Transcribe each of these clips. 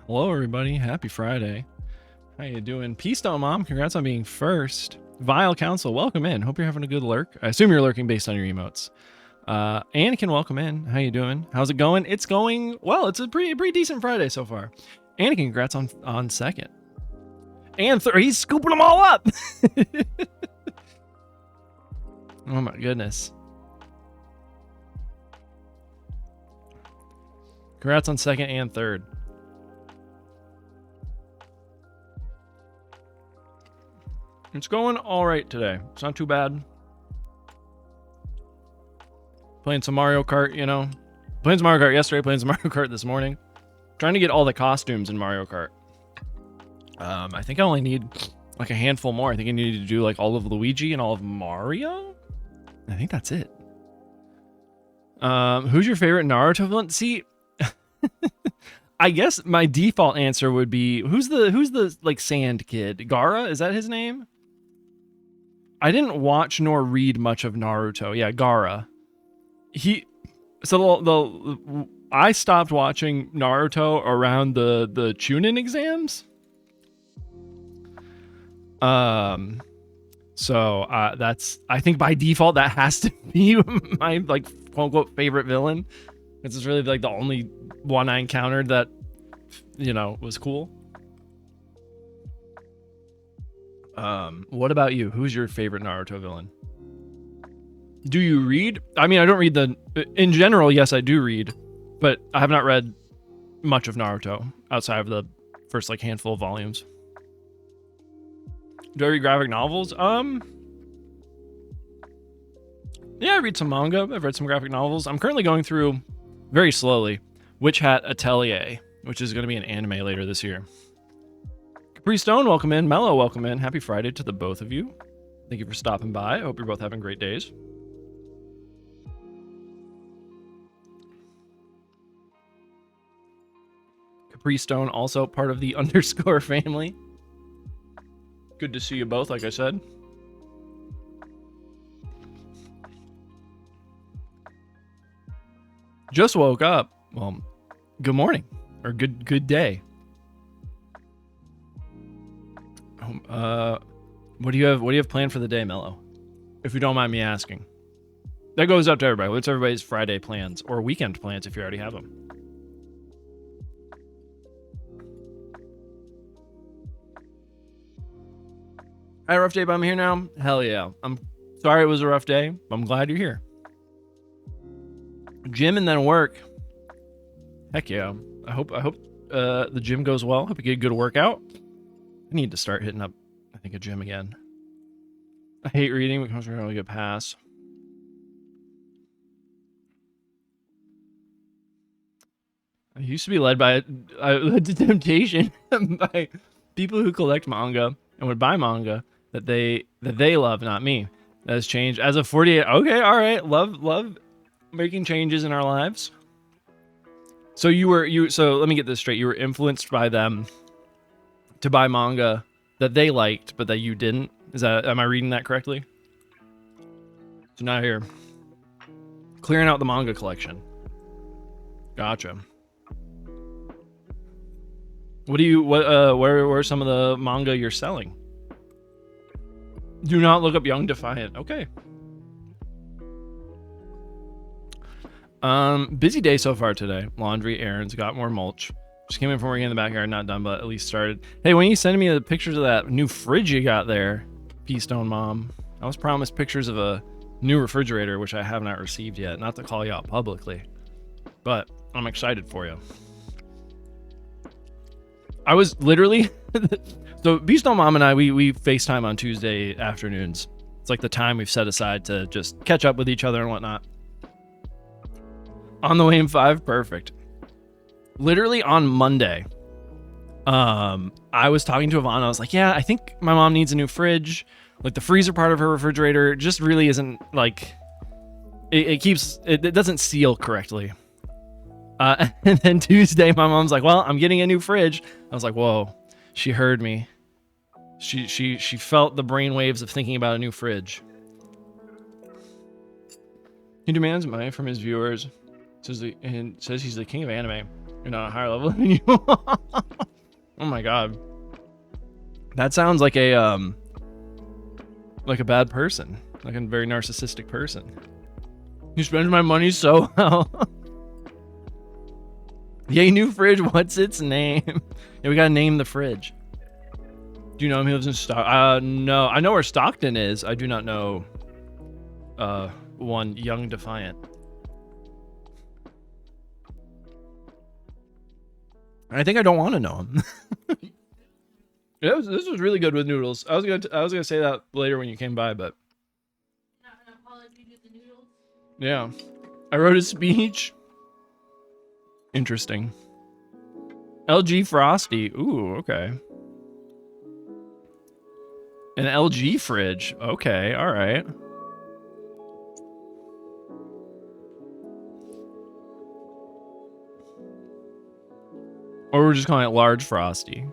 Hello, everybody. Happy Friday. How you doing? Peace Stone Mom, congrats on being first. Vile Council, welcome in. Hope you're having a good lurk. I assume you're lurking based on your emotes. Anakin, welcome in. How you doing? How's it going? It's going well. It's a pretty decent Friday so far. Anakin, congrats on second. And he's scooping them all up. Oh my goodness. Congrats on second and third. It's going all right today. It's not too bad. Playing some Mario Kart, you know. Playing some Mario Kart yesterday, playing some Mario Kart this morning. Trying to get all the costumes in Mario Kart. I think I only need like a handful more. I think I need to do like all of Luigi and all of Mario. I think that's it. Who's your favorite Naruto villain? See, I guess my default answer would be who's the like sand kid? Gaara, is that his name? I didn't watch nor read much of Naruto. Yeah, Gaara. I stopped watching Naruto around the Chunin exams. So that's, I think by default that has to be my like quote unquote favorite villain. This is really like the only one I encountered that, you know, was cool. What about you? Who's your favorite Naruto villain? Do you read? I mean, I don't read in general, yes, I do read, but I have not read much of Naruto outside of the first like handful of volumes. Do I read graphic novels? Yeah, I read some manga. I've read some graphic novels. I'm currently going through, very slowly, Witch Hat Atelier, which is going to be an anime later this year. Capri Stone, welcome in. Mello, welcome in. Happy Friday to the both of you. Thank you for stopping by. I hope you're both having great days. Capri Stone, also part of the underscore family. Good to see you both, like I said. Just woke up. Well, good morning or good day. What do you have planned for the day, Mello? If you don't mind me asking. That goes up to everybody. What's everybody's Friday plans or weekend plans if you already have them? I had a rough day, but I'm here now. Hell yeah. I'm sorry it was a rough day, but I'm glad you're here. Gym and then work. Heck yeah. I hope the gym goes well. Hope you get a good workout. I need to start hitting up, I think, a gym again. I hate reading because we're really good pass. I used to be led by to temptation by people who collect manga and would buy manga that they love, not me. That has changed as of 48. Okay, all right. Love making changes in our lives. So so let me get this straight. You were influenced by them to buy manga that they liked, but that you didn't. Am I reading that correctly? So now here, clearing out the manga collection. Gotcha. Where are some of the manga you're selling? Do not look up Young Defiant. Okay. Busy day so far today. Laundry, errands, got more mulch. Just came in from working in the backyard, not done, but at least started. Hey, when you sending me the pictures of that new fridge you got there, P-Stone Mom, I was promised pictures of a new refrigerator, which I have not received yet. Not to call you out publicly, but I'm excited for you. I was literally so P-Stone Mom and I we FaceTime on Tuesday afternoons. It's like the time we've set aside to just catch up with each other and whatnot. On the way in 5, perfect. Literally on Monday, I was talking to Ivana. I was like, yeah, I think my mom needs a new fridge. Like the freezer part of her refrigerator just really isn't like, it doesn't seal correctly. And then Tuesday, my mom's like, well, I'm getting a new fridge. I was like, whoa, she heard me. She felt the brainwaves of thinking about a new fridge. He demands money from his viewers. Says he's the king of anime. You're not a higher level than you. Oh my god. That sounds like a bad person. Like a very narcissistic person. You spend my money so well. Yay, new fridge. What's its name? Yeah, we gotta name the fridge. Do you know him? He lives in Stockton. No, I know where Stockton is. I do not know one Young Defiant. I think I don't want to know him. This was really good with noodles. I was gonna say that later when you came by, but Not an apology to the noodles. yeah, I wrote a speech. Interesting. LG Frosty. Ooh, okay. An LG fridge. Okay, all right. Or we're just calling it Large Frosty.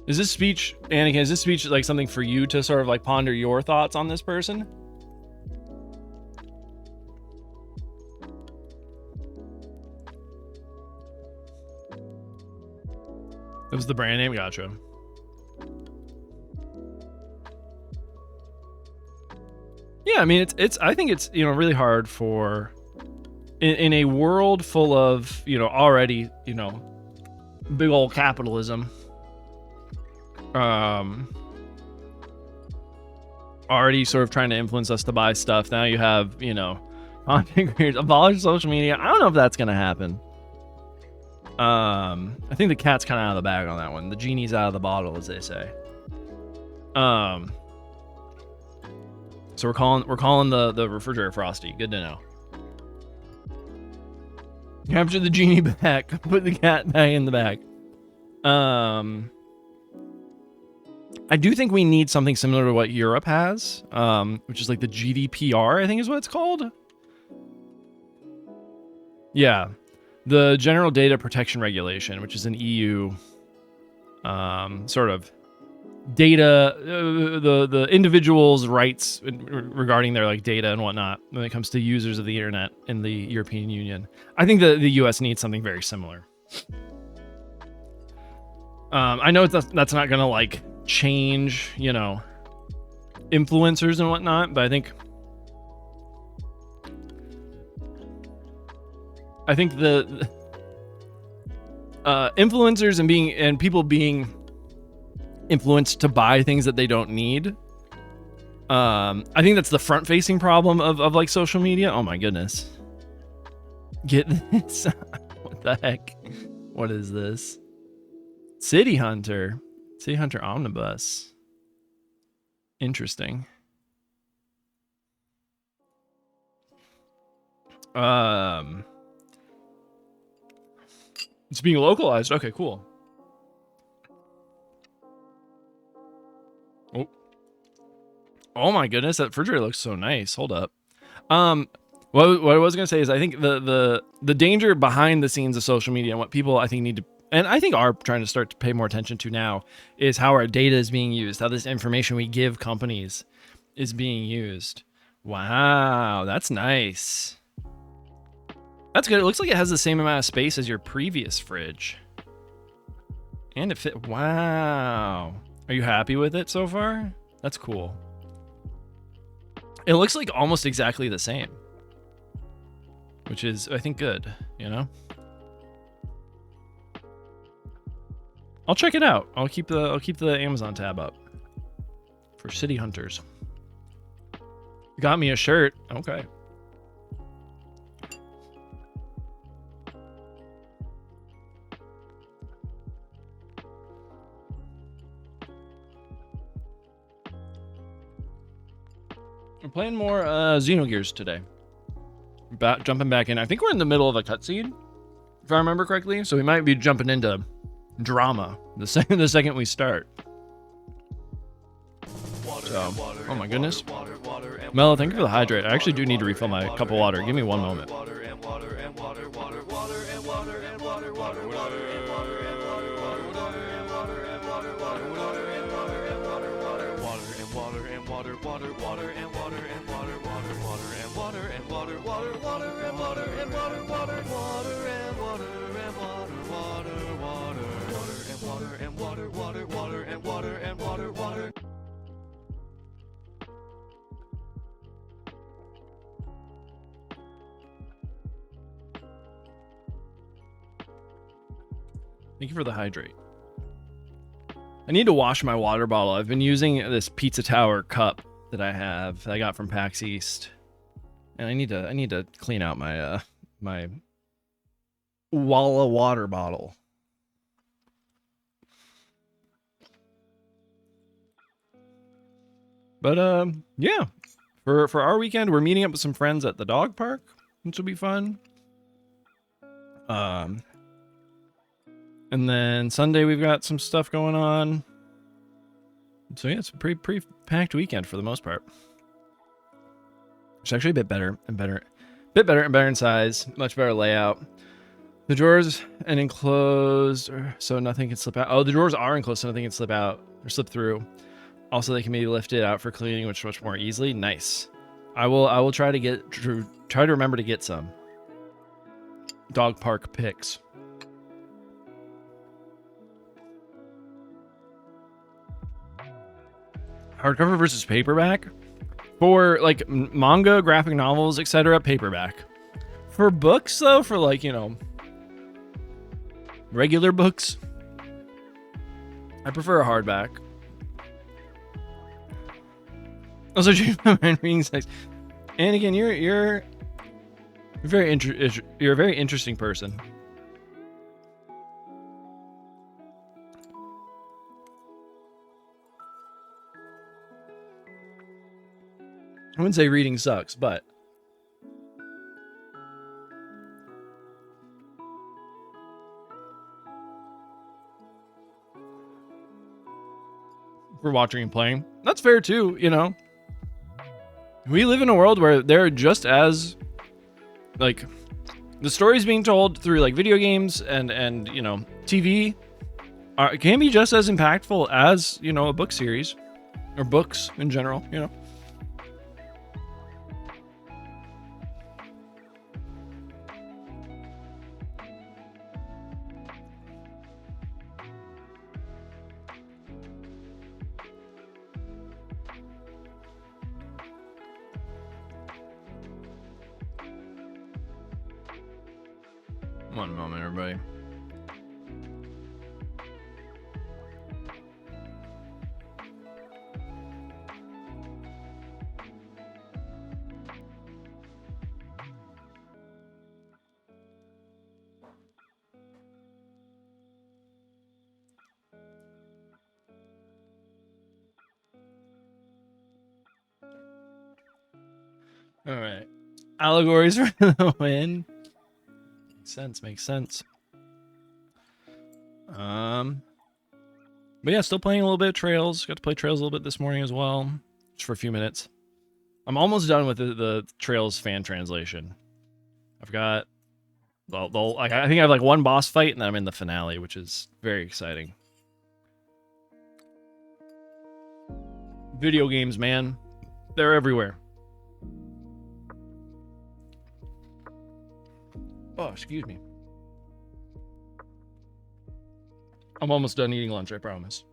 Is this speech, Anakin, is this speech like something for you to sort of like ponder your thoughts on this person? That was the brand name? Gotcha. Yeah, I mean, I think it's, you know, really hard for, in a world full of, you know, already, you know, big old capitalism, already sort of trying to influence us to buy stuff. Now you have, you know, content creators, abolish social media. I don't know if that's going to happen. I think the cat's kind of out of the bag on that one. The genie's out of the bottle, as they say. So we're calling the refrigerator Frosty. Good to know. Capture the genie back. Put the cat back in the bag. I do think we need something similar to what Europe has, which is like the GDPR, I think is what it's called. Yeah. The General Data Protection Regulation, which is an EU sort of data, the individual's rights regarding their like data and whatnot when it comes to users of the internet in the European Union. I think the US needs something very similar. I know that's not gonna like change, you know, influencers and whatnot, but I think the influencers and people being influenced to buy things that they don't need. I think that's the front-facing problem of like social media. Oh my goodness. Get this. What the heck? What is this? City Hunter Omnibus. Interesting. It's being localized. Okay, cool. Oh my goodness, that refrigerator looks so nice. Hold up. What I was gonna say is I think the danger behind the scenes of social media and what people I think need to, and I think are trying to start to pay more attention to now, is how our data is being used, how this information we give companies is being used. Wow, that's nice. That's good. It looks like it has the same amount of space as your previous fridge. And it fit. Wow. Are you happy with it so far? That's cool. It looks like almost exactly the same. Which is, I think, good, you know? I'll check it out. I'll keep the Amazon tab up. For City Hunters. You got me a shirt. Okay. We're playing more Xenogears today. Jumping back in. I think we're in the middle of a cutscene, if I remember correctly. So we might be jumping into drama the second we start. So, oh my goodness. Mello, thank you for the hydrate. I actually do need to refill my cup of water. Give me one moment. water, water and water and water, water, water and water and water, water, water, water and water and water, water, water and water and water, water. Thank you for the hydrate. I need to wash my water bottle. I've been using this Pizza Tower cup that I got from PAX East, and I need to clean out my my Walla water bottle. But yeah, for our weekend, we're meeting up with some friends at the dog park, which will be fun. And then Sunday we've got some stuff going on. So yeah, it's a pretty packed weekend for the most part. It's actually a bit better and better in size, much better layout. The drawers and enclosed, so nothing can slip out. Oh, the drawers are enclosed, so nothing can slip out or slip through. Also, they can be lifted out for cleaning, which much more easily. Nice. I will try to remember to get some dog park pics. Hardcover versus paperback? For like manga, graphic novels, etc., paperback. For books though, for like, you know, regular books, I prefer a hardback. Also, my mind reading sex. And again, you're a very interesting person. I wouldn't say reading sucks, but for watching and playing, that's fair too, you know. We live in a world where they're just as, like, the stories being told through like video games and you know, TV can be just as impactful as, you know, a book series or books in general, you know. One moment, everybody. All right. Allegories for the win. Makes sense. But yeah, still playing a little bit of Trails. Got to play Trails a little bit this morning as well, just for a few minutes. I'm almost done with the Trails fan translation. I've got, well, I think I have like one boss fight, and then I'm in the finale, which is very exciting. Video games, man, they're everywhere. Oh, excuse me. I'm almost done eating lunch, I promise.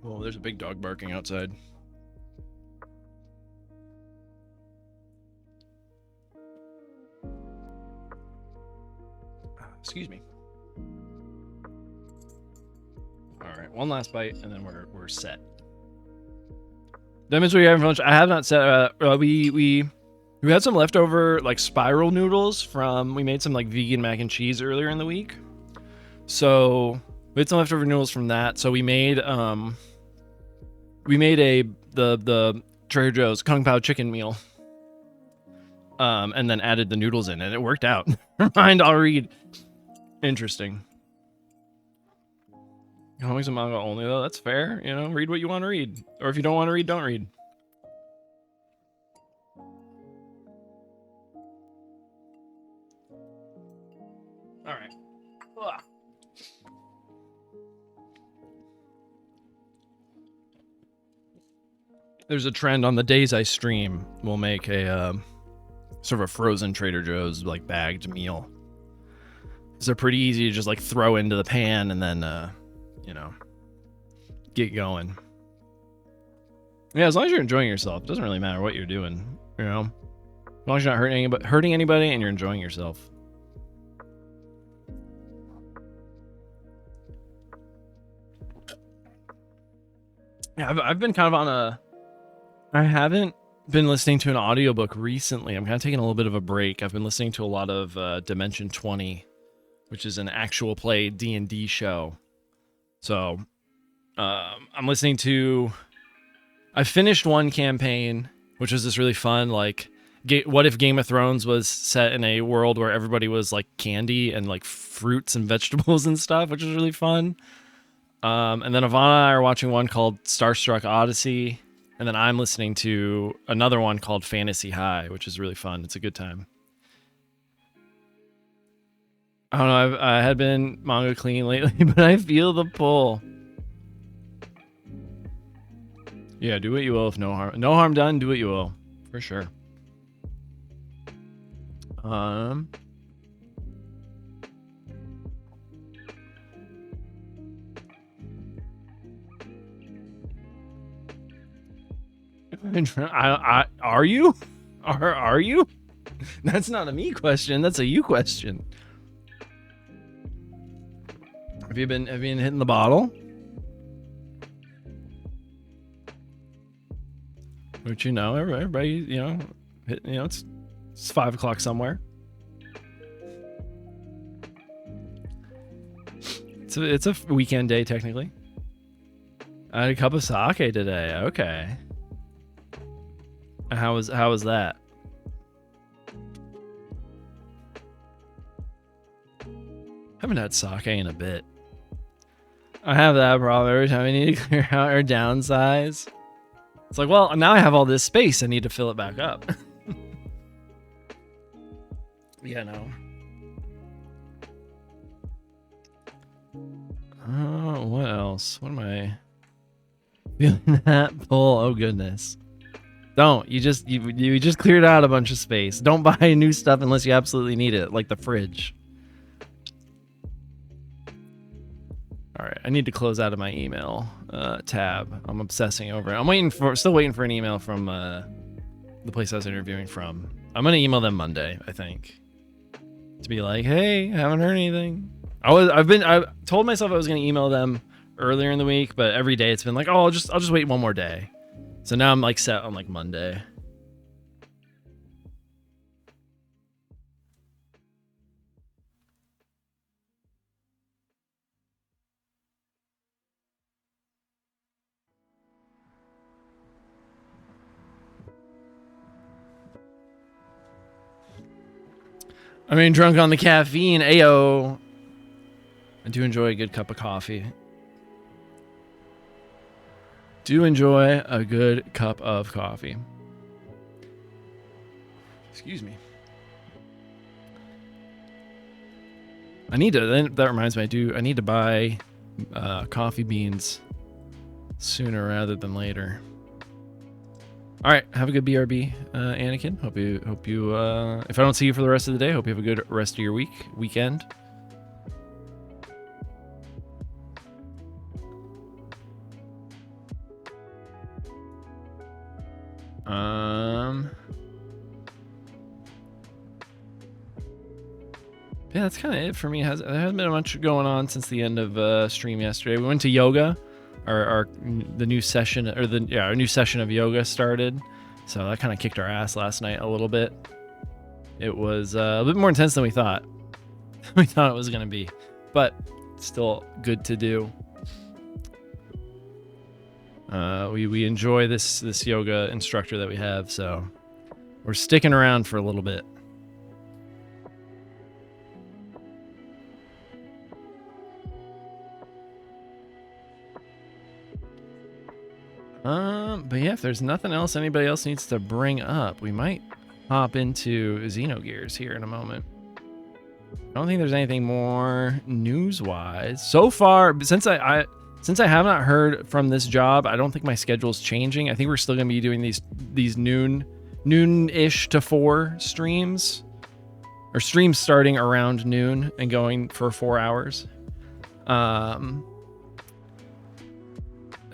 Oh, there's a big dog barking outside. Excuse me. All right, one last bite, and then we're set. Demons, what you having for lunch? I have not said. We had some leftover like spiral noodles from. We made some like vegan mac and cheese earlier in the week, so we had some leftover noodles from that. So we made the Trader Joe's Kung Pao chicken meal, and then added the noodles in, and it worked out. Mind, I'll read. Interesting. Comics and manga only, though. That's fair. You know, read what you want to read. Or if you don't want to read, don't read. All right. Ugh. there's a trend on the days I stream. We'll make a sort of a frozen Trader Joe's like bagged meal. So they're pretty easy to just like throw into the pan and then you know, get going. Yeah, as long as you're enjoying yourself, it doesn't really matter what you're doing, you know. As long as you're not hurting anybody and you're enjoying yourself. Yeah, I've been kind of on a... I haven't been listening to an audiobook recently. I'm kind of taking a little bit of a break. I've been listening to a lot of Dimension 20, which is an actual play D&D show. So I'm listening to... I finished one campaign, which was this really fun, like, what if Game of Thrones was set in a world where everybody was like candy and like fruits and vegetables and stuff, which was really fun. And then Ivana and I are watching one called Starstruck Odyssey. And then I'm listening to another one called Fantasy High, which is really fun. It's a good time. I don't know. I had been manga clean lately, but I feel the pull. Yeah, do what you will if no harm done. Do what you will, for sure. Are you? Are you? That's not a me question. That's a you question. Have you been hitting the bottle? Which, you know, everybody, you know, it's 5 o'clock somewhere. It's a weekend day technically. I had a cup of sake today. Okay. How was that? Haven't had sake in a bit. I have that problem every time I need to clear out or downsize. It's like, well, now I have all this space. I need to fill it back up. Yeah, no. Oh, what else? What am I feeling that pull? Oh goodness. Don't. You just cleared out a bunch of space. Don't buy new stuff unless you absolutely need it, like the fridge. All right, I need to close out of my email tab. I'm obsessing over it. I'm still waiting for an email from the place I was interviewing from. I'm gonna email them Monday, I think, to be like, hey, haven't heard anything. I told myself I was gonna email them earlier in the week, but every day it's been like, oh, I'll just wait one more day. So now I'm like set on like Monday. I mean, drunk on the caffeine, ayo. I do enjoy a good cup of coffee. Do enjoy a good cup of coffee. Excuse me. I need to, that reminds me, I need to buy coffee beans sooner rather than later. All right, have a good BRB, Anakin. Hope you if I don't see you for the rest of the day, hope you have a good rest of your weekend. Yeah, that's kind of it for me. There hasn't been much going on since the end of stream yesterday. We went to yoga. Our new session of yoga started, so that kind of kicked our ass last night a little bit. It was a bit more intense than we thought. We thought it was gonna be, but still good to do. We enjoy this yoga instructor that we have, so we're sticking around for a little bit. But yeah, if there's nothing else anybody else needs to bring up, we might hop into Xenogears here in a moment. I don't think there's anything more news-wise so far. Since Since I have not heard from this job, I don't think my schedule's changing. I think we're still gonna be doing these noon-ish to 4 streams, or streams starting around noon and going for 4 hours.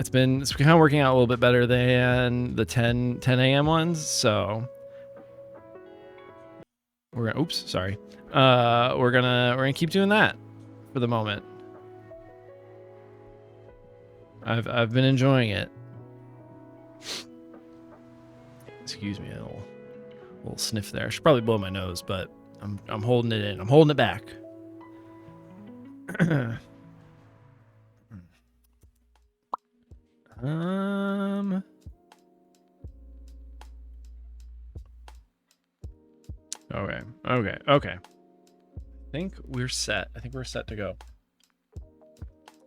It's kind of working out a little bit better than the 10 a.m. ones, so we're gonna keep doing that for the moment. I've been enjoying it. Excuse me, a little sniff there. I should probably blow my nose, but I'm holding it in. I'm holding it back. Okay. I think we're set. I think we're set to go.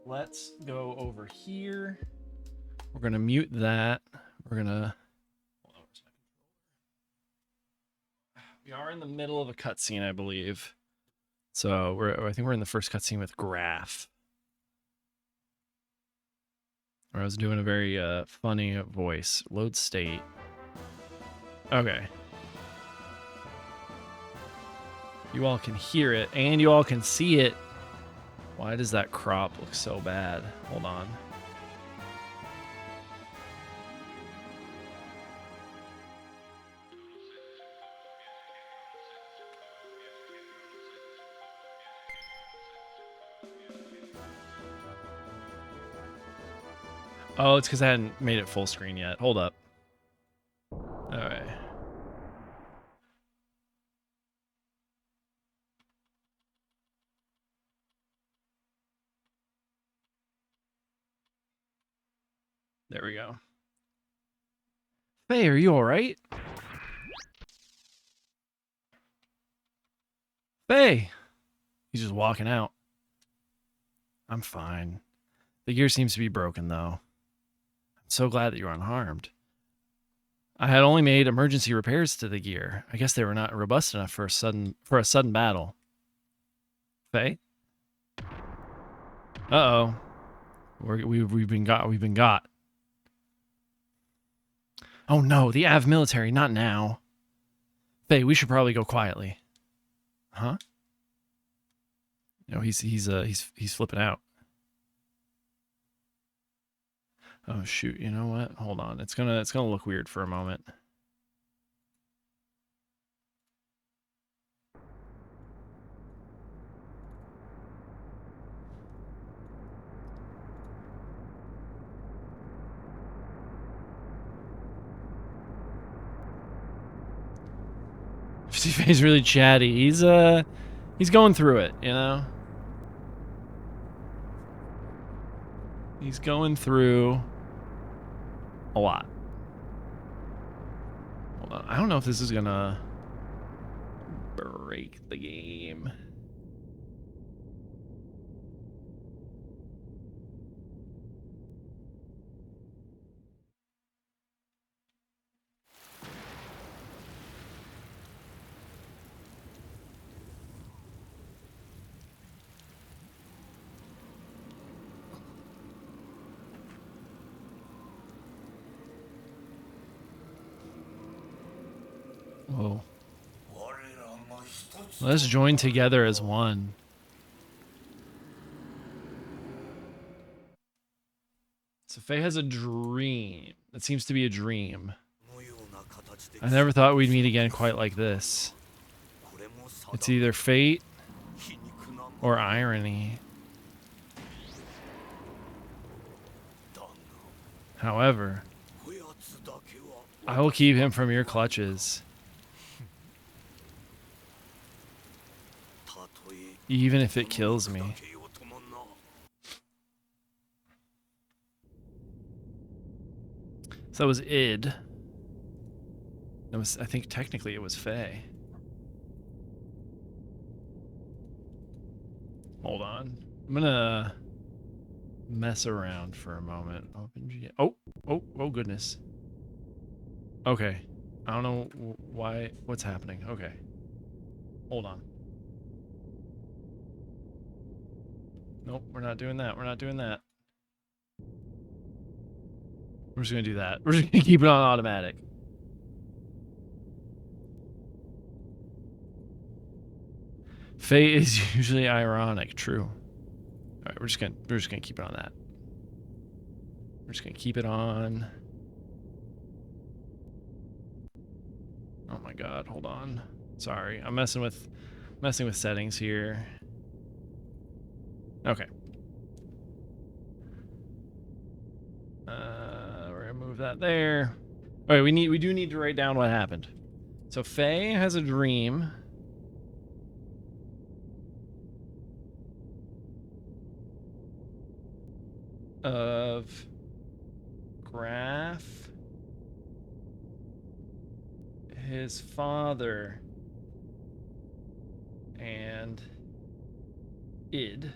Let's go over here. We're gonna mute that. We're gonna. We are in the middle of a cutscene, I believe. So I think we're in the first cutscene with Graph. Where I was doing a very funny voice. Load state. Okay. You all can hear it, and you all can see it. Why does that crop look so bad? Hold on. Oh, it's because I hadn't made it full screen yet. Hold up. All right. There we go. Hey, are you all right? Hey! He's just walking out. I'm fine. The gear seems to be broken, though. I'm so glad that you're unharmed. I had only made emergency repairs to the gear. I guess they were not robust enough for a sudden battle. Faye? Uh-oh. We've been got. Oh no, the AV military, not now. Faye, we should probably go quietly. Huh? No, he's flipping out. Oh shoot, you know what? Hold on. It's gonna look weird for a moment. He's really chatty. He's going through it, you know? He's going through a lot. Hold on. I don't know if this is gonna break the game. Whoa. Let's join together as one. So Faye has a dream. It seems to be a dream. I never thought we'd meet again quite like this. It's either fate or irony. However, I will keep him from your clutches. Even if it kills me. So that was id. I think technically it was Faye. Hold on. I'm gonna mess around for a moment. Oh goodness. Okay. I don't know what's happening. Okay. Hold on. Nope, we're not doing that. We're not doing that. We're just gonna do that. We're just gonna keep it on automatic. Fate is usually ironic. True. All right, we're just gonna keep it on that. We're just gonna keep it on. Oh my god, hold on. Sorry, I'm messing with settings here. Okay. We're gonna move that there. All right, we do need to write down what happened. So Faye has a dream. Of Graph, his father, and Id.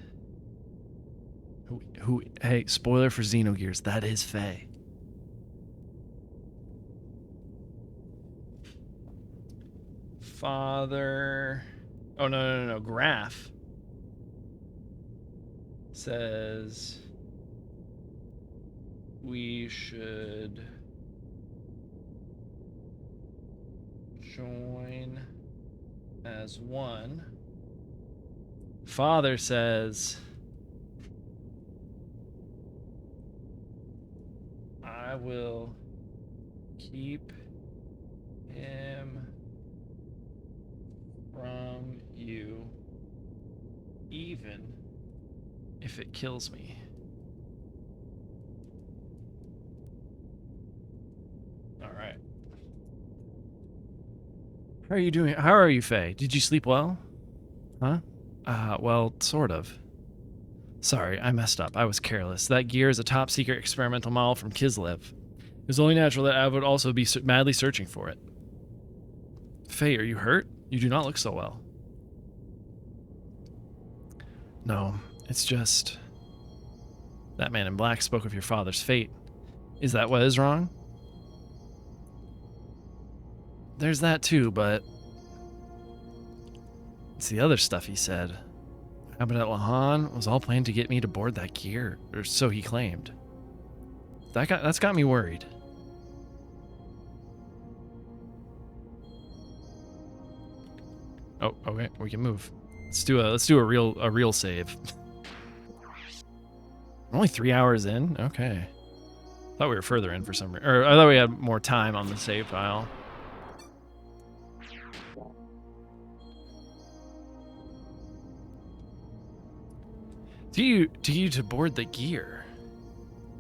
Who? Hey, spoiler for Xenogears. That is Faye. Father. Oh no. Graph says we should join as one. Father says I will keep him from you even if it kills me. All right. How are you doing? How are you, Faye? Did you sleep well? Huh? Well, sort of. Sorry, I messed up. I was careless. That gear is a top-secret experimental model from Kislev. It was only natural that I would also be madly searching for it. Faye, are you hurt? You do not look so well. No, it's just... That man in black spoke of your father's fate. Is that what is wrong? There's that too, but... It's the other stuff he said. Happened at Lahan was all planned to get me to board that gear, or so he claimed. That's got me worried. Oh, okay, we can move. Let's do a real save. Only 3 hours in? Okay. Thought we were further in for some reason. Or I thought we had more time on the save file. To you to board the gear.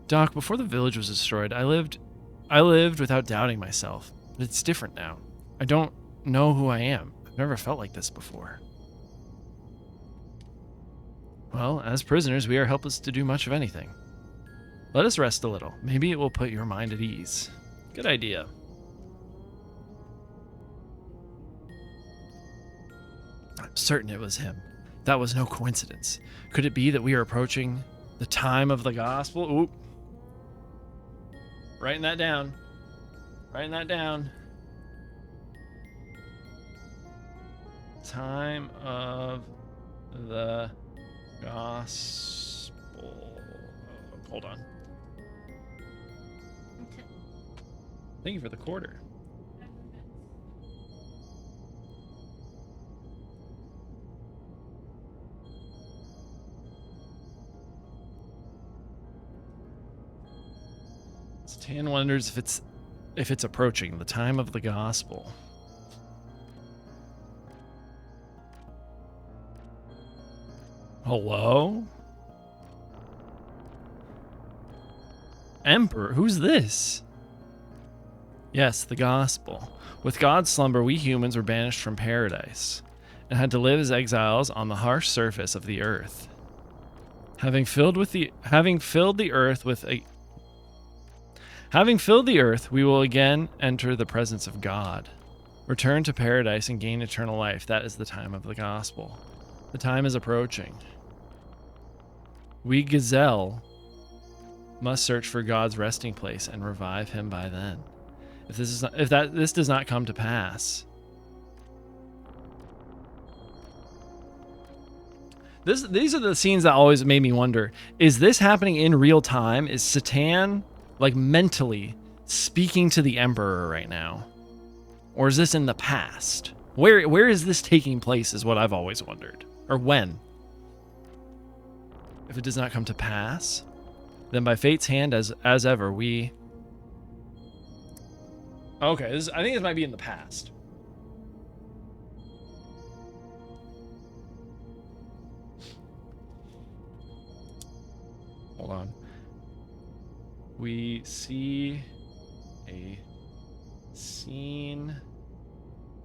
Doc, before the village was destroyed, I lived without doubting myself. But it's different now. I don't know who I am. I've never felt like this before. Well, as prisoners, we are helpless to do much of anything. Let us rest a little. Maybe it will put your mind at ease. Good idea. I'm certain it was him. That was no coincidence. Could it be that we are approaching the time of the gospel? Oop. Writing that down. Writing that down. Time of the gospel. Hold on. Thank you for the quarter. Tan wonders if it's approaching the time of the gospel. Hello? Emperor, who's this? Yes, the gospel. With God's slumber, we humans were banished from paradise and had to live as exiles on the harsh surface of the earth. Having filled the earth, we will again enter the presence of God, return to paradise and gain eternal life. That is the time of the gospel. The time is approaching. We Gazelle must search for God's resting place and revive him by then. If this does not come to pass, these are the scenes that always made me wonder: is this happening in real time? Is Satan like mentally speaking to the Emperor right now? Or is this in the past? Where is this taking place is what I've always wondered. Or when? If it does not come to pass, then by fate's hand, as ever, we... Okay, I think this might be in the past. Hold on. We see a scene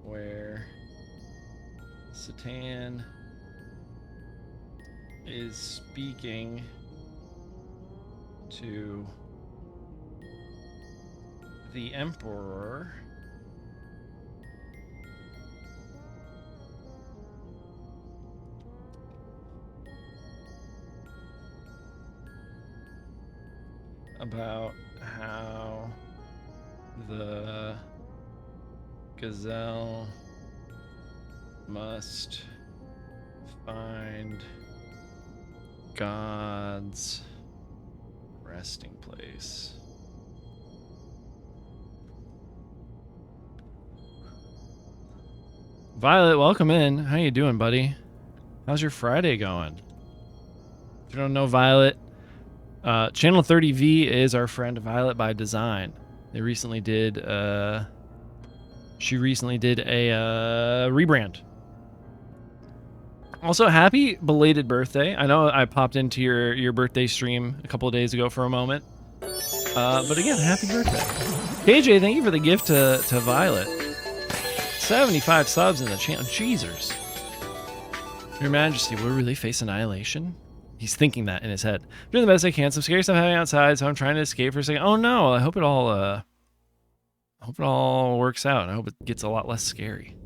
where Satan is speaking to the Emperor about how the gazelle must find God's resting place. Violet, welcome in. How you doing, buddy? How's your Friday going? If you don't know Violet, Channel 30V is our friend Violet by Design. They recently did, she recently did a rebrand. Also, happy belated birthday. I know I popped into your birthday stream a couple of days ago for a moment. But again, happy birthday. KJ, thank you for the gift to Violet. 75 subs in the channel. Jeezers. Your Majesty, will we really face annihilation? He's thinking that in his head. I'm doing the best I can. Some scary stuff happening outside, so I'm trying to escape for a second. Oh no, I hope it all works out. I hope it gets a lot less scary.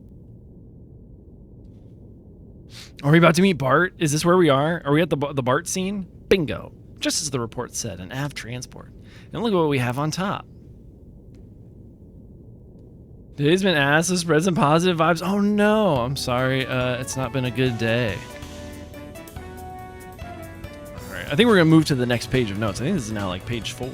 Are we about to meet Bart? Is this where we are? Are we at the Bart scene? Bingo. Just as the report said, an AV transport. And look at what we have on top. Today's been asked to spread some positive vibes. Oh no, I'm sorry. It's not been a good day. All right, I think we're gonna move to the next page of notes. I think this is now like page 4.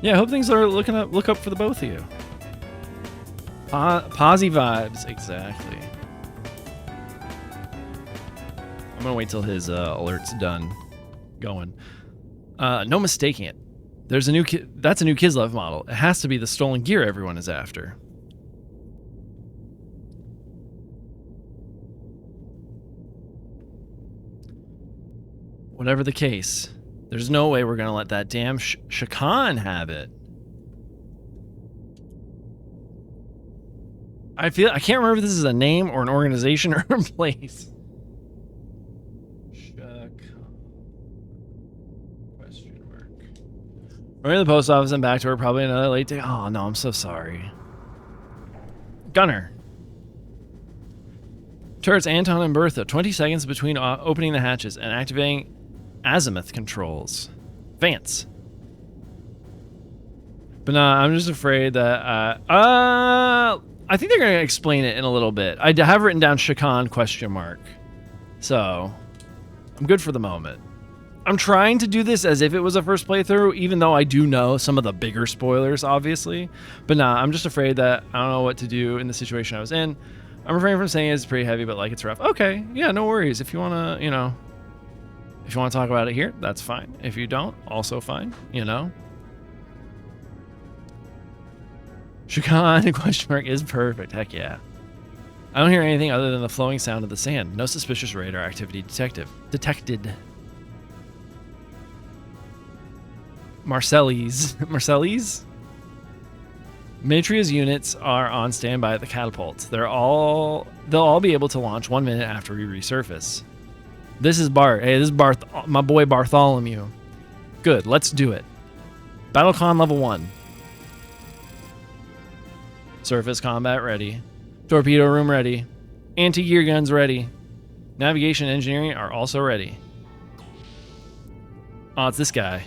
Yeah, I hope things are look up for the both of you. Posy vibes, exactly. I'm gonna wait till his alert's done going. No mistaking it. There's a new that's a new Kislev model. It has to be the stolen gear everyone is after. Whatever the case, there's no way we're gonna let that damn Shakan have it. I can't remember if this is a name or an organization or a place. We're in the post office and back to work. Probably another late day. Oh no, I'm so sorry. Gunner. Turrets Anton and Bertha. 20 seconds between opening the hatches and activating azimuth controls. Vance. But nah, I'm just afraid that I think they're gonna explain it in a little bit. I have written down Shakan question mark. So I'm good for the moment. I'm trying to do this as if it was a first playthrough, even though I do know some of the bigger spoilers, obviously. But nah, I'm just afraid that I don't know what to do in the situation I was in. I'm refraining from saying it's pretty heavy, but like it's rough. Okay, yeah, no worries. If you wanna, you know, if you wanna talk about it here, that's fine. If you don't, also fine, you know. Shakan question mark is perfect. Heck yeah. I don't hear anything other than the flowing sound of the sand. No suspicious radar activity detected. Marcelli's? Matria's units are on standby at the catapults. They'll all be able to launch 1 minute after we resurface. This is Bart. Hey, this is my boy Bartholomew. Good, let's do it. Battlecon level 1. Surface combat ready. Torpedo room ready. Anti-gear guns ready. Navigation and engineering are also ready. Oh, it's this guy.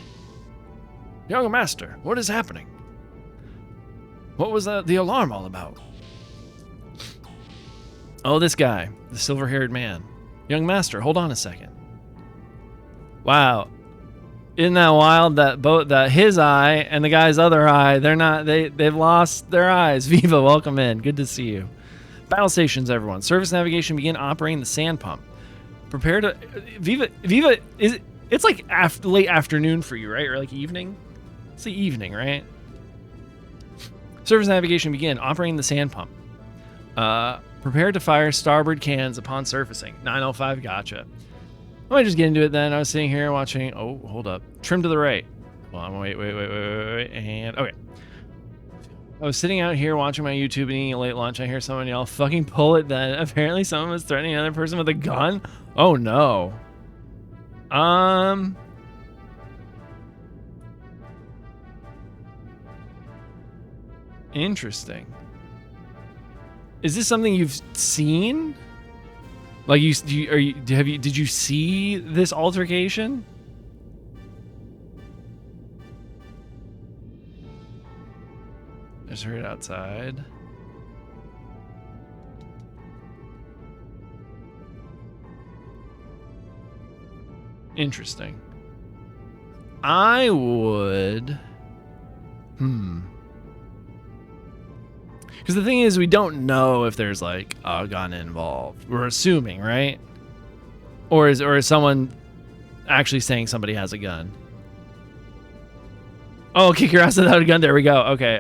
Young master, what is happening? What was the alarm all about? Oh, this guy, the silver-haired man. Young master, hold on a second. Wow. Isn't that wild that both that his eye and the guy's other eye, they've lost their eyes. Viva, welcome in. Good to see you. Battle stations, everyone. Surface navigation, begin operating the sand pump. Prepare to Viva it's like late afternoon for you, right? Or like evening? It's the evening, right? Surface navigation, begin operating the sand pump. Prepare to fire starboard cans upon surfacing. 905, gotcha. I might just get into it then. I was sitting here watching. Oh, hold up. Trim to the right. Hold on, wait. And okay. I was sitting out here watching my YouTube and eating a late lunch. I hear someone yell, fucking pull it then. Apparently someone was threatening another person with a gun. Oh no. Interesting. Is this something you've seen? Like did you see this altercation? I just heard it outside. Interesting. I would... Because the thing is, we don't know if there's like a gun involved. We're assuming, right? Or is someone actually saying somebody has a gun? Oh, kick your ass without a gun. There we go. Okay.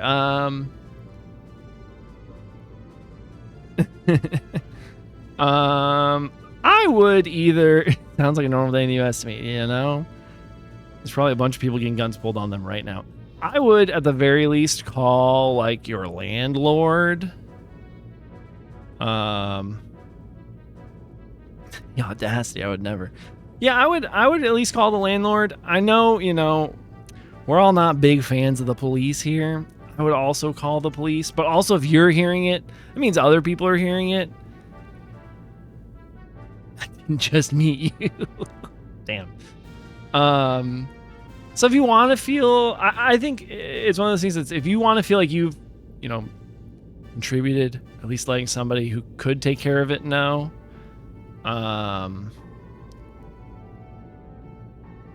I would either... Sounds like a normal day in the U.S. to me, you know? There's probably a bunch of people getting guns pulled on them right now. I would, at the very least, call, like, your landlord. The audacity, I would never. Yeah, I would at least call the landlord. I know, you know, we're all not big fans of the police here. I would also call the police. But also, if you're hearing it, that means other people are hearing it. I didn't just meet you. Damn. So if you want to feel, I think it's one of those things that's, if you want to feel like you've, you know, contributed, at least letting somebody who could take care of it know.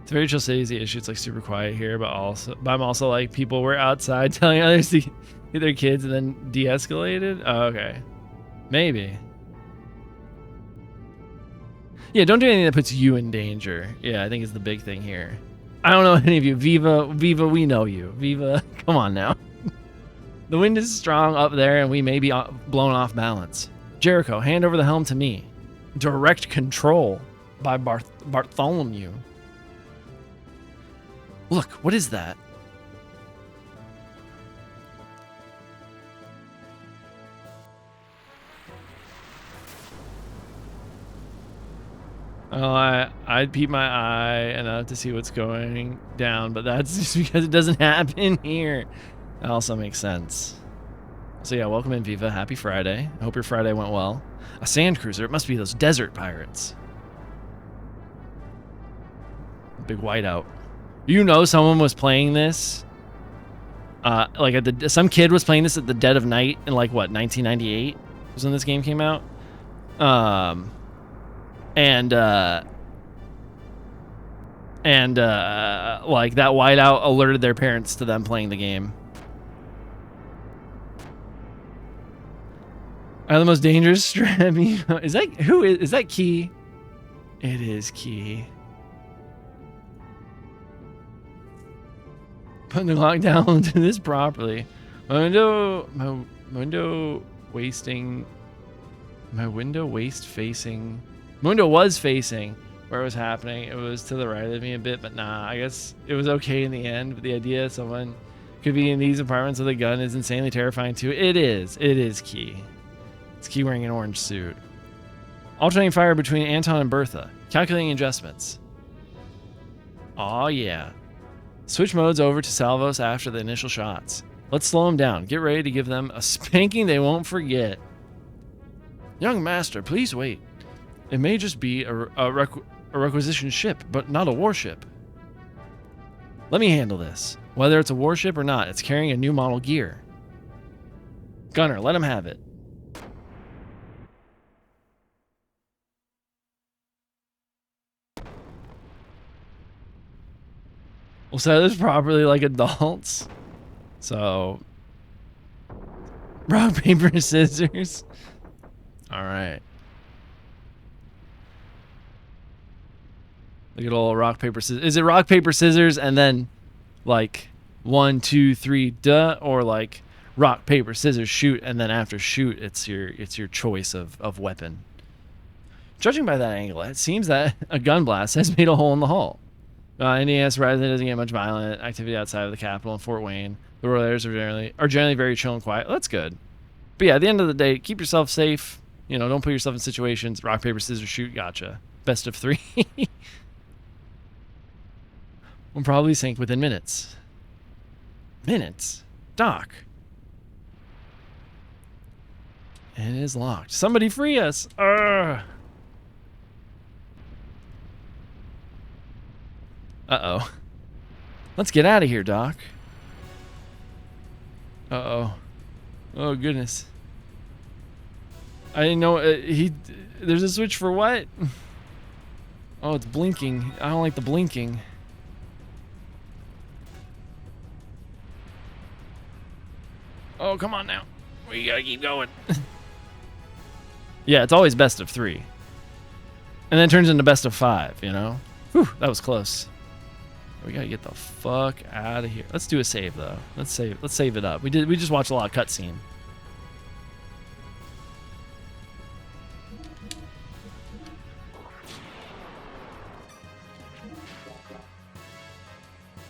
It's a very chill city, the issue. It's like super quiet here, but I'm also like, people were outside telling others to get their kids and then de-escalated. Oh, okay. Maybe. Yeah, don't do anything that puts you in danger. Yeah, I think is the big thing here. I don't know any of you. Viva, we know you. Viva, come on now. The wind is strong up there, and we may be blown off balance. Jericho, hand over the helm to me. Direct control by Bartholomew. Look, what is that? Oh, I'd peep my eye enough to see what's going down, but that's just because it doesn't happen here. That also makes sense. So yeah, welcome in, Viva. Happy Friday. I hope your Friday went well. A sand cruiser. It must be those desert pirates. Big whiteout. You know, someone was playing this. Like some kid was playing this at the dead of night in like what 1998 was when this game came out. And like that whiteout alerted their parents to them playing the game. Are the most dangerous strabby? Is that Key? It is Key. Putting the clock down to this properly. My window was facing where it was happening. It was to the right of me a bit, but nah, I guess it was okay in the end. But the idea someone could be in these apartments with a gun is insanely terrifying too. It is Key. It's Key wearing an orange suit. Alternating fire between Anton and Bertha. Calculating adjustments. Aw, yeah. Switch modes over to salvos after the initial shots. Let's slow them down. Get ready to give them a spanking they won't forget. Young master, please wait. It may just be a requisition ship, but not a warship. Let me handle this. Whether it's a warship or not, it's carrying a new model gear. Gunner, let him have it. We'll say this properly like adults. So, rock, paper, scissors. All right. Look at all rock, paper, scissors. Is it rock, paper, scissors, and then like 1, 2, 3, duh, or like rock, paper, scissors, shoot, and then after shoot, it's your choice of weapon. Judging by that angle, it seems that a gun blast has made a hole in the hull. NES Rising doesn't get much violent activity outside of the capital and Fort Wayne. The rural areas are generally very chill and quiet. That's good. But yeah, at the end of the day, keep yourself safe. You know, don't put yourself in situations. Rock, paper, scissors, shoot. Gotcha. Best of 3. We'll probably sink within minutes. Minutes? Doc. It is locked. Somebody free us. Uh-oh. Let's get out of here, Doc. Uh-oh. Oh, goodness. I didn't know there's a switch for what? Oh, it's blinking. I don't like the blinking. Oh, come on now. We gotta keep going. Yeah, it's always best of 3. And then it turns into best of 5, you know? Whew, that was close. We gotta get the fuck out of here. Let's do a save though. Let's save it up. We just watched a lot of cutscene.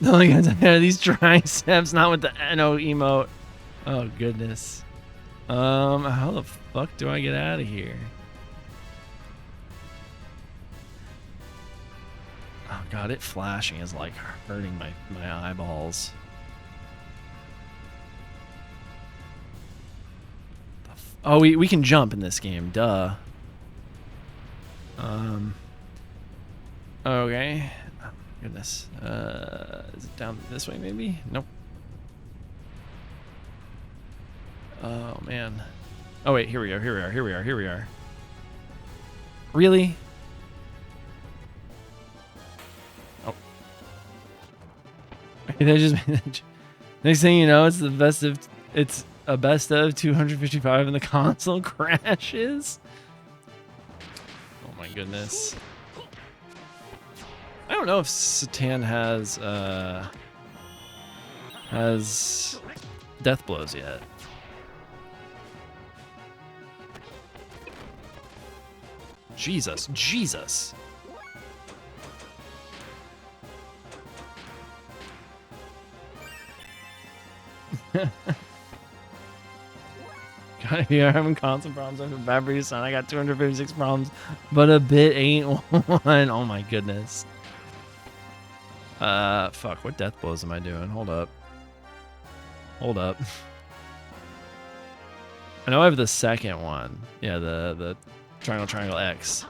Oh my god, these triceps, not with the NO emote. Oh goodness. How the fuck do I get out of here? Oh god, it flashing is like hurting my eyeballs. Oh, we can jump in this game, duh. Okay. Oh, goodness. Is it down this way maybe? Nope. Oh man. Oh wait, here we are. Really? Oh. They just next thing you know, it's a best of 255 and the console crashes. Oh my goodness. I don't know if Satan has death blows yet. Jesus. God, you're having constant problems after battery son. I got 256 problems, but a bit ain't one. Oh my goodness. Fuck, what death blows am I doing? Hold up. I know I have the second one. Yeah, the triangle X.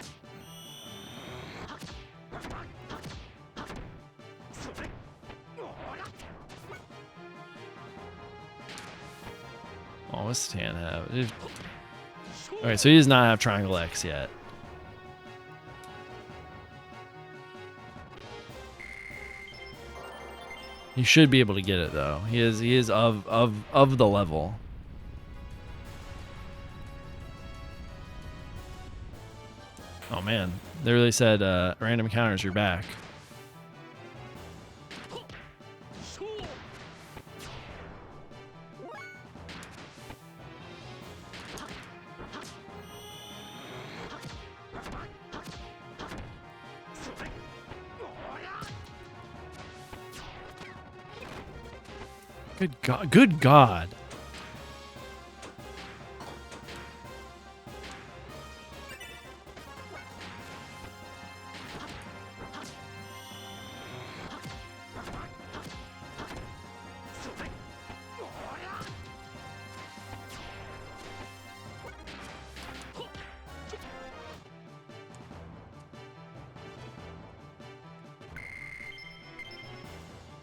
Oh, what's Stan have? Alright, so he does not have triangle X yet. He should be able to get it though. He is of the level. Oh man, they really said random encounters, you're back. Good God.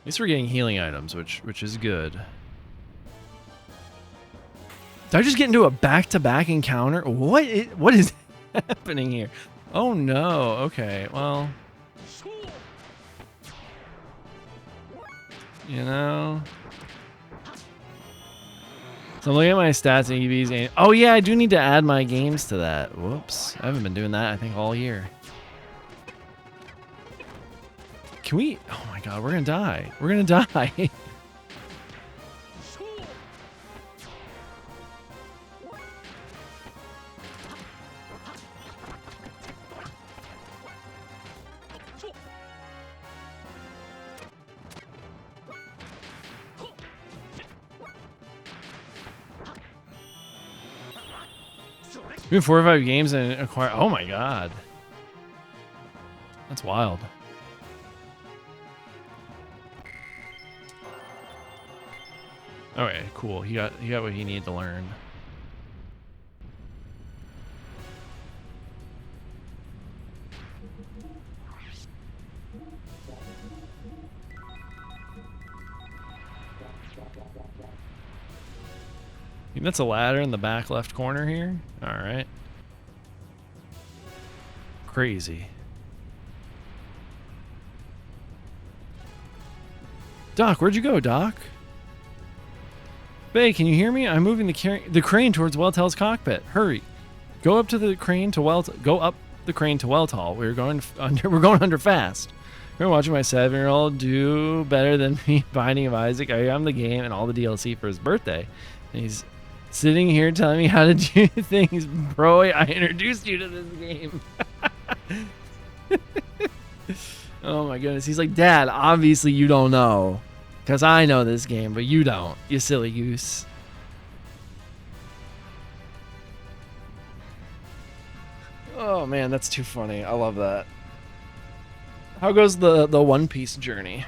At least we're getting healing items, which is good. Did I just get into a back-to-back encounter? What is happening here? Oh no. Okay. Well. You know? So I'm looking at my stats and EVs. And, oh, yeah, I do need to add my games to that. Whoops. I haven't been doing that, I think, all year. Can we? Oh, my God. We're going to die. We're going to die. We have 4 or 5 games and acquire. Oh my god, that's wild. Okay, cool. He got what he needed to learn. I think that's a ladder in the back left corner here. All right. Crazy. Doc, where'd you go, Doc? Bay, can you hear me? I'm moving the crane towards Welltall's cockpit. Hurry. Go up the crane to Welltall. We're going under fast. You're watching my 7-year-old do better than me Binding of Isaac. I am the game and all the DLC for his birthday. And he's sitting here telling me how to do things. Bro, I introduced you to this game. Oh my goodness. He's like, Dad, obviously you don't know. Because I know this game, but you don't. You silly goose. Oh man, that's too funny. I love that. How goes the One Piece journey?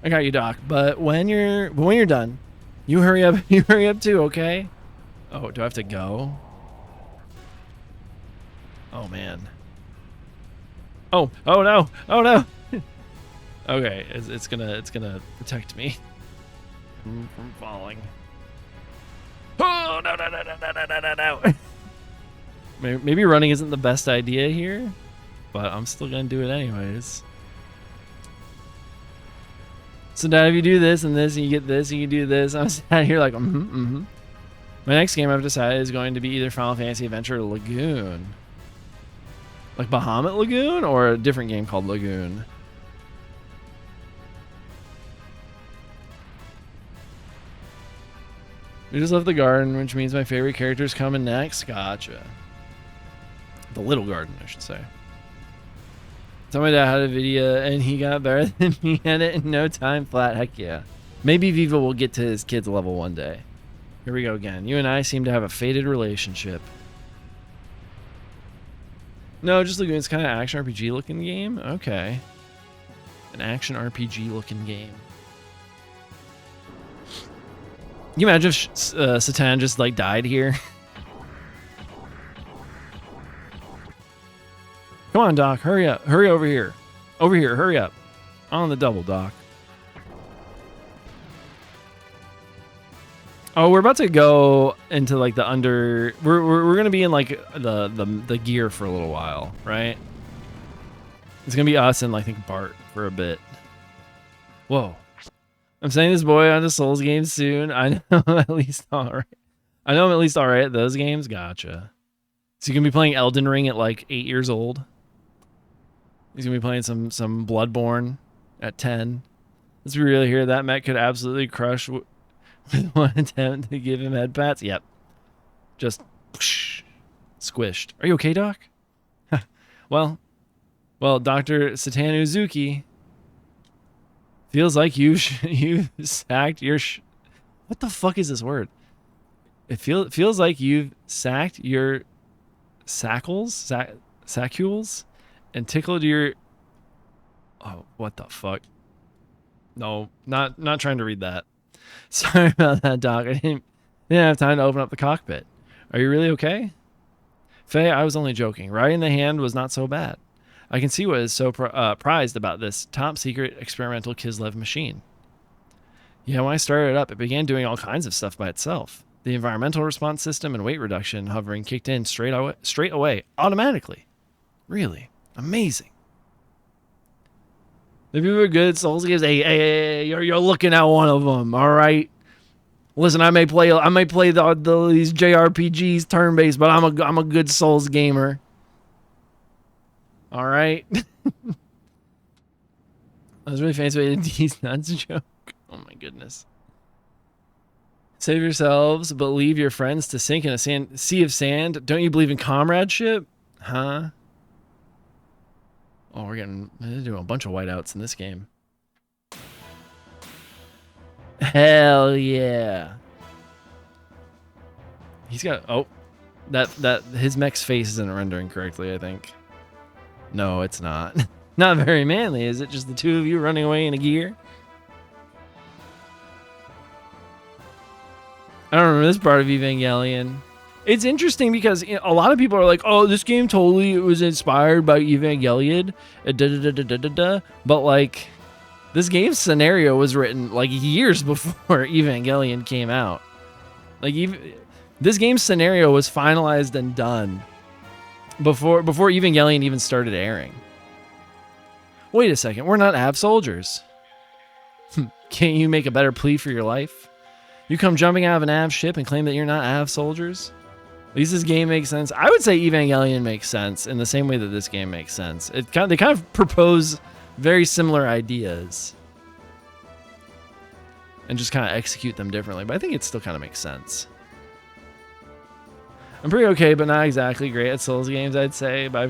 I got you, Doc. But when you're done, you hurry up. You hurry up too, okay? Oh, do I have to go? Oh man. Oh no! Oh no! Okay, it's gonna protect me from falling. Oh no! Maybe running isn't the best idea here, but I'm still gonna do it anyways. So now if you do this and this and you get this and you do this, I'm sat here like My next game I've decided is going to be either Final Fantasy Adventure or Lagoon. Like Bahamut Lagoon or a different game called Lagoon. We just left the garden, which means my favorite character's coming next. Gotcha. The little garden, I should say. Tell my dad had a video and he got better than me at it in no time flat. Heck yeah. Maybe Viva will get to his kid's level one day. Here we go again. You and I seem to have a fated relationship. No, just Lagoon. It's kind of action RPG looking game. Okay. An action RPG looking game. Can you imagine if Satan just like died here? Come on, Doc. Hurry up. Hurry over here. Over here. Hurry up. On the double, Doc. Oh, we're about to go into like the under. We're gonna be in like the gear for a little while, right? It's gonna be us and I think Bart for a bit. Whoa. I'm sending this boy on to Souls games soon. I know at least all right. I know I'm at least all right at those games. Gotcha. So you're gonna be playing Elden Ring at like 8 years old. He's gonna be playing some Bloodborne at 10. Let's be real here. That mech could absolutely crush with one attempt to give him head pats. Yep. Just squished. Are you okay, Doc? well, Dr. Satanu Uzuki. Feels like you sacked your. What the fuck is this word? It feels like you've sacked your saccules, and tickled your. Oh, what the fuck? No, not trying to read that. Sorry about that, Doc. I didn't have time to open up the cockpit. Are you really okay? Faye, I was only joking. Riding the hand was not so bad. I can see what is so prized about this top-secret experimental Kislev machine. Yeah, when I started it up, it began doing all kinds of stuff by itself. The environmental response system and weight reduction hovering kicked in straight away, automatically. Really? Amazing. The people who are good at Souls games, hey, you're looking at one of them, all right? Listen, I may play these JRPGs turn-based, but I'm a good Souls gamer. All right. That was really fancy way to tease nuts joke. Oh my goodness. Save yourselves, but leave your friends to sink in a sea of sand. Don't you believe in comradeship? Huh? Oh, we're doing a bunch of whiteouts in this game. Hell yeah. He's got, oh, that his mech's face isn't rendering correctly, I think. No, it's not. Not very manly, is it? Just the two of you running away in a gear? I don't remember this part of Evangelion. It's interesting because a lot of people are like, oh, this game totally was inspired by Evangelion. But like, this game's scenario was written like years before Evangelion came out. Like, this game's scenario was finalized and done before Evangelion even started airing. Wait a second, we're not Av soldiers. Can't you make a better plea for your life? You come jumping out of an Av ship and claim that you're not Av soldiers? At least this game makes sense. I would say Evangelion makes sense in the same way that this game makes sense. They kind of propose very similar ideas and just kind of execute them differently, but I think it still kind of makes sense. I'm pretty okay, but not exactly great at Souls games, I'd say. But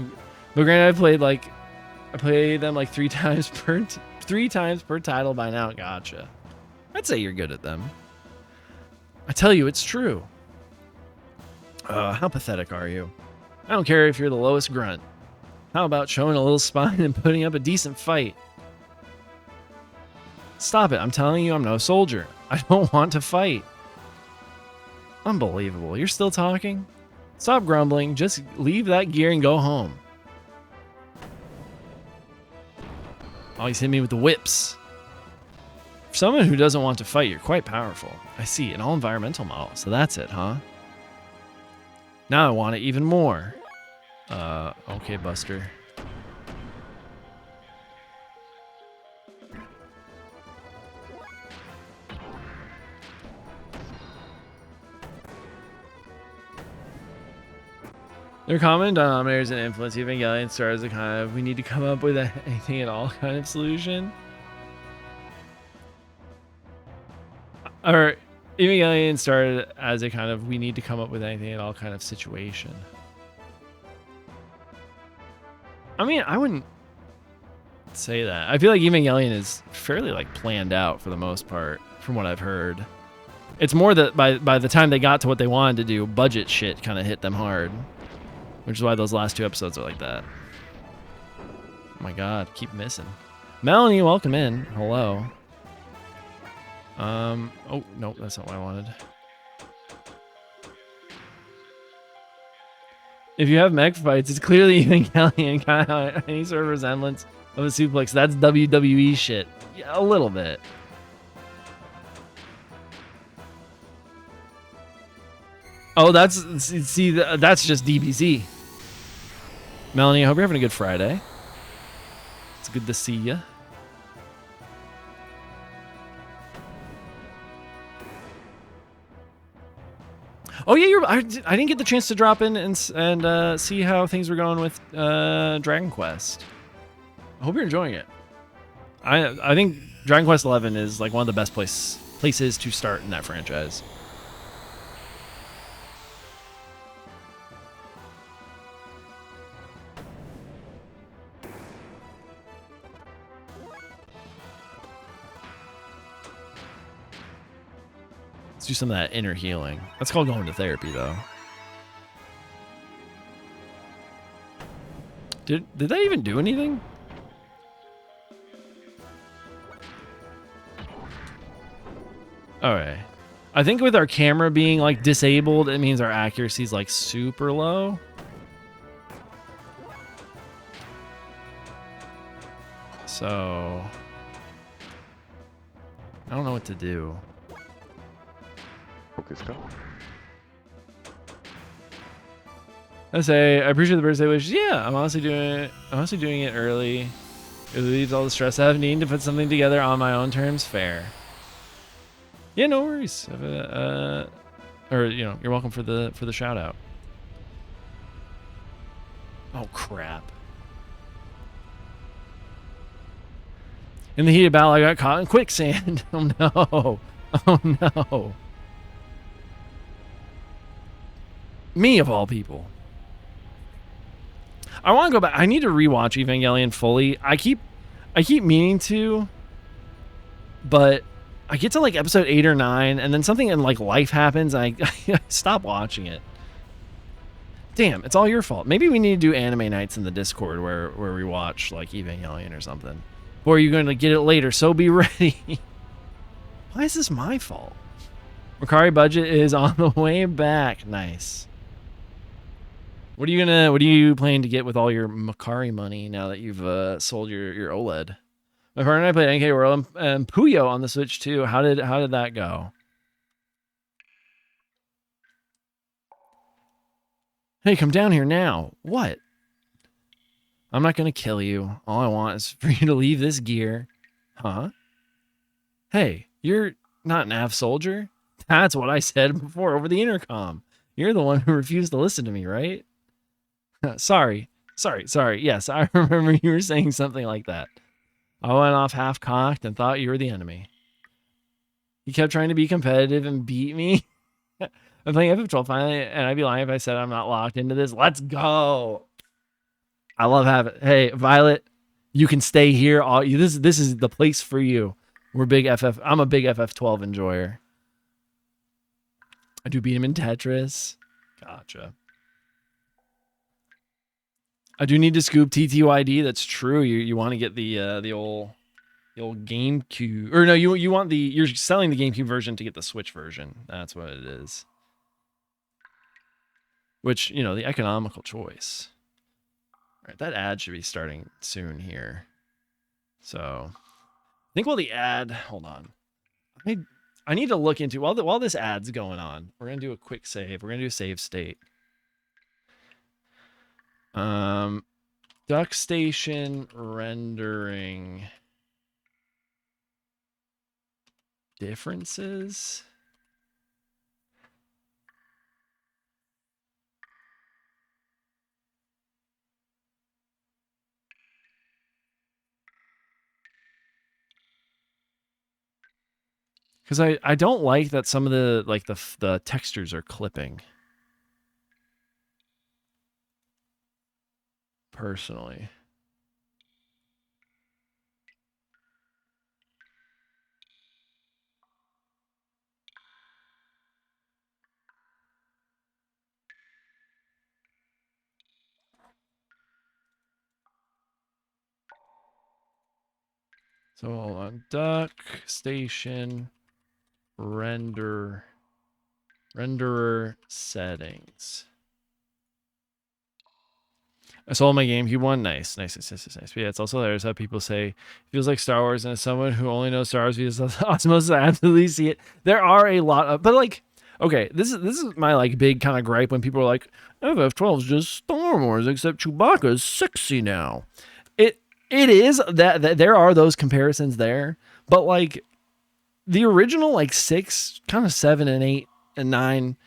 granted, I play them like three times per title by now. Gotcha. I'd say you're good at them. I tell you, it's true. How pathetic are you? I don't care if you're the lowest grunt. How about showing a little spine and putting up a decent fight? Stop it. I'm telling you, I'm no soldier. I don't want to fight. Unbelievable. You're still talking? Stop grumbling. Just leave that gear and go home. Oh, he's hitting me with the whips. For someone who doesn't want to fight, you're quite powerful. I see, an all-environmental model. So that's it, huh? Now I want it even more. Okay, Buster. Their common denominators and influence Evangelion stars a kind of we need to come up with anything at all kind of solution. Or Evangelion started as a kind of we need to come up with anything at all kind of situation. I mean, I wouldn't say that. I feel like Evangelion is fairly like planned out for the most part, from what I've heard. It's more that by the time they got to what they wanted to do, budget shit kind of hit them hard. Which is why those last 2 episodes are like that. Oh my god, keep missing. Melanie, welcome in. Hello. Oh, no, that's not what I wanted. If you have mech fights, it's clearly Evangelion, kind of any sort of resemblance of a suplex. That's WWE shit. Yeah, a little bit. Oh, that's just DBZ. Melanie, I hope you're having a good Friday. It's good to see you. Oh yeah, I didn't get the chance to drop in and see how things were going with Dragon Quest. I hope you're enjoying it. I think Dragon Quest 11 is like one of the best places to start in that franchise. Let's do some of that inner healing. That's called going to therapy, though. Did that even do anything? Alright. I think with our camera being like disabled, it means our accuracy is like super low. So I don't know what to do. I say I appreciate the birthday wishes. Yeah, I'm honestly doing it early. It relieves all the stress I have needing to put something together on my own terms. Fair. Yeah, no worries. Or you're welcome for the shout out. Oh crap. In the heat of battle, I got caught in quicksand. Oh no. Oh no. Me of all people. I want to go back. I need to rewatch Evangelion fully. I keep meaning to, but I get to like episode 8 or 9, and then something in like life happens, and I stop watching it. Damn, it's all your fault. Maybe we need to do anime nights in the Discord where we watch like Evangelion or something. Or you're going to get it later, so be ready. Why is this my fault? Mercari budget is on the way back. Nice. What are you planning to get with all your Mercari money now that you've sold your OLED? My partner and I played NK World and Puyo on the Switch too. How did that go? Hey, come down here now. What? I'm not going to kill you. All I want is for you to leave this gear. Huh? Hey, you're not an AV soldier? That's what I said before over the intercom. You're the one who refused to listen to me, right? Sorry. Yes, I remember you were saying something like that. I went off half-cocked and thought you were the enemy. You kept trying to be competitive and beat me. I'm playing FF12 finally, and I'd be lying if I said I'm not locked into this. Let's go. I love having. Hey, Violet, you can stay here. This is the place for you. We're big FF. I'm a big FF12 enjoyer. I do beat him in Tetris. Gotcha. I do need to scoop TTYD. That's true. You want to get the old GameCube, or no? You want you're selling the GameCube version to get the Switch version. That's what it is. Which the economical choice. All right, that ad should be starting soon here. So, I think while the ad, hold on, I need to look into while this ad's going on. We're gonna do a quick save. We're gonna do a save state. Duck station rendering differences. Because I don't like that some of the textures are clipping. Personally. So hold on. Duck station renderer settings. I sold my GameCube one. Nice. But yeah, it's also hilarious how people say it feels like Star Wars, and as someone who only knows Star Wars because of Osmosis, I absolutely see it. There are a lot of, but like, okay, this is my like big kind of gripe when people are like, FF12 is just Star Wars, except Chewbacca is sexy now. It is that there are those comparisons there, but like the original like 6, kind of 7 and 8 and 9,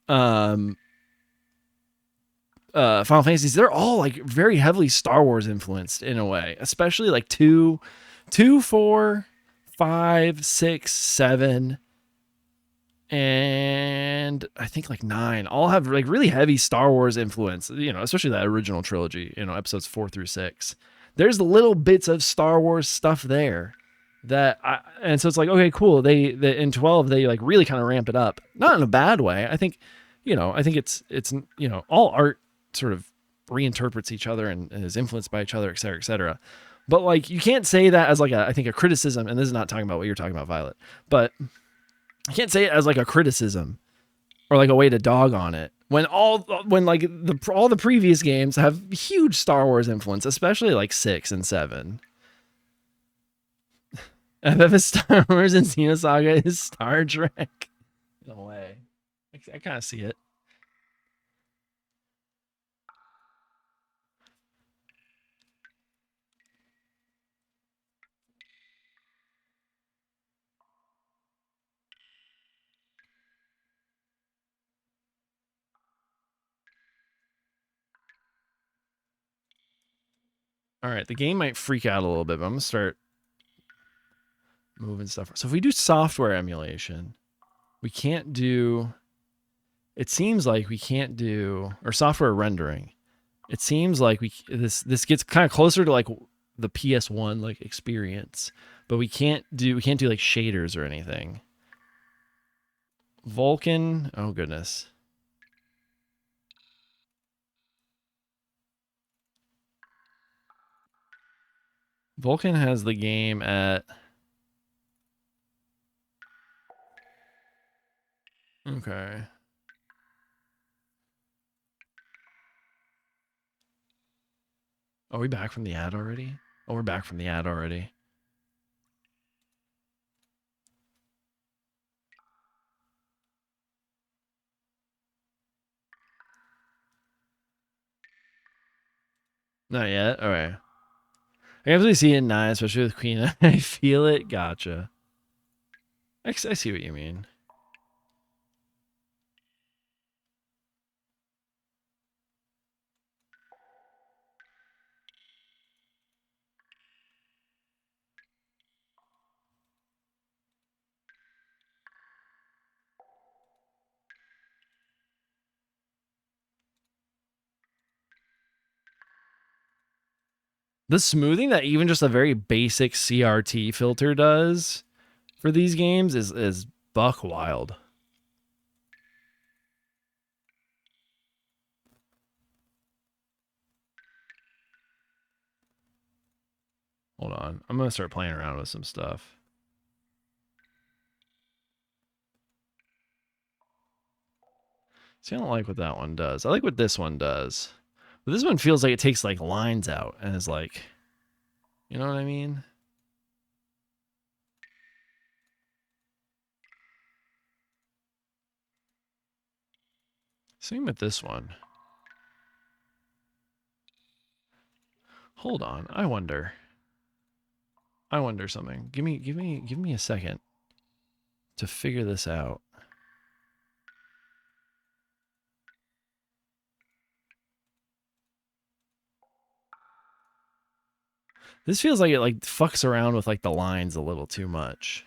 Final Fantasies, they're all like very heavily Star Wars influenced in a way, especially like 2, 4, 5, 6, 7, and I think like 9 all have like really heavy Star Wars influence, especially that original trilogy, episodes 4 through 6. There's little bits of Star Wars stuff there and so it's like, okay, cool. They in 12 they like really kind of ramp it up, not in a bad way. I think it's all art sort of reinterprets each other and is influenced by each other, et cetera, et cetera. But like, you can't say that as like I think a criticism. And this is not talking about what you're talking about, Violet, but you can't say it as like a criticism or like a way to dog on it when all the previous games have huge Star Wars influence, especially like 6 and 7. FF is Star Wars and Xenosaga is Star Trek. No way. I kind of see it. All right, the game might freak out a little bit, but I'm gonna start moving stuff. So if we do software emulation, we can't do. It seems like we can't do or software rendering. It seems like this gets kind of closer to like the PS1 like experience, but we can't do like shaders or anything. Vulkan, oh goodness. Vulkan has the game at okay. Are we back from the ad already? Oh, we're back from the ad already. Not yet. All right. I can absolutely see it in especially with Queen. I feel it. Gotcha. I see what you mean. The smoothing that even just a very basic CRT filter does for these games is buck wild. Hold on. I'm going to start playing around with some stuff. See, I don't like what that one does. I like what this one does. But this one feels like it takes like lines out and is like, you know what I mean? Same with this one. Hold on. I wonder something. Give me a second to figure this out. This feels like it like fucks around with like the lines a little too much.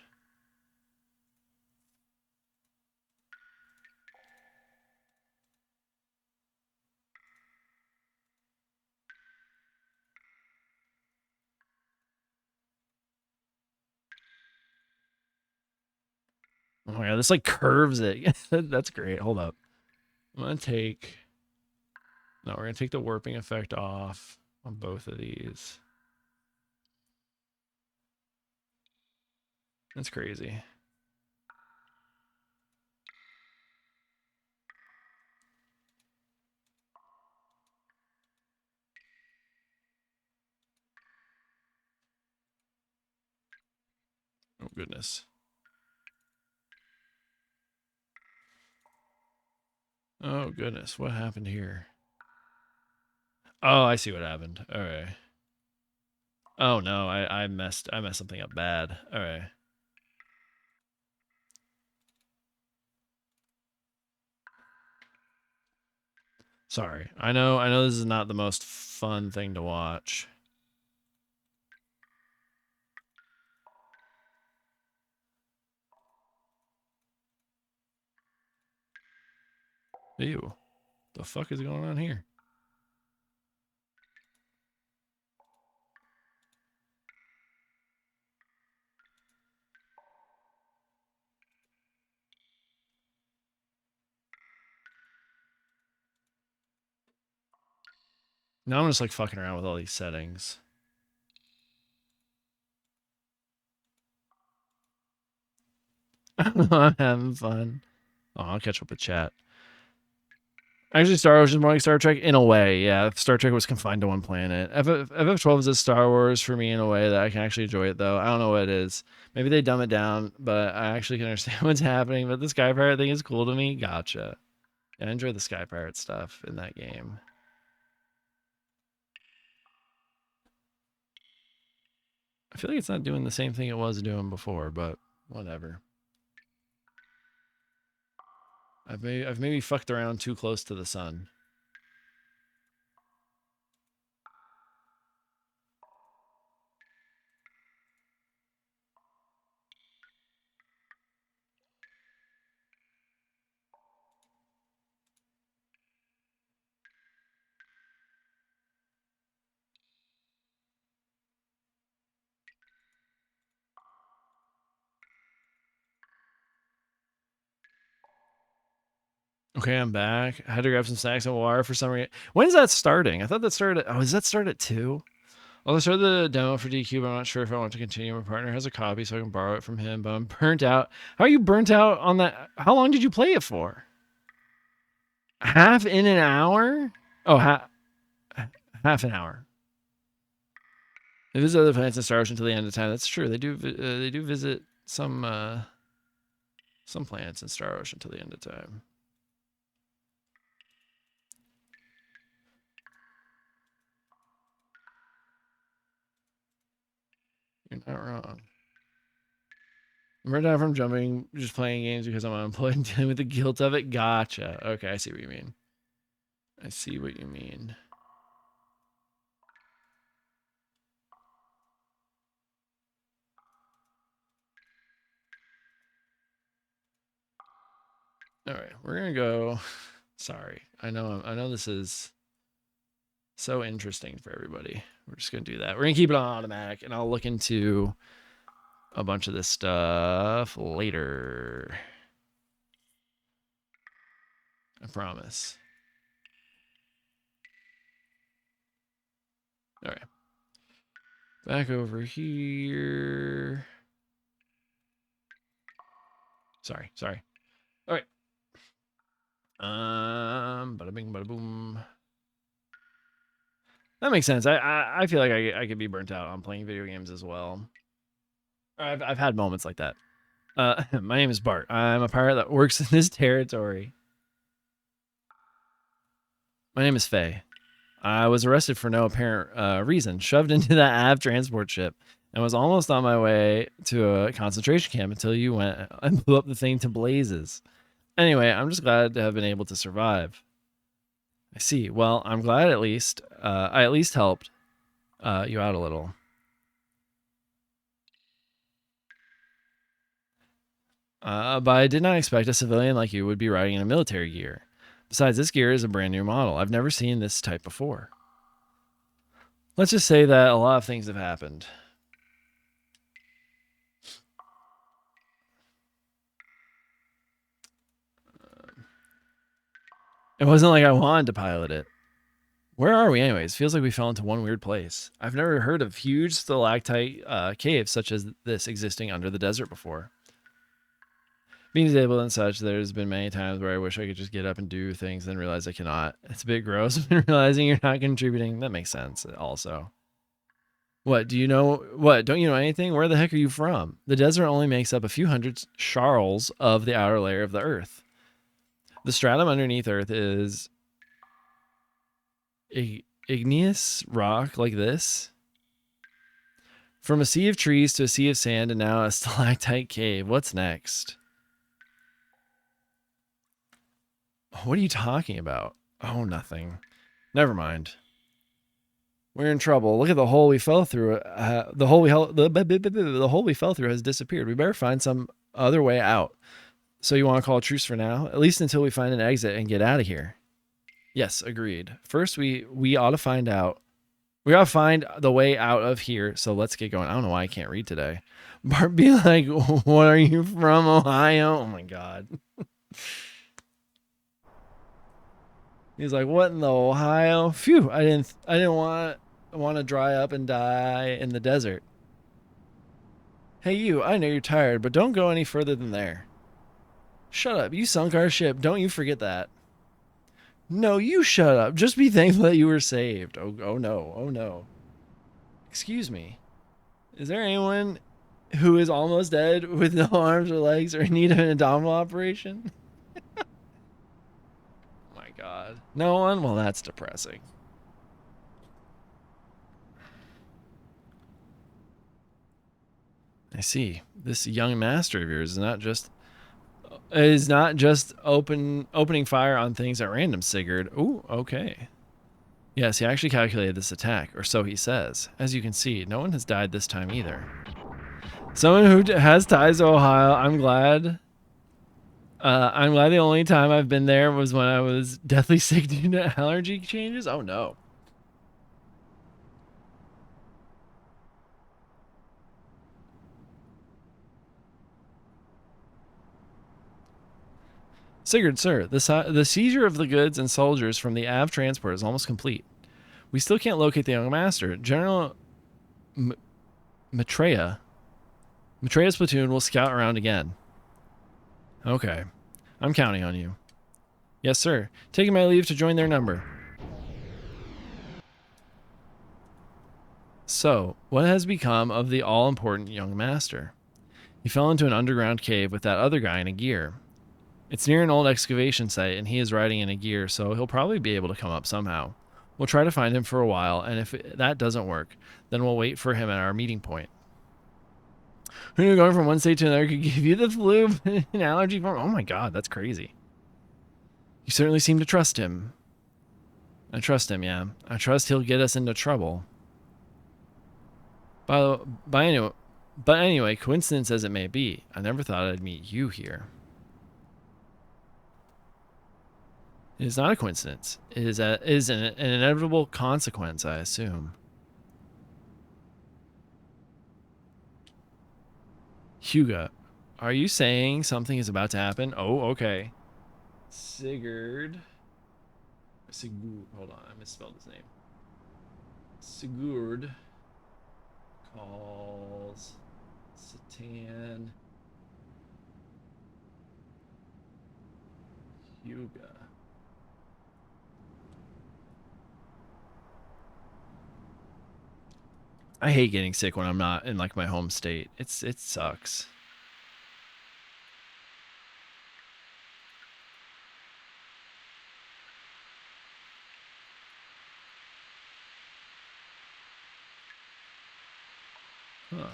Oh my god, this like curves it. That's great. Hold up. I'm gonna take. No, we're gonna take the warping effect off on both of these. That's crazy. Oh goodness. Oh goodness. What happened here? Oh, I see what happened. All right. Oh no, I messed something up bad. All right. Sorry. I know this is not the most fun thing to watch. Ew. The fuck is going on here? Now I'm just like fucking around with all these settings. I'm having fun. Oh, I'll catch up with chat. Actually, Star Wars is more like Star Trek in a way. Yeah, if Star Trek was confined to one planet. FF12 is a Star Wars for me in a way that I can actually enjoy it, though. I don't know what it is. Maybe they dumb it down, but I actually can understand what's happening. But the Sky Pirate thing is cool to me. Gotcha. Yeah, I enjoy the Sky Pirate stuff in that game. I feel like it's not doing the same thing it was doing before, but whatever. I've maybe fucked around too close to the sun. Okay, I'm back. I had to grab some snacks and water for some reason. When's that starting? I thought that started. Oh, does that start at 2? Well, I started the demo for DQ, but I'm not sure if I want to continue. My partner has a copy, so I can borrow it from him, but I'm burnt out. How are you burnt out on that? How long did you play it for? Half in an hour? Oh, half an hour. They visit other planets in Star Ocean until the end of time. That's true. They do visit some planets in Star Ocean until the end of time. You're not wrong. I'm right down from jumping, just playing games because I'm unemployed and dealing with the guilt of it. Gotcha. Okay, I see what you mean. I see what you mean. All right, we're gonna go. Sorry, I know this is so interesting for everybody. We're just gonna do that. We're gonna keep it on automatic, and I'll look into a bunch of this stuff later. I promise. All right. Back over here. Sorry. All right. Bada bing, bada boom. That makes sense. I feel like I could be burnt out on playing video games as well. I've had moments like that. My name is Bart. I'm a pirate that works in this territory. My name is Faye. I was arrested for no apparent reason, shoved into that Av transport ship, and was almost on my way to a concentration camp until you went and blew up the thing to blazes. Anyway, I'm just glad to have been able to survive. I see. Well, I'm glad I at least helped you out a little. But I did not expect a civilian like you would be riding in a military gear. Besides, this gear is a brand new model. I've never seen this type before. Let's just say that a lot of things have happened. It wasn't like I wanted to pilot it. Where are we anyways? Feels like we fell into one weird place. I've never heard of huge stalactite caves such as this existing under the desert before. Being disabled and such, there's been many times where I wish I could just get up and do things and realize I cannot. It's a bit gross when realizing you're not contributing. That makes sense also. What, do you know? What, don't you know anything? Where the heck are you from? The desert only makes up a few hundred sharls of the outer layer of the earth. The stratum underneath earth is igneous rock like this. From a sea of trees to a sea of sand and now a stalactite cave. What's next? What are you talking about? Oh, nothing. Never mind. We're in trouble. Look at the hole we fell through. The hole we fell through has disappeared. We better find some other way out. So you want to call a truce for now? At least until we find an exit and get out of here. Yes, agreed. First, we ought to find out. We ought to find the way out of here. So let's get going. I don't know why I can't read today. Bart be like, "What are you from, Ohio?" Oh my god. He's like, "What in the Ohio?" Phew! I didn't want to dry up and die in the desert. Hey, you! I know you're tired, but don't go any further than there. Shut up! You sunk our ship. Don't you forget that. No, you shut up. Just be thankful that you were saved. Oh no! Oh no! Excuse me. Is there anyone who is almost dead with no arms or legs or in need of an abdominal operation? My god. No one? Well, that's depressing. I see. This young master of yours is not just opening fire on things at random, Sigurd. Ooh, okay. Yes, he actually calculated this attack, or so he says. As you can see, no one has died this time either. Someone who has ties to Ohio, I'm glad. I'm glad the only time I've been there was when I was deathly sick due to allergy changes. Oh no. Sigurd, sir, the seizure of the goods and soldiers from the Av transport is almost complete. We still can't locate the young master. General Maitreya's platoon will scout around again. Okay. I'm counting on you. Yes, sir. Taking my leave to join their number. So, what has become of the all-important young master? He fell into an underground cave with that other guy in a gear. It's near an old excavation site, and he is riding in a gear, so he'll probably be able to come up somehow. We'll try to find him for a while, and if that doesn't work, then we'll wait for him at our meeting point. Who knew going from one state to another could give you the flu, an allergy form? Oh my god, that's crazy. You certainly seem to trust him. I trust him, yeah. I trust he'll get us into trouble. But anyway, coincidence as it may be, I never thought I'd meet you here. It is not a coincidence. It is an inevitable consequence, I assume. Huga, are you saying something is about to happen? Oh, okay. Sigurd, hold on, I misspelled his name. Sigurd calls Satan Huga. I hate getting sick when I'm not in like my home state. It sucks. Huh.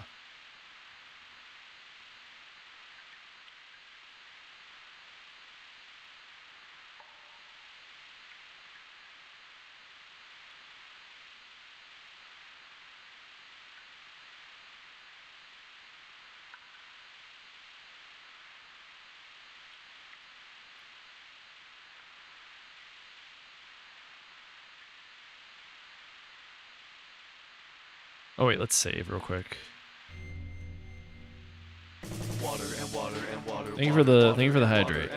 Oh wait, let's save real quick. Thank you for the hydrate.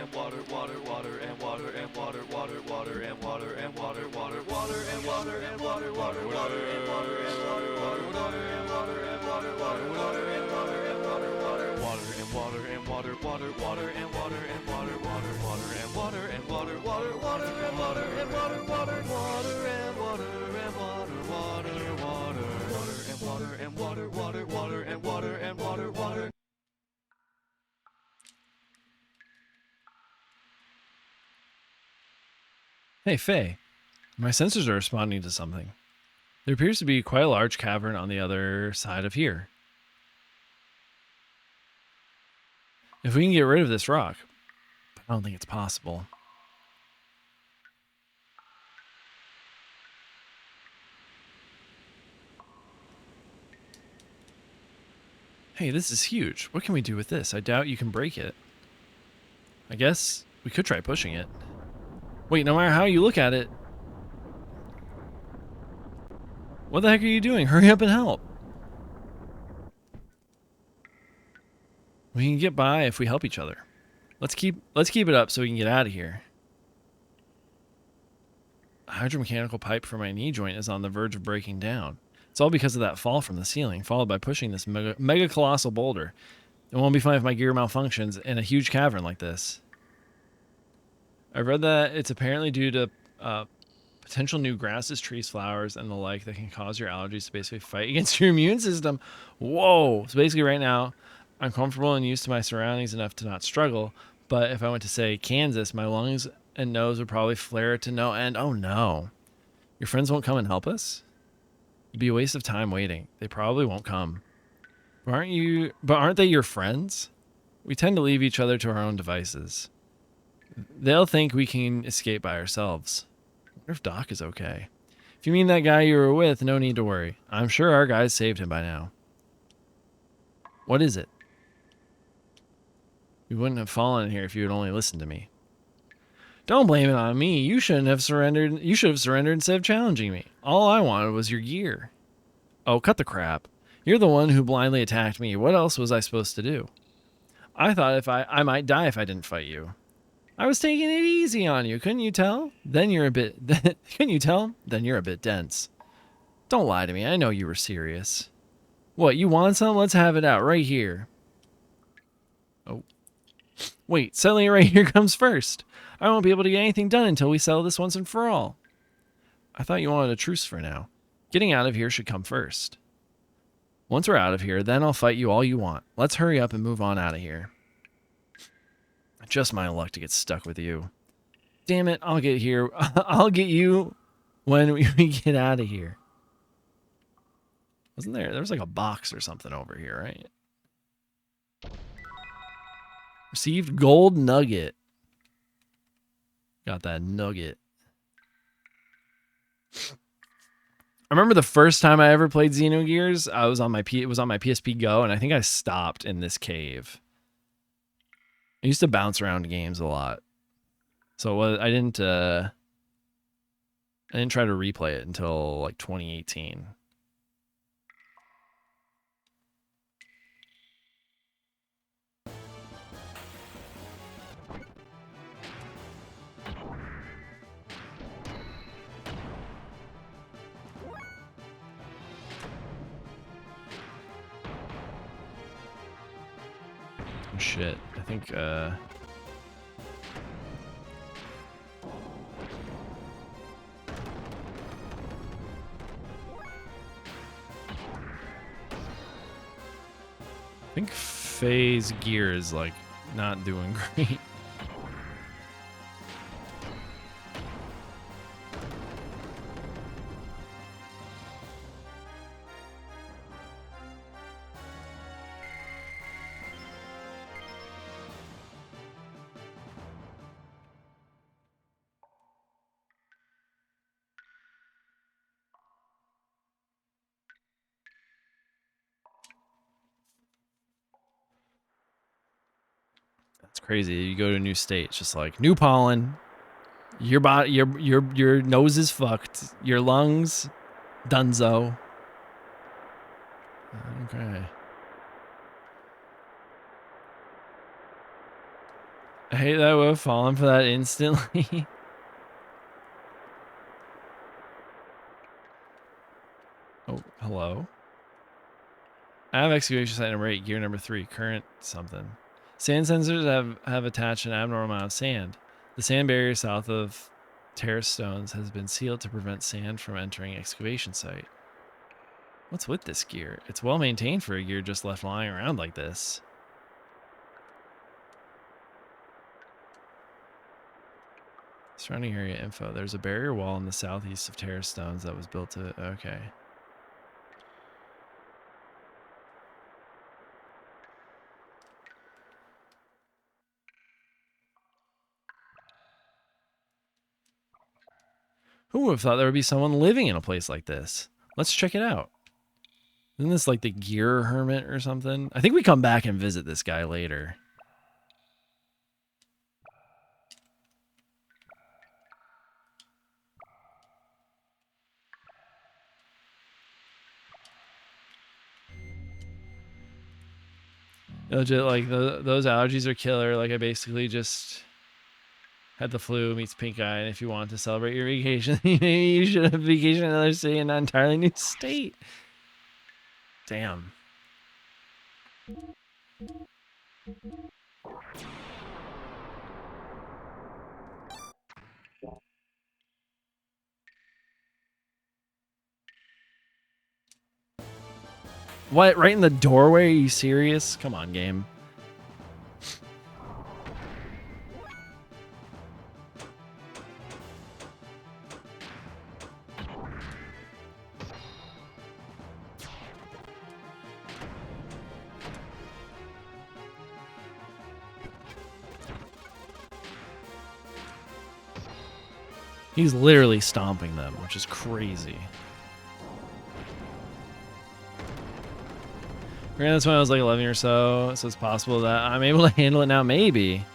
Hey, Faye. My sensors are responding to something. There appears to be quite a large cavern on the other side of here. If we can get rid of this rock, but I don't think it's possible. Hey, this is huge. What can we do with this? I doubt you can break it. I guess we could try pushing it. Wait, no matter how you look at it... What the heck are you doing? Hurry up and help. We can get by if we help each other. Let's keep it up so we can get out of here. A hydromechanical pipe for my knee joint is on the verge of breaking down. It's all because of that fall from the ceiling, followed by pushing this mega colossal boulder. It won't be fun if my gear malfunctions in a huge cavern like this. I've read that it's apparently due to potential new grasses, trees, flowers, and the like that can cause your allergies to basically fight against your immune system. Whoa! So basically right now, I'm comfortable and used to my surroundings enough to not struggle, but if I went to, say, Kansas, my lungs and nose would probably flare to no end. Oh no. Your friends won't come and help us? It'd be a waste of time waiting. They probably won't come. But aren't they your friends? We tend to leave each other to our own devices. They'll think we can escape by ourselves. I wonder if Doc is okay. If you mean that guy you were with, no need to worry. I'm sure our guys saved him by now. What is it? You wouldn't have fallen in here if you had only listened to me. Don't blame it on me. You shouldn't have surrendered. You should have surrendered instead of challenging me. All I wanted was your gear. Oh, cut the crap. You're the one who blindly attacked me. What else was I supposed to do? I thought I might die if I didn't fight you. I was taking it easy on you, couldn't you tell? Then you're a bit couldn't you tell? Then you're a bit dense. Don't lie to me. I know you were serious. What, you want some? Let's have it out right here. Oh. Wait, settling it right here comes first. I won't be able to get anything done until we settle this once and for all. I thought you wanted a truce for now. Getting out of here should come first. Once we're out of here, then I'll fight you all you want. Let's hurry up and move on out of here. Just my luck to get stuck with you. Damn it, I'll get here. I'll get you when we get out of here. Wasn't there? There was like a box or something over here, right? Received gold nugget. Got that nugget. I remember the first time I ever played Xenogears, it was on my PSP Go, and I think I stopped in this cave. I used to bounce around games a lot. So I didn't try to replay it until like 2018. Shit, I think Faye's gear is like not doing great. It's crazy. You go to a new state, it's just like new pollen. Your body, your nose is fucked. Your lungs, dunzo. Okay. I hate that I would have fallen for that instantly. Oh, hello. I have excavation site number 8, gear number 3, current something. Sand sensors have attached an abnormal amount of sand. The sand barrier south of terrace stones has been sealed to prevent sand from entering excavation site. What's with this gear? It's well maintained for a gear just left lying around like this. Surrounding area info. There's a barrier wall in the southeast of terrace stones that was built to... Okay. Who would have thought there would be someone living in a place like this? Let's check it out. Isn't this like the gear hermit or something? I think we come back and visit this guy later. Legit, like those allergies are killer. Like I basically just had the flu, meets pink eye, and if you want to celebrate your vacation, maybe you should have vacation in another city and not entirely new state. Damn. What? Right in the doorway? Are you serious? Come on, game. He's literally stomping them, which is crazy. Granted, that's when I was like 11 or so it's possible that I'm able to handle it now, maybe.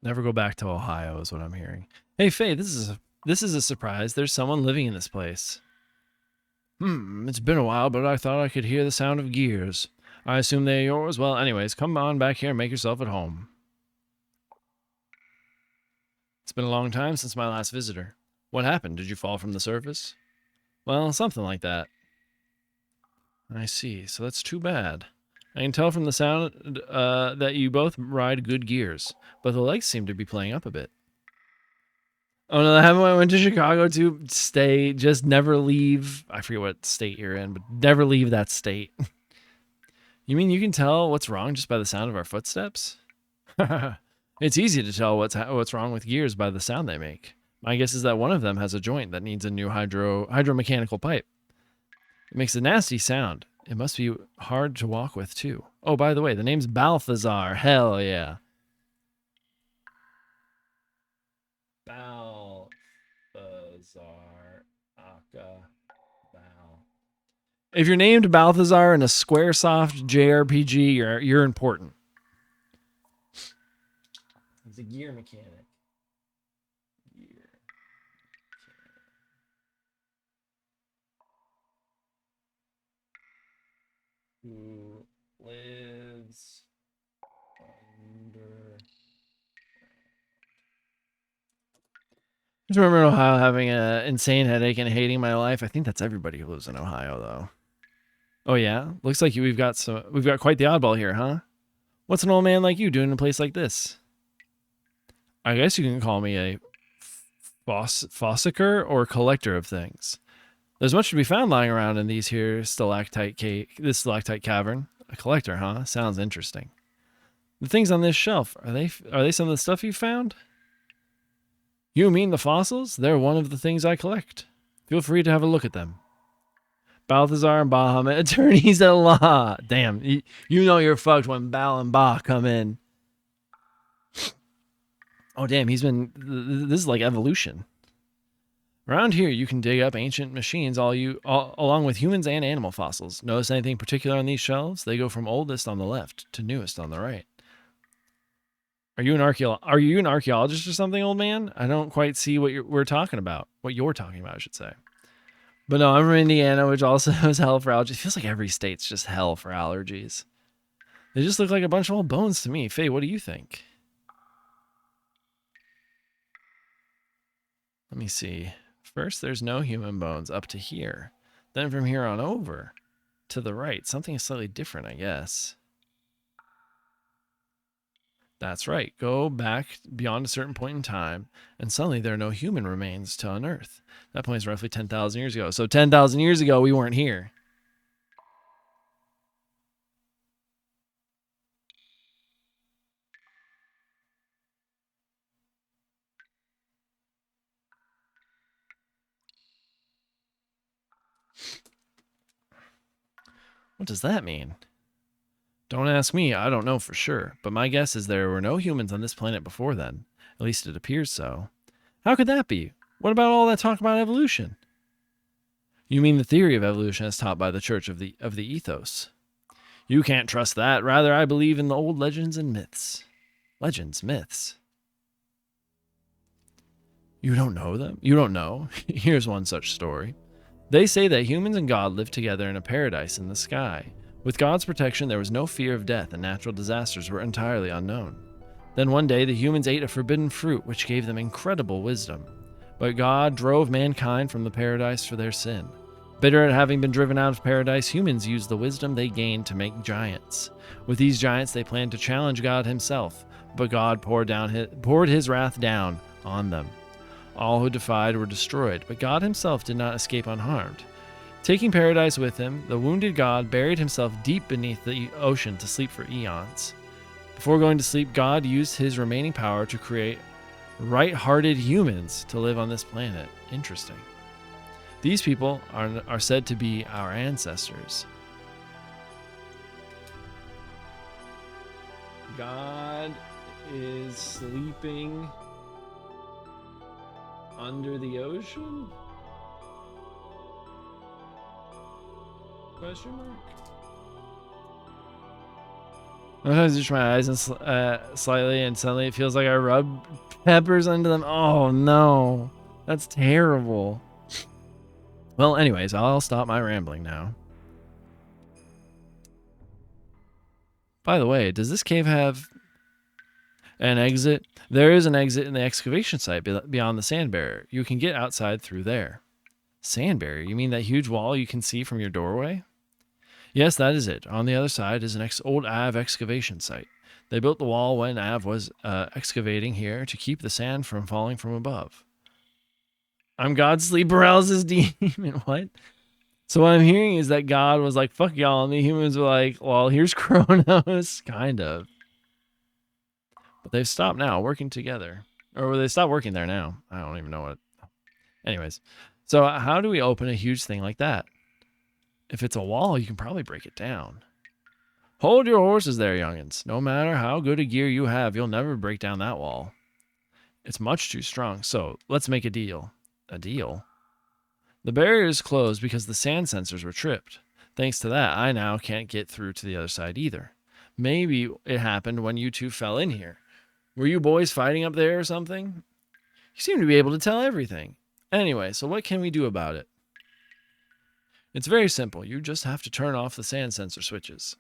Never go back to Ohio is what I'm hearing. Hey, Faye, this is a surprise. There's someone living in this place. It's been a while, but I thought I could hear the sound of gears. I assume they're yours. Well, anyways, come on back here and make yourself at home. It's been a long time since my last visitor. What happened? Did you fall from the surface? Well, something like that. I see. So that's too bad. I can tell from the sound that you both ride good gears, but the legs seem to be playing up a bit. Oh no, I went to Chicago to stay, just never leave. I forget what state you're in, but never leave that state. You mean you can tell what's wrong just by the sound of our footsteps? It's easy to tell what's wrong with gears by the sound they make. My guess is that one of them has a joint that needs a new hydromechanical pipe. It makes a nasty sound. It must be hard to walk with, too. Oh, by the way, the name's Balthazar. Hell yeah. Balthazar. If you're named Balthazar in a Squaresoft JRPG, you're important. He's a gear mechanic. Who lives under. I just remember in Ohio having an insane headache and hating my life. I think that's everybody who lives in Ohio, though. Oh yeah, looks like we've got quite the oddball here, huh? What's an old man like you doing in a place like this? I guess you can call me a fossicker or collector of things. There's much to be found lying around in this stalactite cavern. A collector, huh? Sounds interesting. The things on this shelf, are they some of the stuff you found? You mean the fossils? They're one of the things I collect. Feel free to have a look at them. Balthazar and Bahamut, attorneys at law. Damn, you know you're fucked when Bal and Ba come in. Oh damn, this is like evolution. Around here, you can dig up ancient machines along with humans and animal fossils. Notice anything particular on these shelves? They go from oldest on the left to newest on the right. Are you an archaeologist or something, old man? I don't quite see what we're talking about. What you're talking about, I should say. But no, I'm from Indiana, which also is hell for allergies. It feels like every state's just hell for allergies. They just look like a bunch of old bones to me. Faye, what do you think? Let me see. First, there's no human bones up to here. Then from here on over to the right, something is slightly different, I guess. That's right. Go back beyond a certain point in time, and suddenly there are no human remains to unearth. That point is roughly 10,000 years ago. So 10,000 years ago, we weren't here. What does that mean? Don't ask me, I don't know for sure, but my guess is there were no humans on this planet before then. At least it appears so. How could that be? What about all that talk about evolution? You mean the theory of evolution as taught by the Church of the Ethos? You can't trust that. Rather, I believe in the old legends and myths. Legends, myths. You don't know them? You don't know? Here's one such story. They say that humans and God lived together in a paradise in the sky. With God's protection, there was no fear of death, and natural disasters were entirely unknown. Then one day, the humans ate a forbidden fruit, which gave them incredible wisdom. But God drove mankind from the paradise for their sin. Bitter at having been driven out of paradise, humans used the wisdom they gained to make giants. With these giants, they planned to challenge God himself, but God poured his wrath down on them. All who defied were destroyed, but God himself did not escape unharmed. Taking paradise with him, the wounded God buried himself deep beneath the ocean to sleep for eons. Before going to sleep, God used his remaining power to create right-hearted humans to live on this planet. Interesting. These people are said to be our ancestors. God is sleeping under the ocean? Question mark? Sometimes I itch my eyes and slightly, and suddenly it feels like I rub peppers into them. Oh no, that's terrible. Well, anyways, I'll stop my rambling now. By the way, does this cave have an exit? There is an exit in the excavation site beyond the sand barrier. You can get outside through there. Sand barrier? You mean that huge wall you can see from your doorway? Yes, that is it. On the other side is an old Av excavation site. They built the wall when Av was excavating here to keep the sand from falling from above. I'm God's sleep paralysis demon. What? So what I'm hearing is that God was like, fuck y'all, and the humans were like, well, here's Kronos. Kind of. But they've stopped now working together. Or they stopped working there now. I don't even know what. Anyways. So how do we open a huge thing like that? If it's a wall, you can probably break it down. Hold your horses there, youngins. No matter how good a gear you have, you'll never break down that wall. It's much too strong, so let's make a deal. A deal? The barrier is closed because the sand sensors were tripped. Thanks to that, I now can't get through to the other side either. Maybe it happened when you two fell in here. Were you boys fighting up there or something? You seem to be able to tell everything. Anyway, so what can we do about it? It's very simple. You just have to turn off the sand sensor switches.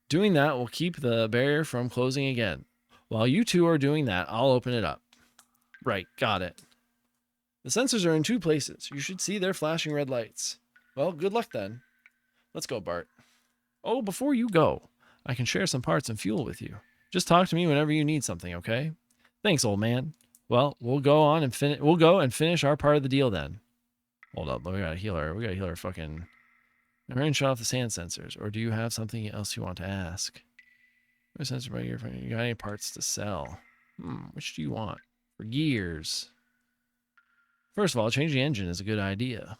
Doing that will keep the barrier from closing again. While you two are doing that, I'll open it up. Right, got it. The sensors are in 2 places. You should see their flashing red lights. Well, good luck then. Let's go, Bart. Oh, before you go, I can share some parts and fuel with you. Just talk to me whenever you need something, okay? Thanks, old man. Well, we'll go and finish our part of the deal then. Hold up, we gotta heal her. We gotta heal her fucking. I'm ready to shut off the sand sensors. Or do you have something else you want to ask? Sensor by gear. You got any parts to sell? Which do you want? For gears. First of all, changing the engine is a good idea.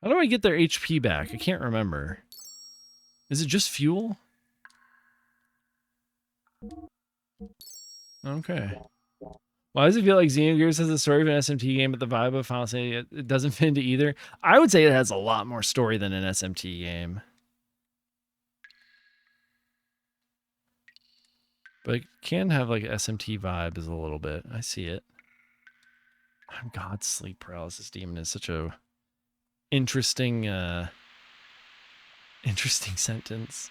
How do I get their HP back? I can't remember. Is it just fuel? Okay. Why does it feel like Xenogears has the story of an SMT game, but the vibe of Final Fantasy it doesn't fit into either? I would say it has a lot more story than an SMT game. But it can have like SMT vibes a little bit. I see it. God, sleep paralysis demon is such a interesting interesting sentence.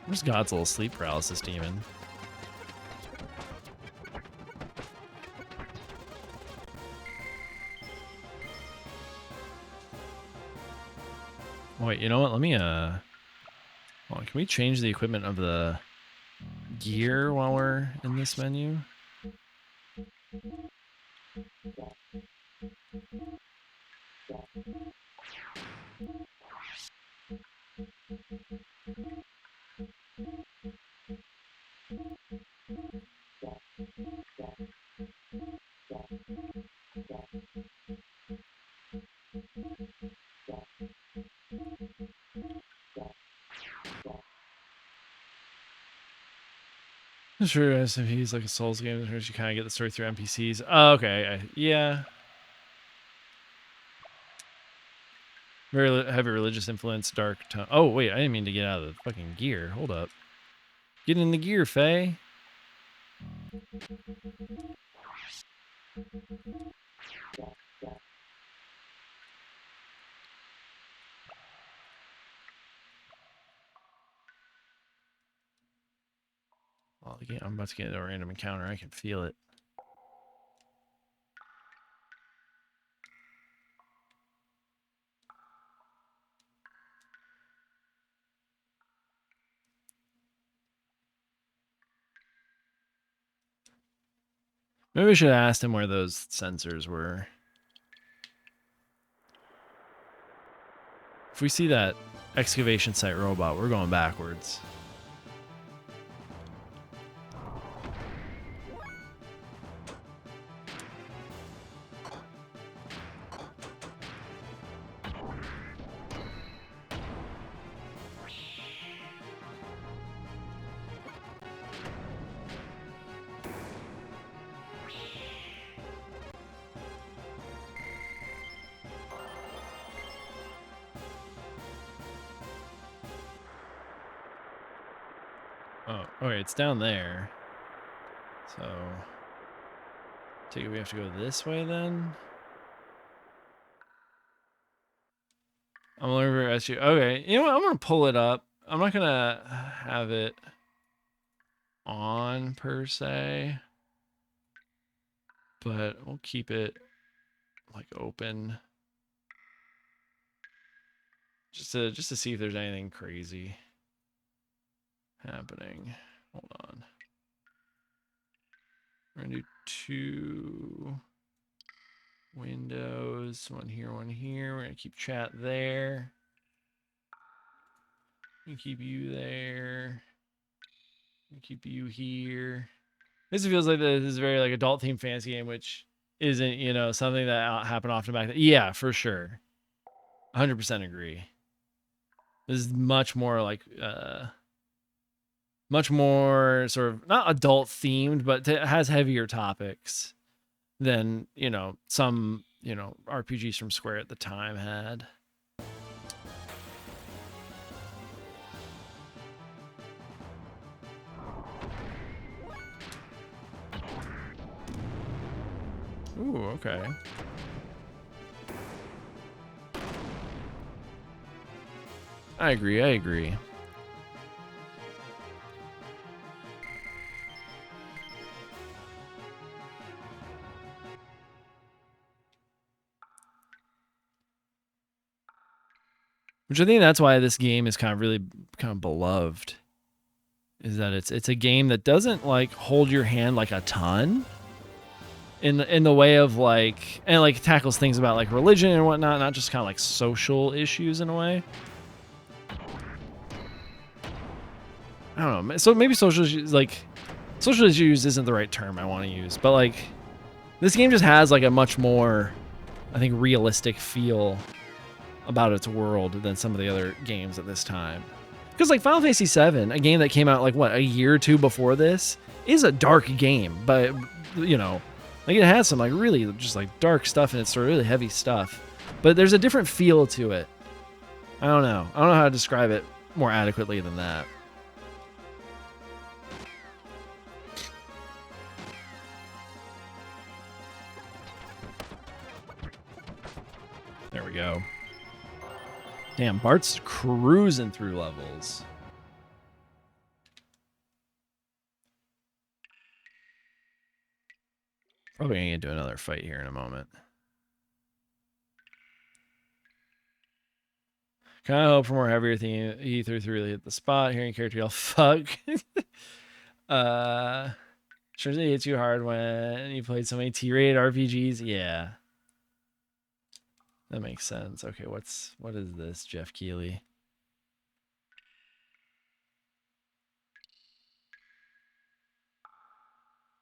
Where's God's little sleep paralysis demon? Wait, you know what? Let me hold on, can we change the equipment of the gear while we're in this menu? Sure, SMPs like a Souls game, you kind of get the story through NPCs. Oh, okay, yeah. Very heavy religious influence, dark tone. Oh, wait, I didn't mean to get out of the fucking gear. Hold up. Get in the gear, Faye. Oh, I'm about to get a random encounter. I can feel it. Maybe we should have asked him where those sensors were. If we see that excavation site robot, we're going backwards. Oh, okay, it's down there. So, take it we have to go this way then? I'm looking for SU. Okay, you know what? I'm gonna pull it up. I'm not gonna have it on per se, but we'll keep it like open just to see if there's anything crazy happening. Hold on. We're gonna do 2 windows, one here, one here. We're gonna keep chat there. We keep you there. We keep you here. This feels like this is very like adult themed fantasy game, which isn't, you know, something that happened often back then. Yeah, for sure. 100% agree. This is much more like much more sort of not adult themed, but it has heavier topics than, you know, some, you know, RPGs from Square at the time had. Ooh, okay. I agree, I agree. Which I think that's why this game is kind of beloved. Is that it's a game that doesn't like hold your hand like a ton in the way of like, and like tackles things about like religion and whatnot, not just kind of like social issues in a way. I don't know. So maybe social issues isn't the right term I want to use, but like this game just has like a much more, I think, realistic feel about its world than some of the other games at this time. Because like Final Fantasy VII, a game that came out like what, a year or two before this, is a dark game, but you know, like it has some like really just like dark stuff and it's sort of really heavy stuff. But there's a different feel to it. I don't know how to describe it more adequately than that. There we go. Damn, Bart's cruising through levels. Probably gonna get into another fight here in a moment. Kind of hope for more heavier theme. Ether to really hit the spot. Hearing character yell "fuck." Sure they hit you hard when you played so many T-rated RPGs. Yeah, that makes sense. Okay, what is this, Jeff Keighley?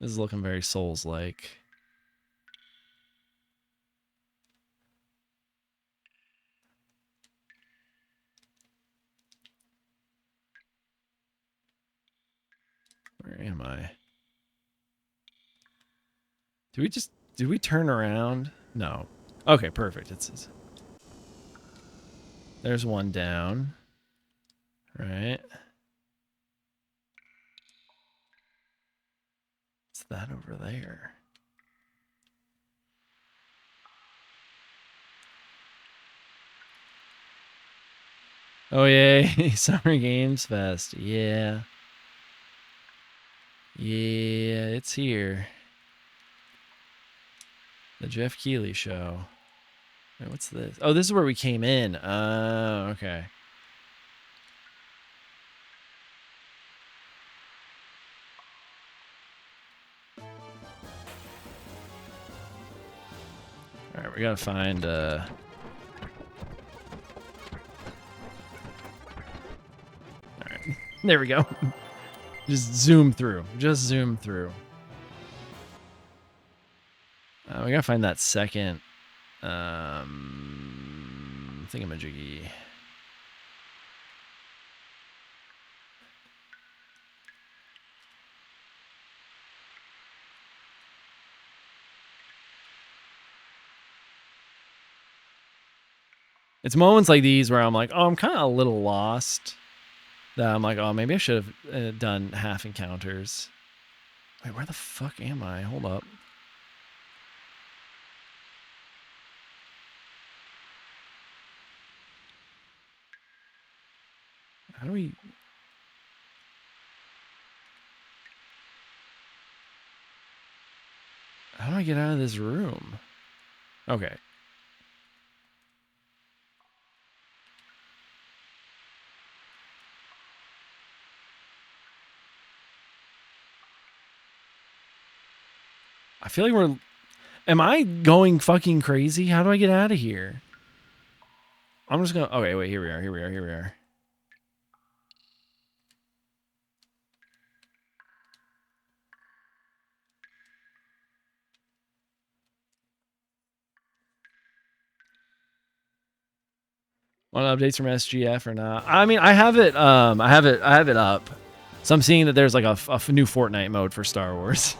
This is looking very Souls-like. Where am I? Did we turn around? No. Okay, perfect. It's There's one down. Right. What's that over there? Oh, yay. Summer Games Fest. Yeah. Yeah, it's here. The Jeff Keighley Show. Wait, what's this? Oh, this is where we came in. Okay. All right, we gotta find. All right, there we go. Just zoom through. Just zoom through. We gotta find that second thingamajiggy. It's moments like these where I'm like, oh, I'm kind of a little lost. That I'm like, oh, maybe I should have done half encounters. Wait, where the fuck am I? Hold up. How do we... How do I get out of this room? Okay. I feel like we're... Am I going fucking crazy? How do I get out of here? I'm just gonna... Okay, wait, here we are. Want updates from SGF or not? I mean, I have it up. So I'm seeing that there's like a new Fortnite mode for Star Wars.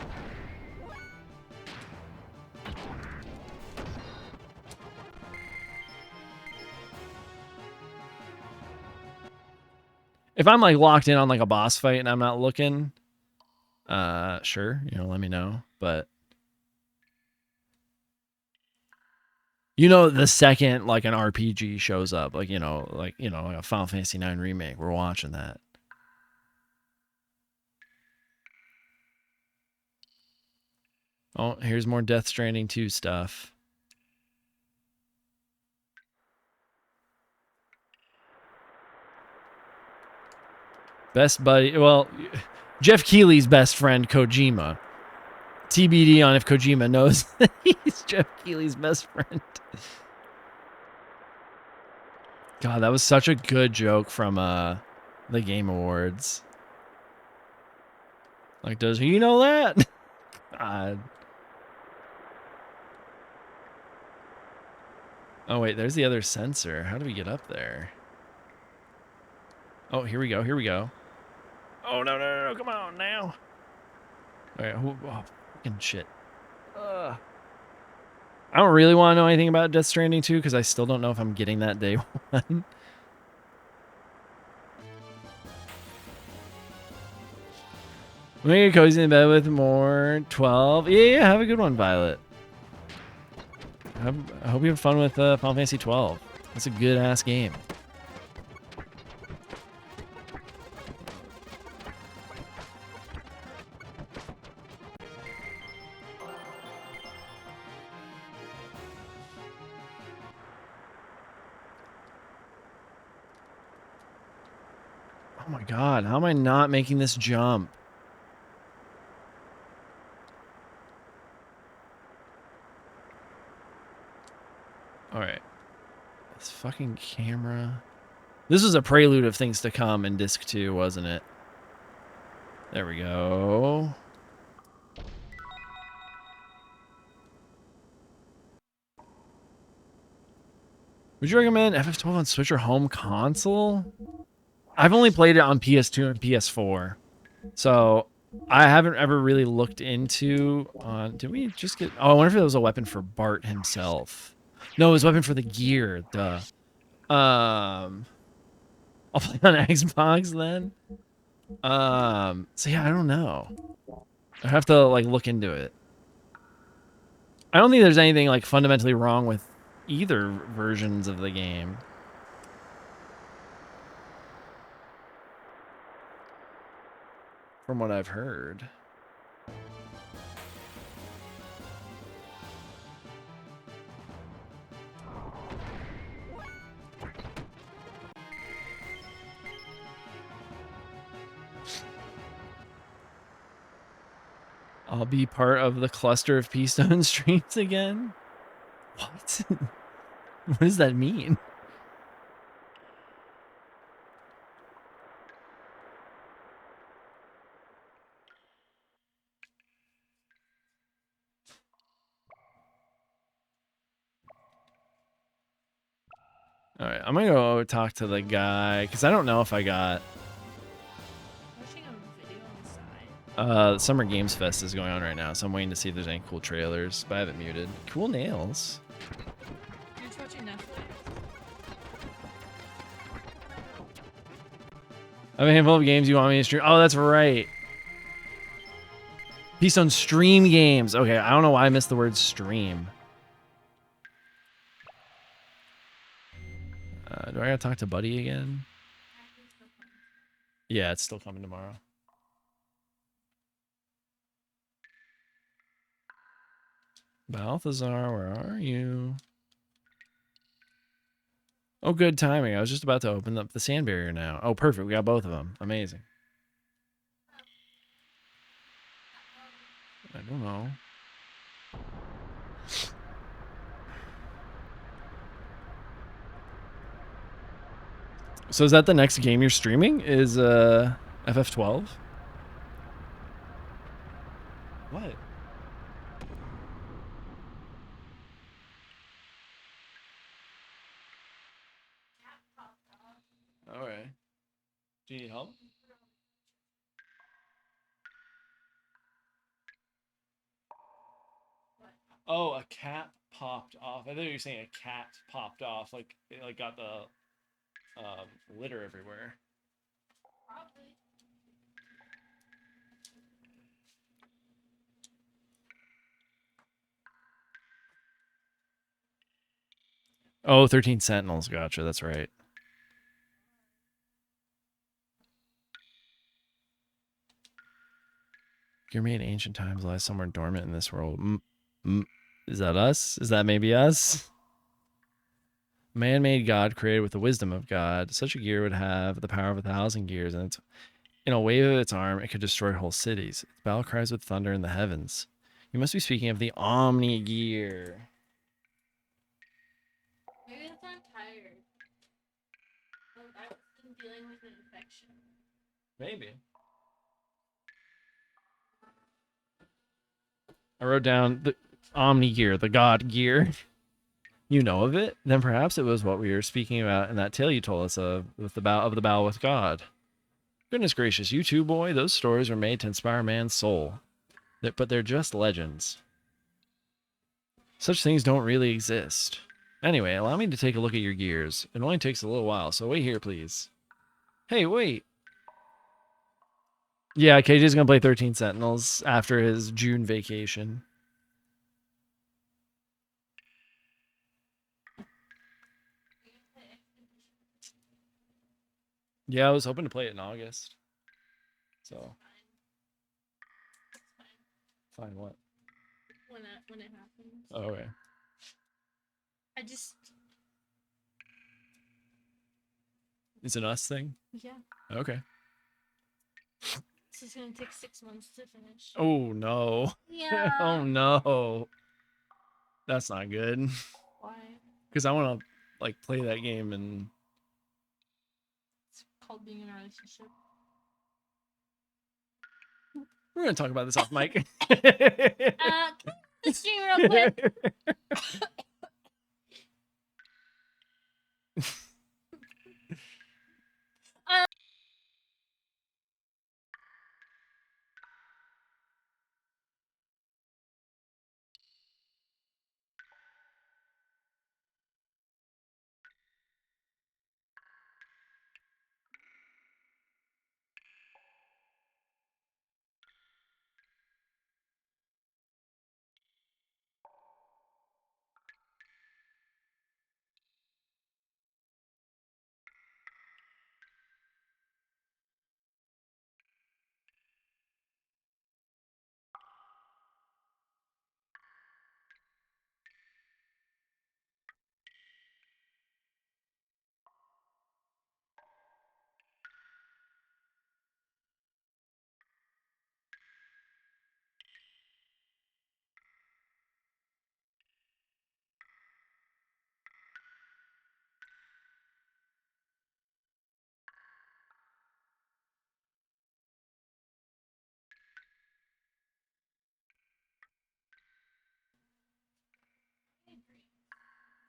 If I'm like locked in on like a boss fight and I'm not looking, sure, let me know. But the second like an RPG shows up, like like a Final Fantasy IX remake, we're watching that. Oh, here's more Death Stranding 2 stuff. Best buddy, well, Jeff Keighley's best friend, Kojima. TBD on if Kojima knows that he's Jeff Keighley's best friend. God, that was such a good joke from the Game Awards. Like, does he know that? God. Oh, wait, there's the other sensor. How do we get up there? Oh, here we go. Oh, no, come on now. All right, oh, fucking shit. I don't really want to know anything about Death Stranding 2 because I still don't know if I'm getting that day one. Make a cozy in bed with more 12. Yeah, have a good one, Violet. I hope you have fun with Final Fantasy 12. That's a good-ass game. Oh my god, how am I not making this jump? Alright. This fucking camera. This was a prelude of things to come in Disc 2, wasn't it? There we go. Would you recommend FF12 on Switch or home console? I've only played it on PS2 and PS4. So I haven't ever really looked into did we just get... Oh, I wonder if it was a weapon for Bart himself. No, it was a weapon for the gear. Duh. I'll play on Xbox then. So yeah, I don't know. I have to like look into it. I don't think there's anything like fundamentally wrong with either versions of the game. From what I've heard. I'll be part of the cluster of Peastone streams again. What? What does that mean? All right, I'm gonna go talk to the guy because I don't know if I got. Watching a video on the side. Summer Games Fest is going on right now, so I'm waiting to see if there's any cool trailers. But I have it muted. Cool nails. You're just watching Netflix? I have a handful of games you want me to stream. Oh, that's right. Peastone stream games. Okay, I don't know why I missed the word stream. Do I gotta talk to Buddy again? Yeah, it's still coming tomorrow. Balthazar, where are you? Oh, good timing. I was just about to open up the sand barrier now. Oh, perfect. We got both of them. Amazing. I don't know. So is that the next game you're streaming? Is FF12? What? All right. Do you need help? Oh, a cat popped off. I thought you were saying a cat popped off, like it like got the litter everywhere. Probably. Oh, 13 Sentinels. Gotcha. That's right. You're made in ancient times lies somewhere dormant in this world. Is that us? Is that maybe us? Man-made God created with the wisdom of God. Such a gear would have the power of 1,000 gears, and in a wave of its arm, it could destroy whole cities. Its battle cries with thunder in the heavens. You must be speaking of the Omni Gear. Maybe that's why I'm tired. I've been dealing with an infection. Maybe. I wrote down the Omni Gear, the God Gear. You know of it? Then perhaps it was what we were speaking about in that tale you told us of, with the battle with God. Goodness gracious, you too, boy. Those stories were made to inspire man's soul, but they're just legends. Such things don't really exist. Anyway, allow me to take a look at your gears. It only takes a little while, so wait here, please. Hey, wait. Yeah, KJ's gonna play 13 Sentinels after his June vacation. Yeah, I was hoping to play it in August. So. Fine what? When it happens. Oh, okay. I just. It's an us thing? Yeah. Okay. This is gonna take 6 months to finish. Oh, no. Yeah. Oh, no. That's not good. Why? Because I want to, like, play that game and... It's called being in a relationship. We're going to talk about this off mic. Can I stream real quick?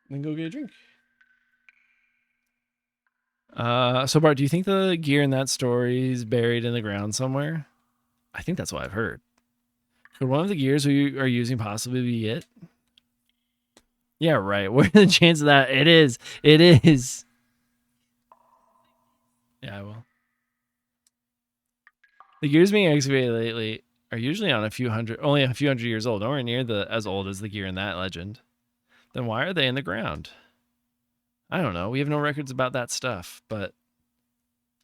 Then go get a drink. So Bart, do you think the gear in that story is buried in the ground somewhere? I think that's what I've heard. Could one of the gears we are using possibly be it? Yeah, right. What are the chances of that? It is. It is. Yeah, I will. The gears being excavated lately are usually only a few hundred years old, nowhere near as old as the gear in that legend. Then why are they in the ground? I don't know. We have no records about that stuff, but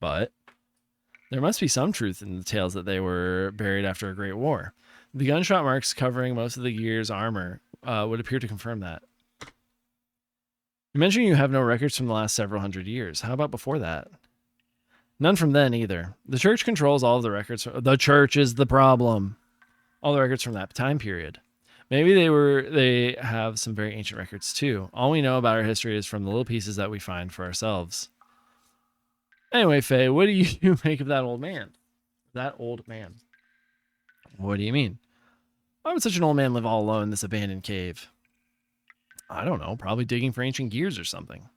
there must be some truth in the tales that they were buried after a great war. The gunshot marks covering most of the gear's armor would appear to confirm that. You mentioned you have no records from the last several hundred years. How about before that? None from then either. The church controls all of the records. The church is the problem. All the records from that time period. Maybe they have some very ancient records too. All we know about our history is from the little pieces that we find for ourselves. Anyway, Faye, what do you make of that old man? That old man. What do you mean? Why would such an old man live all alone in this abandoned cave? I don't know, probably digging for ancient gears or something.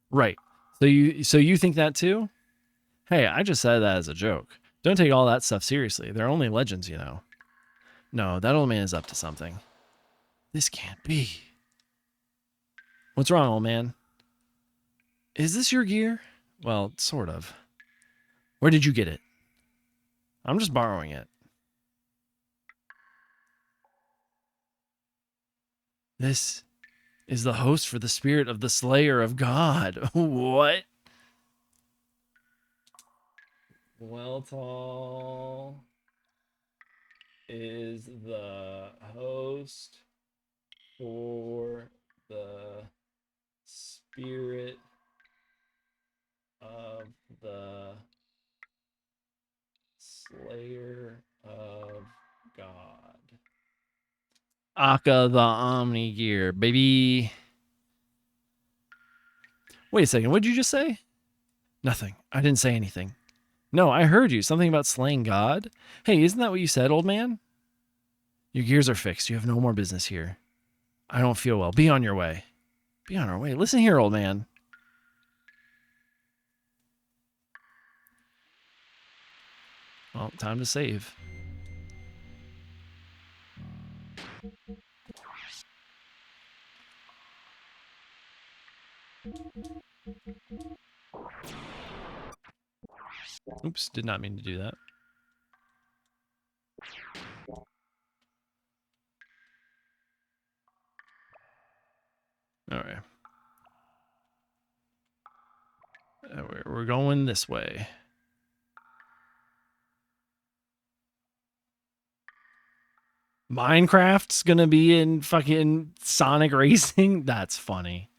Right. So you think that too? Hey, I just said that as a joke. Don't take all that stuff seriously. They're only legends, you know. No, that old man is up to something. This can't be. What's wrong, old man? Is this your gear? Well, sort of. Where did you get it? I'm just borrowing it. This is the host for the spirit of the Slayer of God. What? Weltall is the host for the spirit of the Slayer of God. Aka the Omni Gear, baby. Wait a second, what did you just say? Nothing. I didn't say anything. No, I heard you. Something about slaying God? Hey, isn't that what you said, old man? Your gears are fixed. You have no more business here. I don't feel well. Be on your way. Be on our way. Listen here, old man. Well, time to save. Oops, did not mean to do that. All right. We're going this way. Minecraft's gonna be in fucking Sonic Racing? That's funny.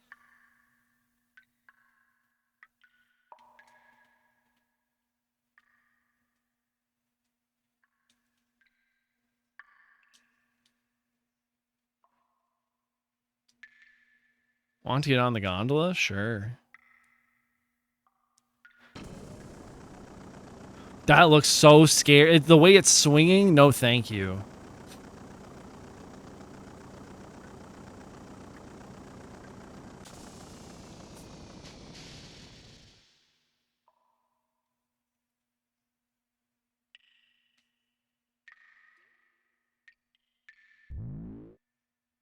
Want to get on the gondola? Sure. That looks so scary. The way it's swinging, no thank you.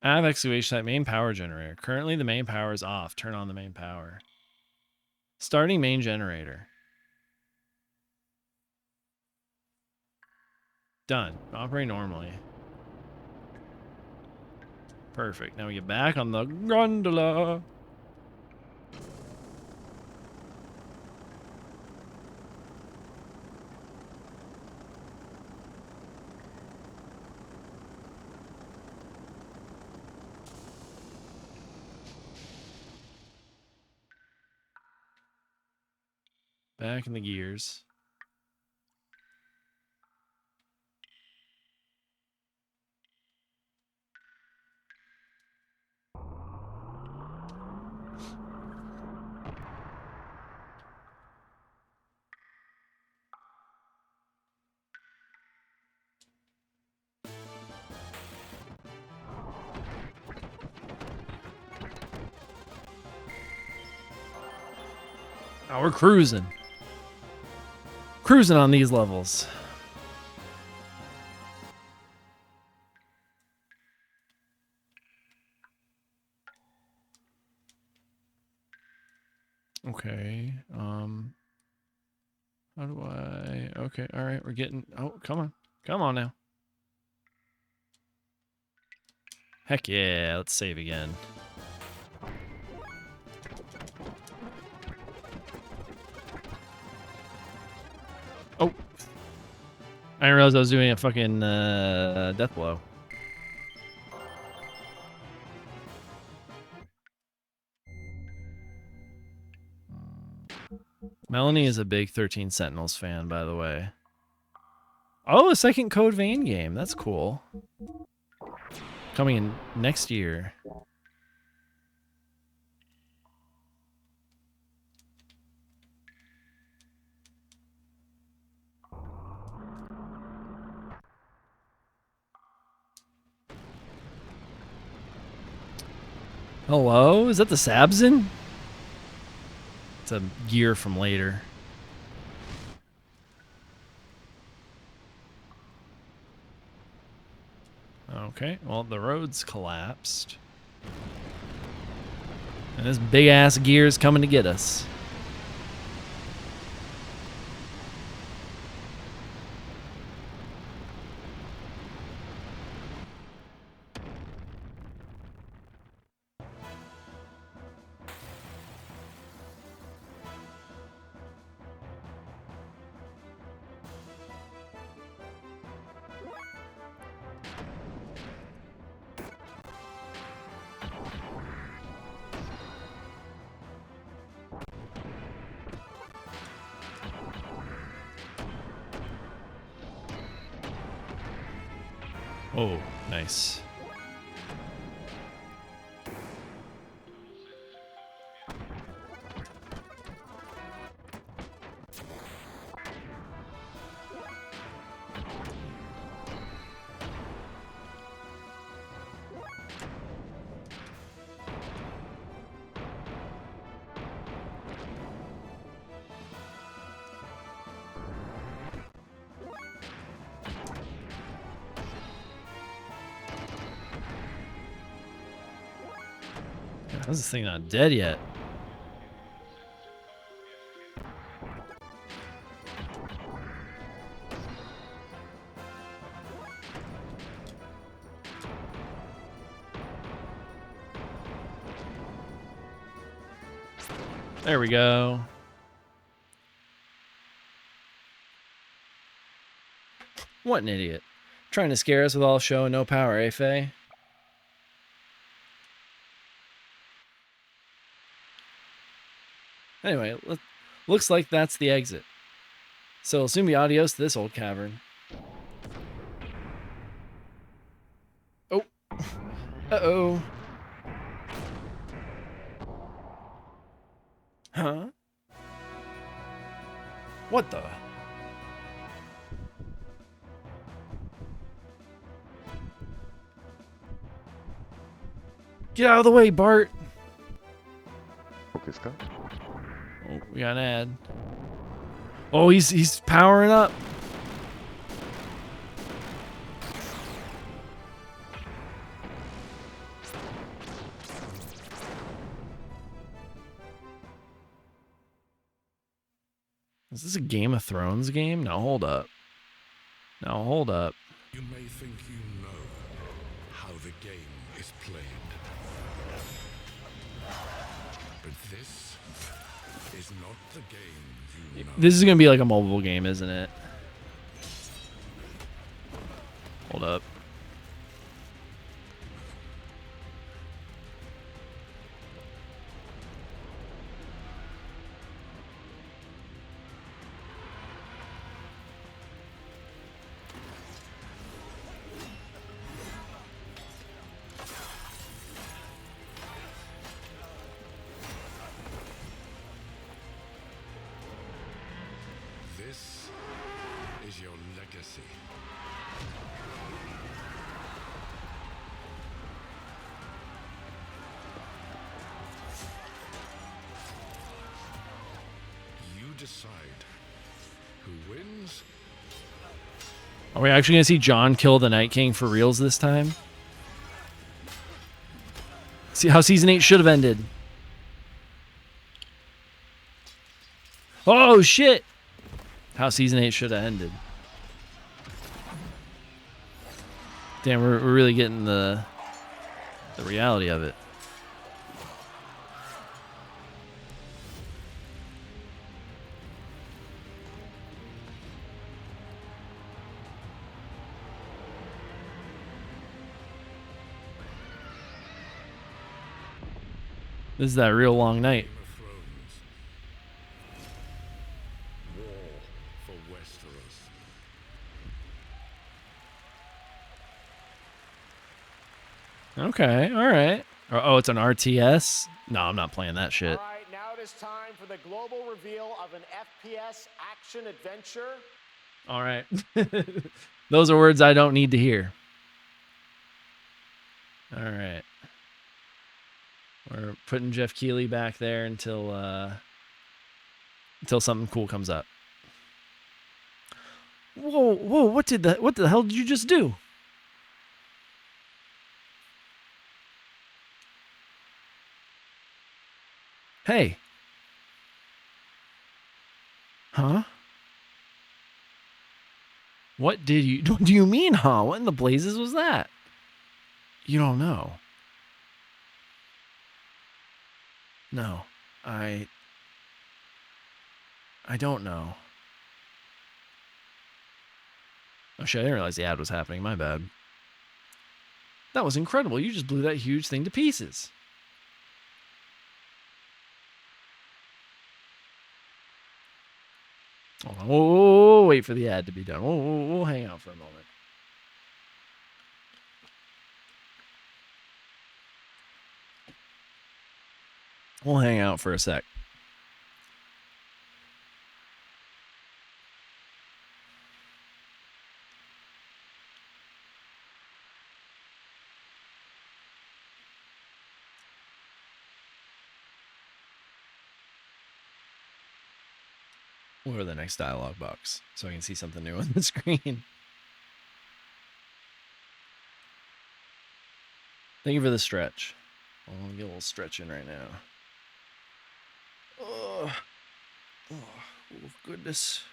I have excavation site main power generator. Currently the main power is off. Turn on the main power. Starting main generator. Done. Operate normally. Perfect. Now we get back on the gondola. Back in the gears. Oh, we're cruising. Cruising on these levels. Okay. How do I... Okay, all right, we're getting... Oh, come on. Come on now. Heck yeah, let's save again. Oh. I didn't realize I was doing a fucking death blow. Melanie is a big 13 Sentinels fan, by the way. Oh, a second Code Vein game. That's cool. Coming in next year. Hello? Is that the Sabzin? It's a gear from later. Okay, well, the road's collapsed. And this big-ass gear's coming to get us. Oh, nice. How's this thing not dead yet? There we go. What an idiot. Trying to scare us with all show and no power, eh, Faye? Anyway, looks like that's the exit. So it'll soon be adios to this old cavern. Oh. Uh-oh. Huh? What the? Get out of the way, Bart! Oh, we got an ad. Oh, he's powering up. Is this a Game of Thrones game? Now hold up. Now hold up. You may think you know how the game is played. But this is not the game you know. This is gonna be like a mobile game, isn't it? Hold up. This is your legacy. decide. Who wins? Are we actually gonna see John kill the Night King for reals this time? See how season 8 should have ended. Oh shit! How season 8 should have ended. Damn, we're really getting the reality of it. This is that real long night. Game of Thrones. War for Westeros. Okay, all right. Oh, it's an RTS? No, I'm not playing that shit. All right, now it is time for the global reveal of an FPS action adventure. All right. Those are words I don't need to hear. All right. We're putting Jeff Keighley back there until something cool comes up. Whoa, what the hell did you just do? Hey. Huh? What do you mean, huh? What in the blazes was that? You don't know. No, I don't know. Oh shit, I didn't realize the ad was happening. My bad. That was incredible. You just blew that huge thing to pieces. Hold on. Whoa, wait for the ad to be done. We'll hang out for a moment. We'll hang out for a sec. We'll go to the next dialogue box so I can see something new on the screen. Thank you for the stretch. I'll get a little stretch in right now. Oh, goodness.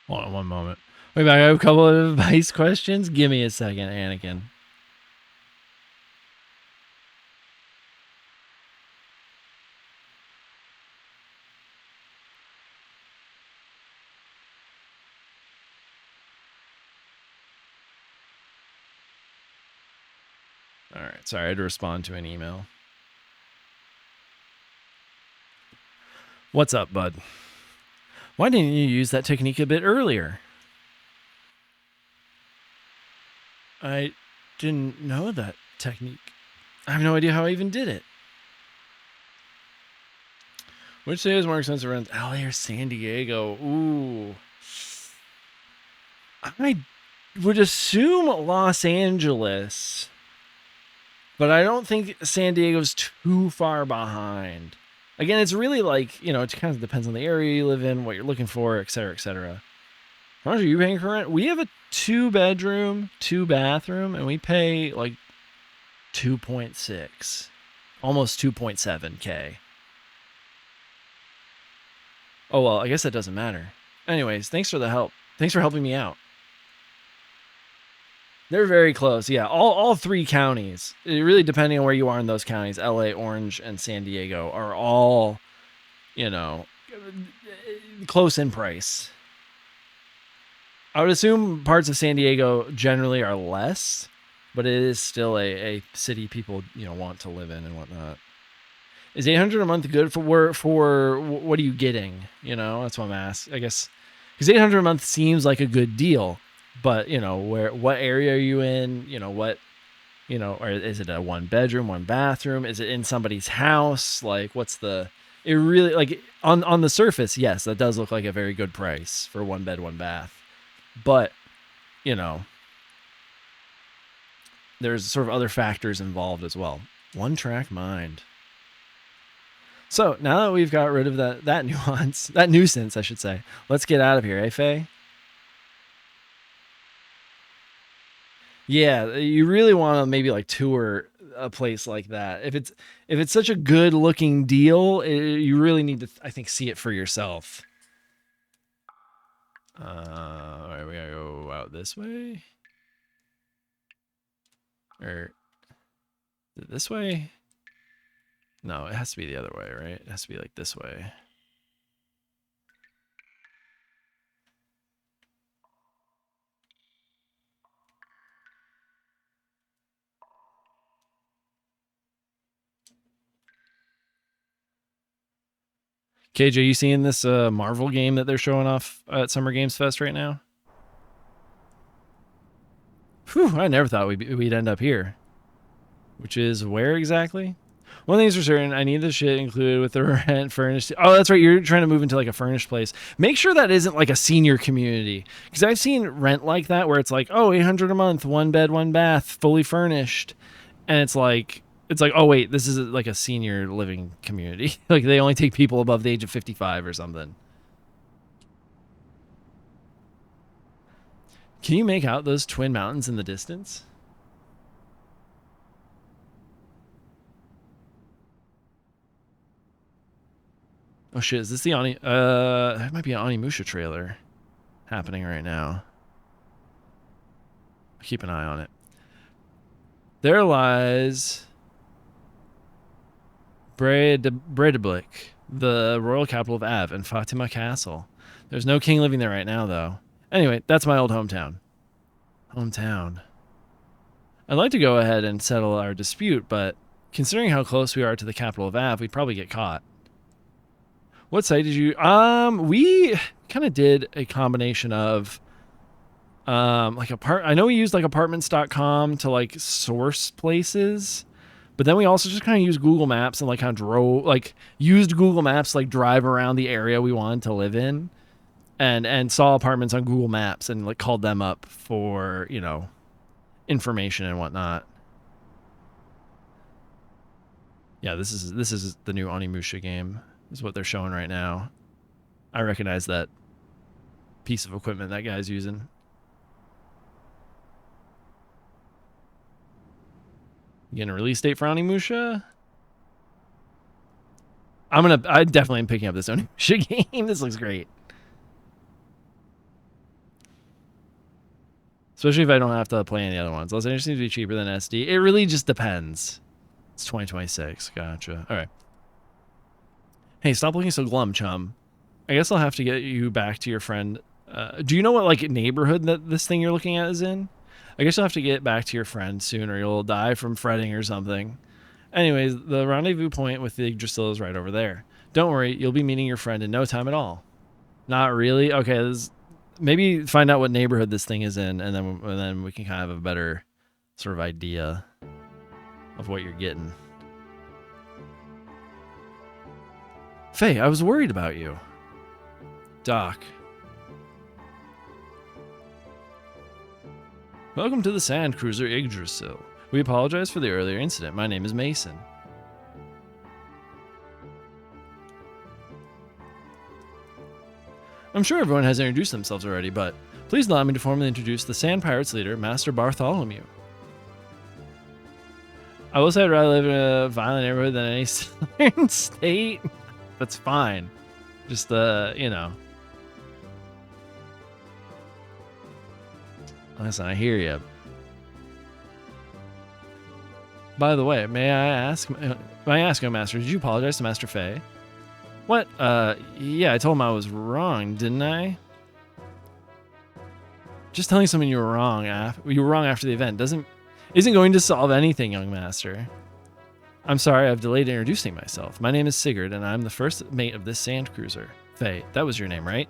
Hold on one moment. Wait, I have a couple of advice questions. Give me a second, Anakin. All right, sorry, I had to respond to an email. What's up, bud? Why didn't you use that technique a bit earlier? I didn't know that technique. I have no idea how I even did it. Which city is more expensive rent, LA or San Diego? Ooh. I would assume Los Angeles, but I don't think San Diego's too far behind. Again, it's really like, it kind of depends on the area you live in, what you're looking for, et cetera, et cetera. How much are you paying for rent? We have a 2-bedroom, 2-bathroom, and we pay like 2.6, almost 2.7K. Oh, well, I guess that doesn't matter. Anyways, thanks for the help. Thanks for helping me out. They're very close. Yeah, all 3 counties, really depending on where you are in those counties, LA, Orange, and San Diego, are all, close in price. I would assume parts of San Diego generally are less, but it is still a city people, want to live in and whatnot. Is 800 a month good for what are you getting? That's what I'm asking. I guess because 800 a month seems like a good deal, but what area are you in? Or is it a 1-bedroom, 1-bathroom? Is it in somebody's house? Like, what's the? It really like on the surface, yes, that does look like a very good price for 1 bed, 1 bath, but there's sort of other factors involved as well. One-track mind. So now that we've got rid of that nuance, that nuisance, I should say, let's get out of here, eh, Faye? Yeah, you really want to maybe like tour a place like that. If it's such a good looking deal, you really need to, I think, see it for yourself. All right, we gotta go out this way, or is it this way? No, it has to be the other way, right? It has to be like this way. KJ, you seeing this Marvel game that they're showing off at Summer Games Fest right now? Whew, I never thought we'd end up here. Which is where exactly? One thing's for certain, I need this shit included with the rent furnished. Oh, that's right. You're trying to move into like a furnished place. Make sure that isn't like a senior community. Because I've seen rent like that where it's like, oh, 800 a month, 1 bed, 1 bath, fully furnished. And it's like, oh, wait, this is like a senior living community. Like they only take people above the age of 55 or something. Can you make out those twin mountains in the distance? Oh shit, is this the that might be an Onimusha trailer happening right now. Keep an eye on it. There lies Breidablik, the royal capital of Av, and Fatima Castle. There's no king living there right now, though. Anyway, that's my old hometown. I'd like to go ahead and settle our dispute, but considering how close we are to the capital of Av, we'd probably get caught. What site did you... we kind of did a combination of... I know we used like apartments.com to like source places, but then we also just kind of used Google Maps and like kind of used Google Maps to like drive around the area we wanted to live in, and saw apartments on Google Maps and like called them up for, information and whatnot. Yeah, this is the new Onimusha game. This is what they're showing right now. I recognize that piece of equipment that guy's using. You getting a release date for Onimusha? I definitely am picking up this Onimusha game. This looks great. Especially if I don't have to play any other ones. Los Angeles seems to be cheaper than SD. It really just depends. It's 2026. Gotcha. All right. Hey, stop looking so glum, chum. I guess I'll have to get you back to your friend. Do you know what like neighborhood that this thing you're looking at is in? I guess you'll have to get back to your friend soon or you'll die from fretting or something. Anyways, the rendezvous point with the Yggdrasil is right over there. Don't worry, you'll be meeting your friend in no time at all. Not really? Okay, maybe find out what neighborhood this thing is in, and then we can kind of have a better sort of idea of what you're getting. Faye, I was worried about you. Doc. Welcome to the sand cruiser Yggdrasil. We apologize for the earlier incident. My name is Mason. I'm sure everyone has introduced themselves already, but please allow me to formally introduce the Sand Pirates leader, Master Bartholomew. I will say I'd rather live in a violent neighborhood than any southern state. That's fine. Just, Listen, I hear you. By the way, may I ask, Master, did you apologize to Master Faye? What? Yeah, I told him I was wrong, didn't I? Just telling someone you were wrong after the event isn't going to solve anything, young master. I'm sorry I've delayed introducing myself. My name is Sigurd, and I'm the first mate of this sand cruiser. Faye, that was your name, right?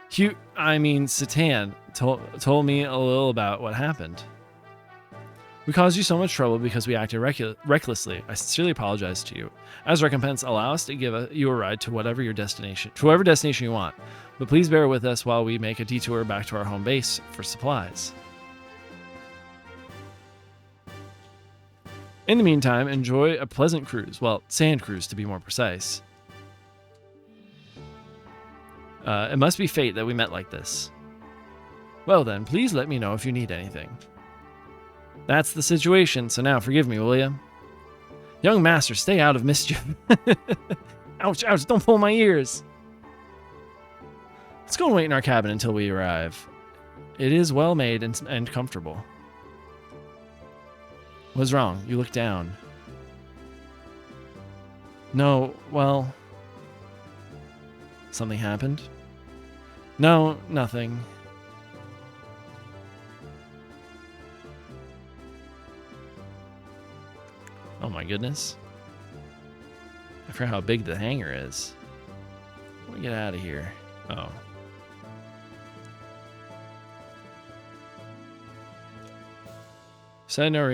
Satan told me a little about what happened. We caused you so much trouble because we acted recklessly. I sincerely apologize to you. As recompense, allow us to give you a ride to whatever destination you want. But please bear with us while we make a detour back to our home base for supplies. In the meantime, enjoy a pleasant cruise. Well, sand cruise to be more precise. It must be fate that we met like this. Well then, please let me know if you need anything. That's the situation, so now forgive me, will you? Young master, stay out of mischief. Ouch, ouch, don't pull my ears. Let's go and wait in our cabin until we arrive. It is well made and comfortable. What's wrong? You look down. No, well... Something happened? No, nothing. Oh my goodness. I forgot how big the hangar is. Let me get out of here. Oh. Side note,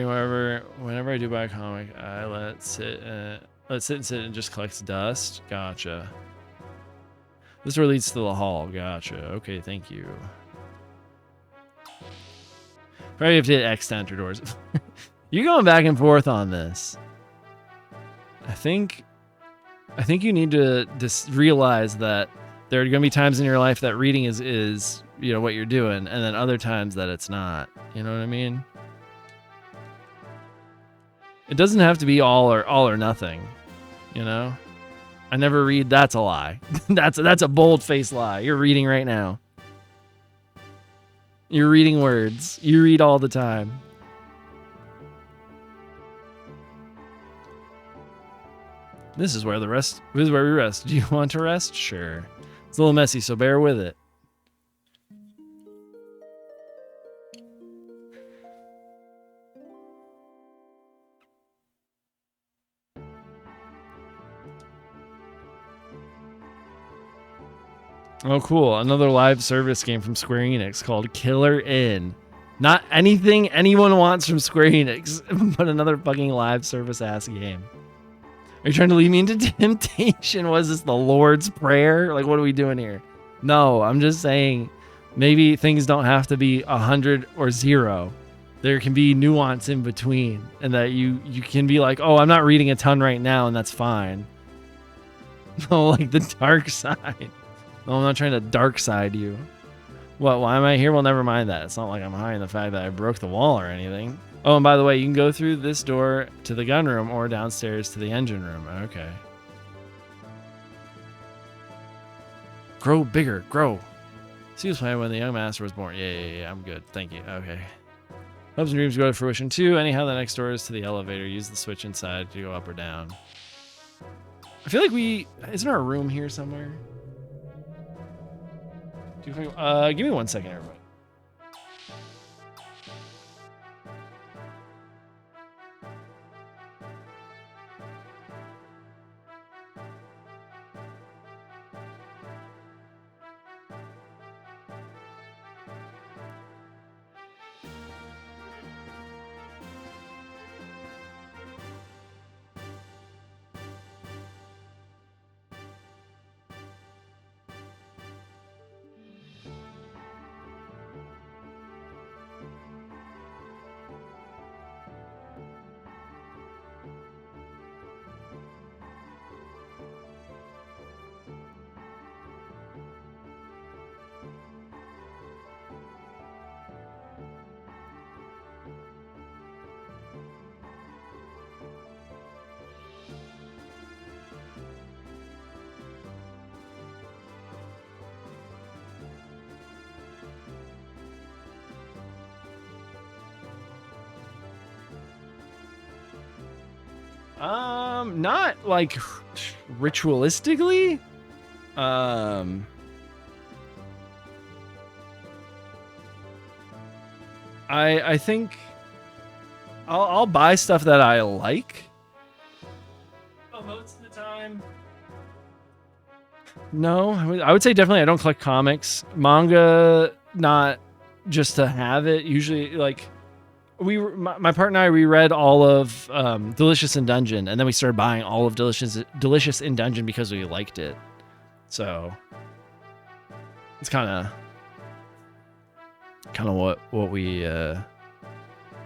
whenever I do buy a comic, I let sit and just collects dust. Gotcha. This door leads to the hall. Gotcha. Okay, thank you. Probably have to hit X to enter doors. You're going back and forth on this. I think you need to just realize that there are going to be times in your life that reading is what you're doing, and then other times that it's not. You know what I mean? It doesn't have to be all or nothing. You know? I never read. That's a lie. that's a bold-faced lie. You're reading right now. You're reading words. You read all the time. This is where we rest. Do you want to rest? Sure. It's a little messy, so bear with it. Oh, cool. Another live service game from Square Enix called Killer Inn. Not anything anyone wants from Square Enix, but another fucking live service ass game. Are you trying to lead me into temptation? Was this the Lord's Prayer? Like, what are we doing here? No, I'm just saying maybe things don't have to be 100 or 0. There can be nuance in between, and that you can be like, oh, I'm not reading a ton right now, and that's fine. No, like the dark side. No, I'm not trying to dark side you. What? Why am I here? Well, never mind that. It's not like I'm hiding the fact that I broke the wall or anything. Oh, and by the way, you can go through this door to the gun room or downstairs to the engine room. Okay. Grow bigger. Grow. See this plan when the young master was born. Yeah. I'm good. Thank you. Okay. Hopes and dreams go to fruition too. Anyhow, the next door is to the elevator. Use the switch inside to go up or down. I feel like isn't there a room here somewhere? Give me 1 second, everybody. Not like ritualistically. I think I'll buy stuff that I like. But most of the time, no. I would say definitely I don't collect comics, manga, not just to have it. Usually, like my partner and I reread all of Delicious in Dungeon, and then we started buying all of Delicious in Dungeon because we liked it. So it's kind of what we we're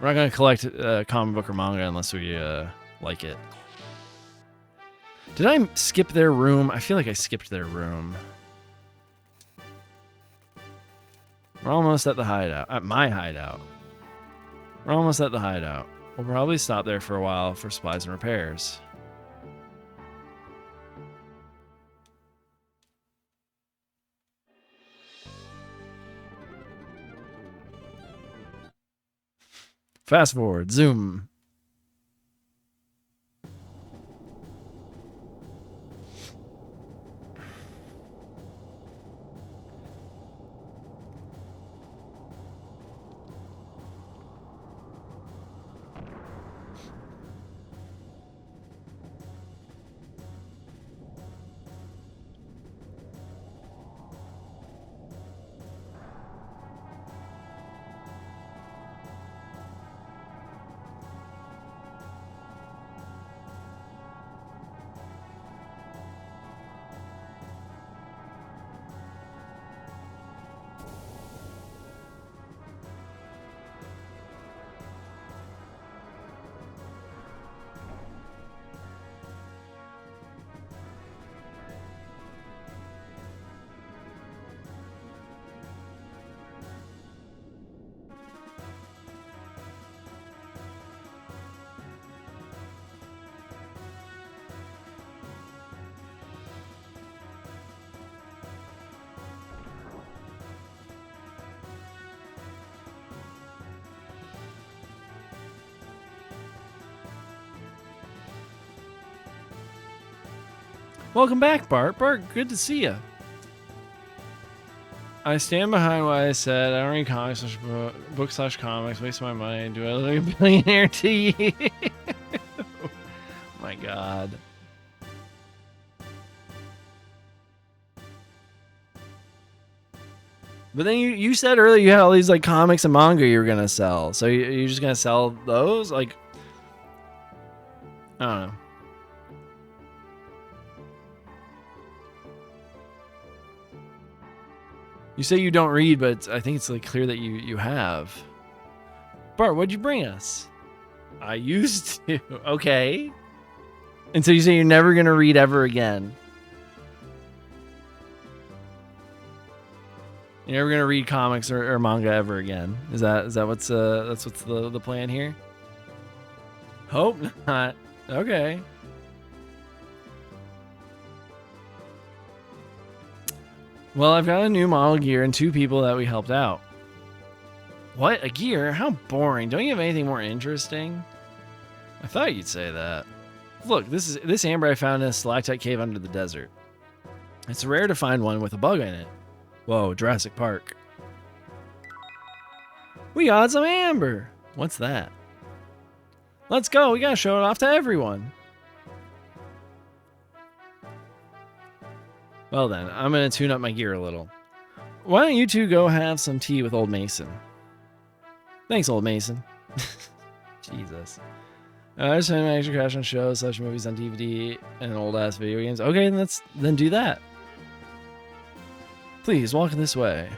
not gonna collect comic book or manga unless we like it. Did I skip their room? I feel like I skipped their room. We're almost at the hideout. At my hideout. We're almost at the hideout. We'll probably stop there for a while for supplies and repairs. Fast forward. Zoom. Welcome back, Bart. Bart, good to see you. I stand behind what I said. I don't read comics slash book slash comics. Waste my money. Do I look like a billionaire to you? Oh my God. But then you said earlier you had all these like comics and manga you were gonna sell. So you're just gonna sell those? Like, I don't know. You say you don't read, but I think it's like clear that you have. Bart, what'd you bring us? I used to. Okay. And so you say you're never gonna read ever again. You're never gonna read comics or manga ever again. Is that what's that's what's the plan here? Hope not. Okay. Well, I've got a new model gear and 2 people that we helped out. What? A gear? How boring. Don't you have anything more interesting? I thought you'd say that. Look, this amber I found in a stalactite cave under the desert. It's rare to find one with a bug in it. Whoa, Jurassic Park. We got some amber. What's that? Let's go. We gotta show it off to everyone. Well then, I'm gonna tune up my gear a little. Why don't you two go have some tea with Old Mason? Thanks, Old Mason. Jesus. I just find my extra cash on shows, such movies on DVD, and old-ass video games. Okay, then do that. Please, walk this way.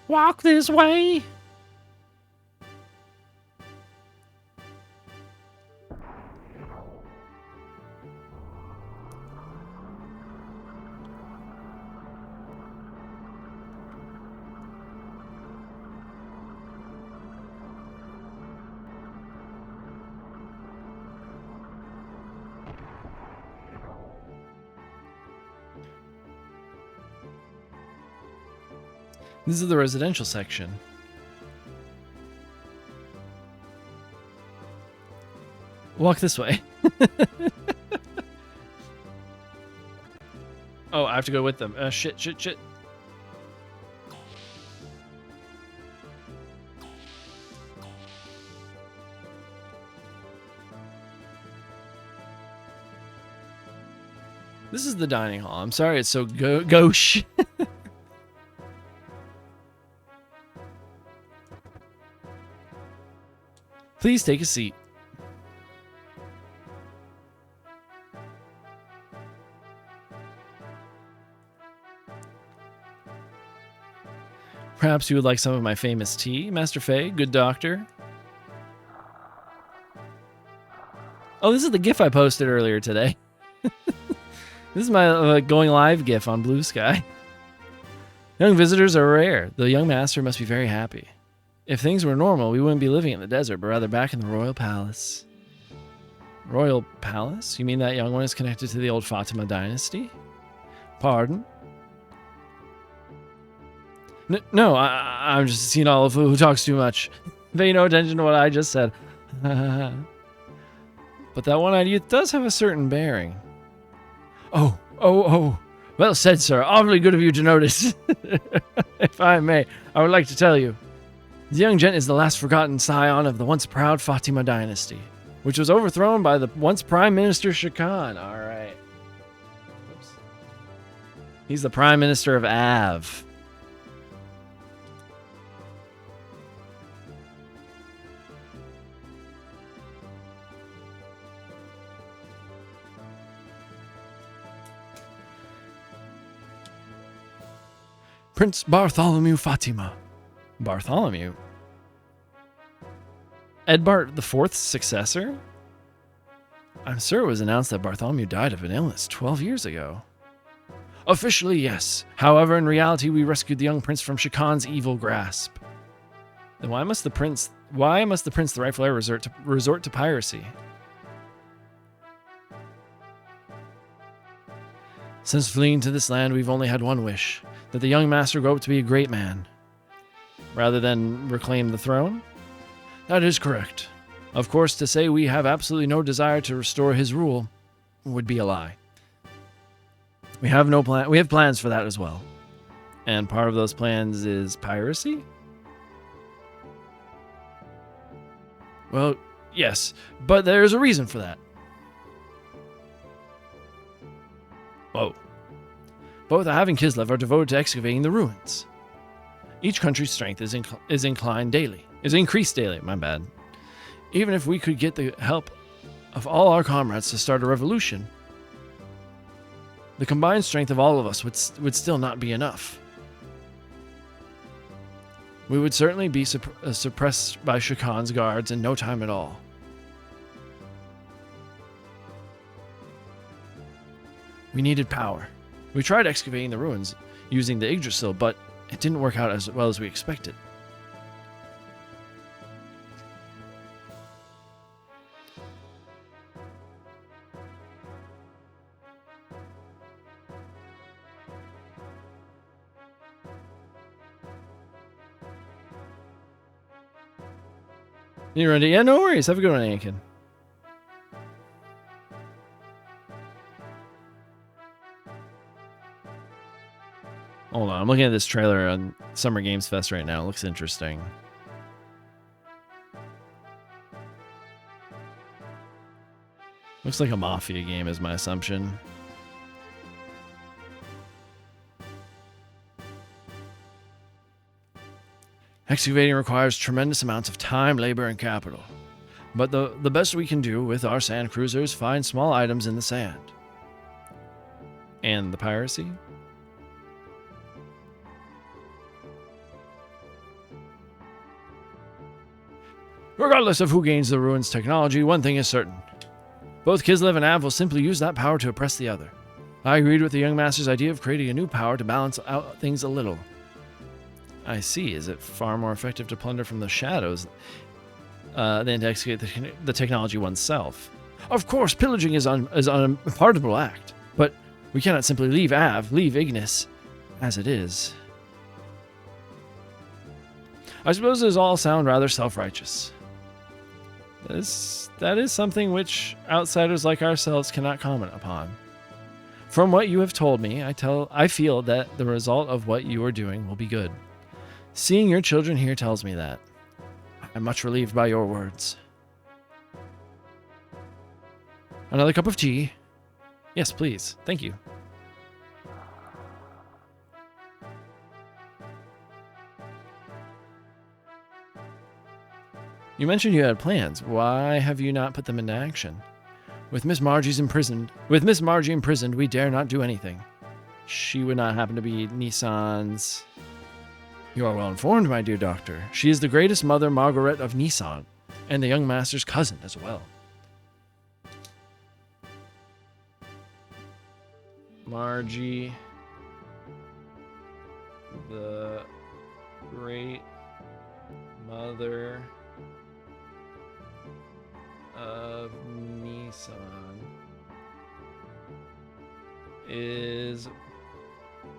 Walk this way! This is the residential section. Walk this way. Oh, I have to go with them. Shit. This is the dining hall. I'm sorry it's so gauche. Please take a seat. Perhaps you would like some of my famous tea, Master Fei, good doctor. Oh, this is the GIF I posted earlier today. This is my going live GIF on Blue Sky. Young visitors are rare. The young master must be very happy. If things were normal, we wouldn't be living in the desert, but rather back in the royal palace. Royal palace? You mean that young one is connected to the old Fatima dynasty? Pardon? No, I'm just seeing all of who talks too much. Pay no attention to what I just said. But that one-eyed youth does have a certain bearing. Oh. Well said, sir. Awfully good of you to notice. If I may, I would like to tell you. The young gent is the last forgotten scion of the once proud Fatima dynasty, which was overthrown by the once Prime Minister Shakan. All right. Oops. He's the Prime Minister of Av. Prince Bartholomew Fatima. Bartholomew? Edbart IV's successor? I'm sure it was announced that Bartholomew died of an illness 12 years ago. Officially, yes. However, in reality, we rescued the young prince from Shakan's evil grasp. Then why must the prince, the rightful heir, resort to piracy? Since fleeing to this land, we've only had one wish, that the young master grow up to be a great man. Rather than reclaim the throne? That is correct. Of course, to say we have absolutely no desire to restore his rule would be a lie. We have plans for that as well. And part of those plans is piracy? Well, yes, but there's a reason for that. Whoa. Both Av and Kislev are devoted to excavating the ruins. Each country's strength is increased daily, my bad. Even if we could get the help of all our comrades to start a revolution, the combined strength of all of us would still not be enough. We would certainly be suppressed by Shakan's guards in no time at all. We needed power. We tried excavating the ruins using the Yggdrasil, but it didn't work out as well as we expected. You ready? Yeah, no worries. Have a good one, Anakin. Hold on, I'm looking at this trailer on Summer Games Fest right now. It looks interesting. Looks like a Mafia game is my assumption. Excavating requires tremendous amounts of time, labor, and capital. But the best we can do with our sand cruisers is find small items in the sand. And the piracy? Regardless of who gains the ruins technology, one thing is certain. Both Kislev and Av will simply use that power to oppress the other. I agreed with the young master's idea of creating a new power to balance out things a little. I see. Is it far more effective to plunder from the shadows than to execute the technology oneself? Of course, pillaging is an unpardonable act, but we cannot simply leave Ignis as it is. I suppose those all sound rather self-righteous. That is something which outsiders like ourselves cannot comment upon. From what you have told me, I feel that the result of what you are doing will be good. Seeing your children here tells me that. I'm much relieved by your words. Another cup of tea. Yes, please. Thank you. You mentioned you had plans. Why have you not put them into action? With Miss Margie imprisoned, we dare not do anything. She would not happen to be Nissan's. You are well informed, my dear doctor. She is the greatest mother, Margaret of Nissan, and the young master's cousin as well. Margie, the great mother of Nissan, is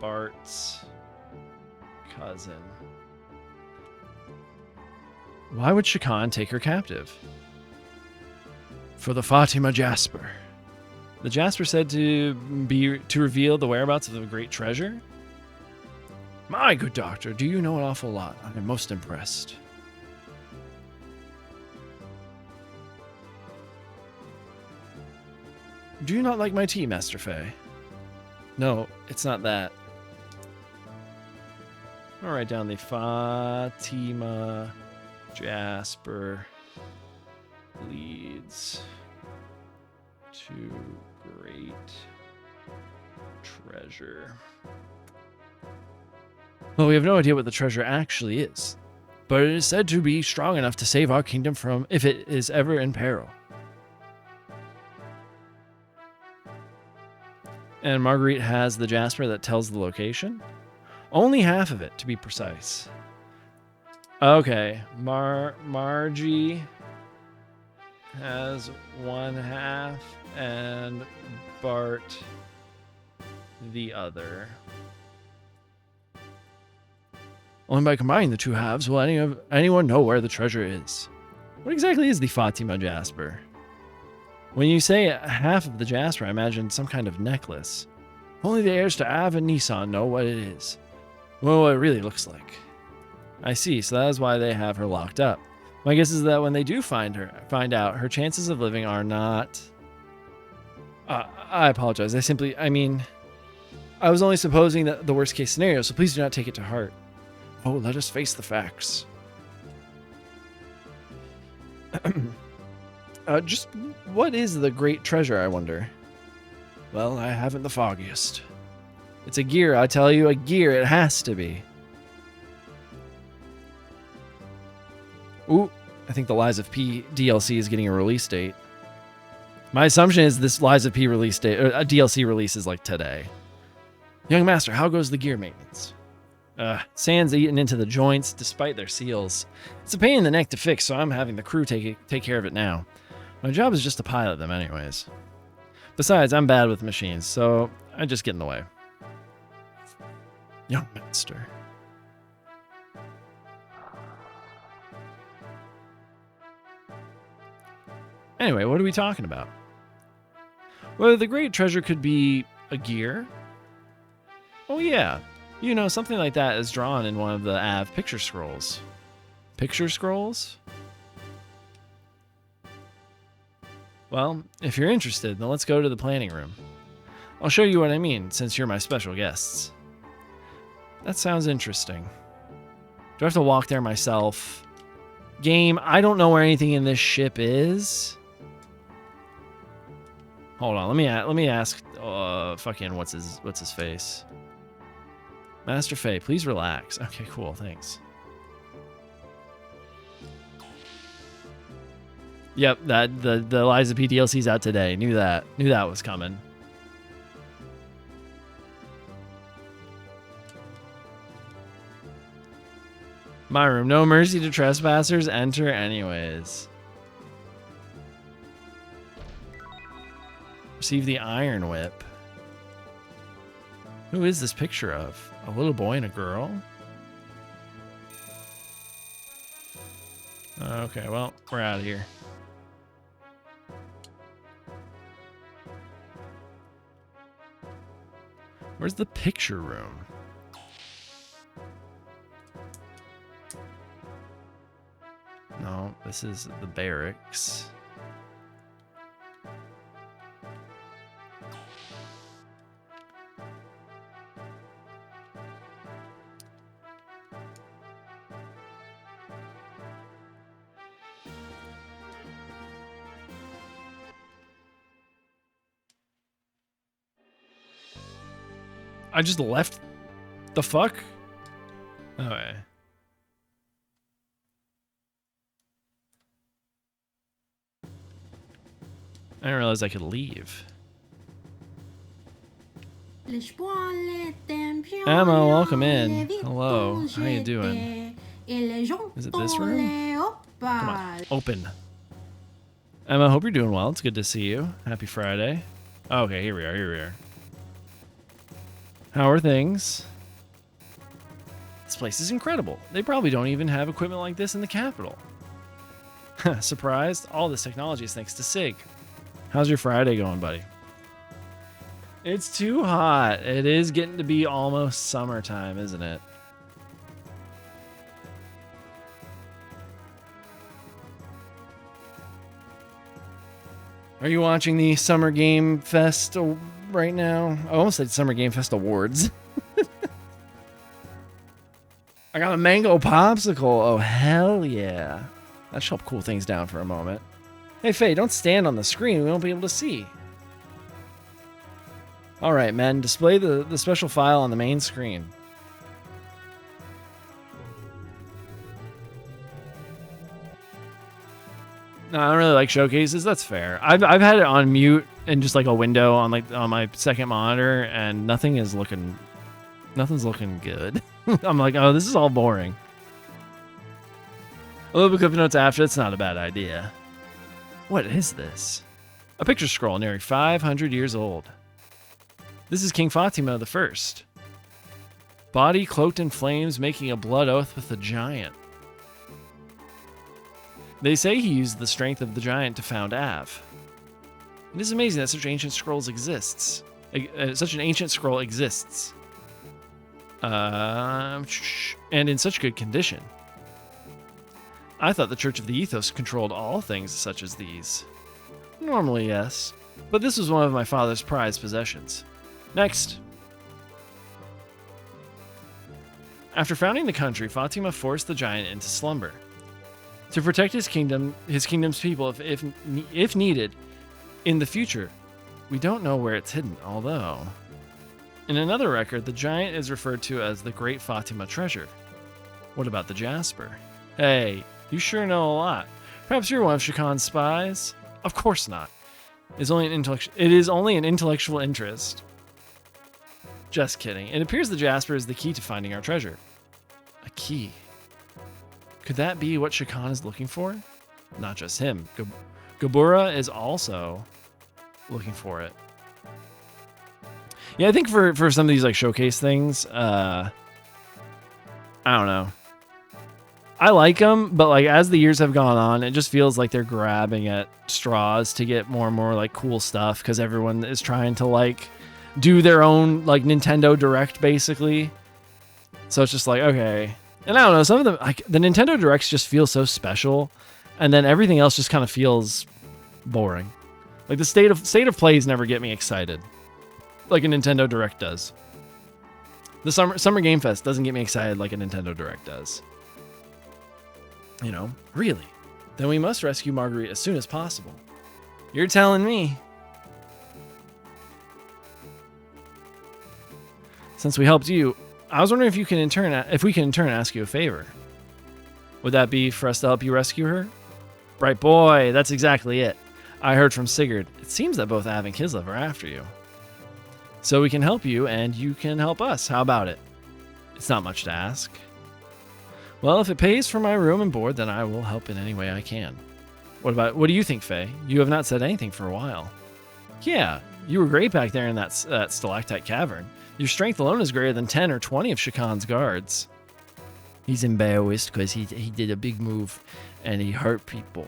Bart's cousin. Why would Shakan take her captive? For the Fatima Jasper. The Jasper said to reveal the whereabouts of the great treasure? My good doctor, do you know an awful lot? I am most impressed. Do you not like my tea, Master Fay? No, it's not that. I'll write down the Fatima Jasper leads to great treasure. Well, we have no idea what the treasure actually is, but it is said to be strong enough to save our kingdom from if it is ever in peril. And Marguerite has the Jasper that tells the location? Only half of it, to be precise. Okay, Margie has one half and Bart the other. Only by combining the two halves will anyone know where the treasure is. What exactly is the Fatima Jasper? When you say half of the Jasper, I imagine some kind of necklace. Only the heirs to Av and Nissan know what it is. Well, what it really looks like. I see, so that is why they have her locked up. My guess is that when they do find out, her chances of living are not... I apologize. I was only supposing that the worst case scenario, so please do not take it to heart. Oh, let us face the facts. Just what is the great treasure, I wonder? Well, I haven't the foggiest. It's a gear, I tell you, a gear, it has to be. Ooh, I think the Lies of P DLC is getting a release date. My assumption is this Lies of P release date, or a DLC release is like today. Young Master, how goes the gear maintenance? Sand's eaten into the joints despite their seals. It's a pain in the neck to fix, so I'm having the crew take care of it now. My job is just to pilot them anyways. Besides, I'm bad with machines, so I just get in the way. Young Master. Anyway, what are we talking about? Well, the great treasure could be a gear. Oh yeah. You know, something like that is drawn in one of the Av picture scrolls. Picture scrolls? Well, if you're interested, then let's go to the planning room. I'll show you what I mean, since you're my special guests. That sounds interesting. Do I have to walk there myself? Game, I don't know where anything in this ship is. Hold on, let me ask fucking what's his face? Master Fay, please relax. Okay, cool, thanks. Yep, the Liza P DLC's out today. Knew that was coming. My room, no mercy to trespassers. Enter anyways. Receive the Iron Whip. Who is this picture of? A little boy and a girl? Okay, well, we're out of here. Where's the picture room? No, this is the barracks. I just left the fuck? Okay. I didn't realize I could leave. Emma, welcome in. Hello. How you doing? Is it this room? Come on. Open. Emma, hope you're doing well. It's good to see you. Happy Friday. Okay, here we are. How are things? This place is incredible. They probably don't even have equipment like this in the capital. Surprised? All this technology is thanks to Sig. How's your Friday going, buddy? It's too hot. It is getting to be almost summertime, isn't it? Are you watching the Summer Game Fest right now? I almost said Summer Game Fest Awards. I got a mango popsicle. Oh, hell yeah. That should help cool things down for a moment. Hey, Faye, don't stand on the screen. We won't be able to see. All right, men. Display the special file on the main screen. No, I don't really like showcases. That's fair. I've had it on mute and just like a window on my second monitor, and nothing's looking good. I'm like, oh, this is all boring. A little bit of clip notes after. That's not a bad idea. What is this? A picture scroll nearly 500 years old. This is King Fatima the First. Body cloaked in flames, making a blood oath with the giant. They say he used the strength of the giant to found Av. It is amazing that such ancient scrolls exists. Such an ancient scroll exists. And in such good condition. I thought the Church of the Ethos controlled all things such as these. Normally, yes. But this was one of my father's prized possessions. Next. After founding the country, Fatima forced the giant into slumber. To protect his kingdom's people if needed in the future. We don't know where it's hidden, although... In another record, the giant is referred to as the Great Fatima Treasure. What about the Jasper? Hey, you sure know a lot. Perhaps you're one of Shakan's spies? Of course not. It is only an intellectual interest. Just kidding. It appears the Jasper is the key to finding our treasure. A key. Could that be what Shakan is looking for? Not just him. Gabura is also looking for it. Yeah, I think for some of these like showcase things, I don't know. I like them, but like as the years have gone on, it just feels like they're grabbing at straws to get more and more like cool stuff because everyone is trying to like do their own like Nintendo Direct basically. So it's just like, okay. And I don't know, some of them like the Nintendo Directs just feel so special, and then everything else just kind of feels boring. Like the state of plays never get me excited. Like a Nintendo Direct does. The Summer Game Fest doesn't get me excited like a Nintendo Direct does. You know, really. Then we must rescue Marguerite as soon as possible. You're telling me. Since we helped you, I was wondering if we can in turn ask you a favor. Would that be for us to help you rescue her? Bright boy, that's exactly it. I heard from Sigurd. It seems that both Av and Kislev are after you. So we can help you, and you can help us. How about it? It's not much to ask. Well, if it pays for my room and board, then I will help in any way I can. What do you think, Faye? You have not said anything for a while. Yeah, you were great back there in that stalactite cavern. Your strength alone is greater than 10 or 20 of Shakan's guards. He's embarrassed because he did a big move, and he hurt people.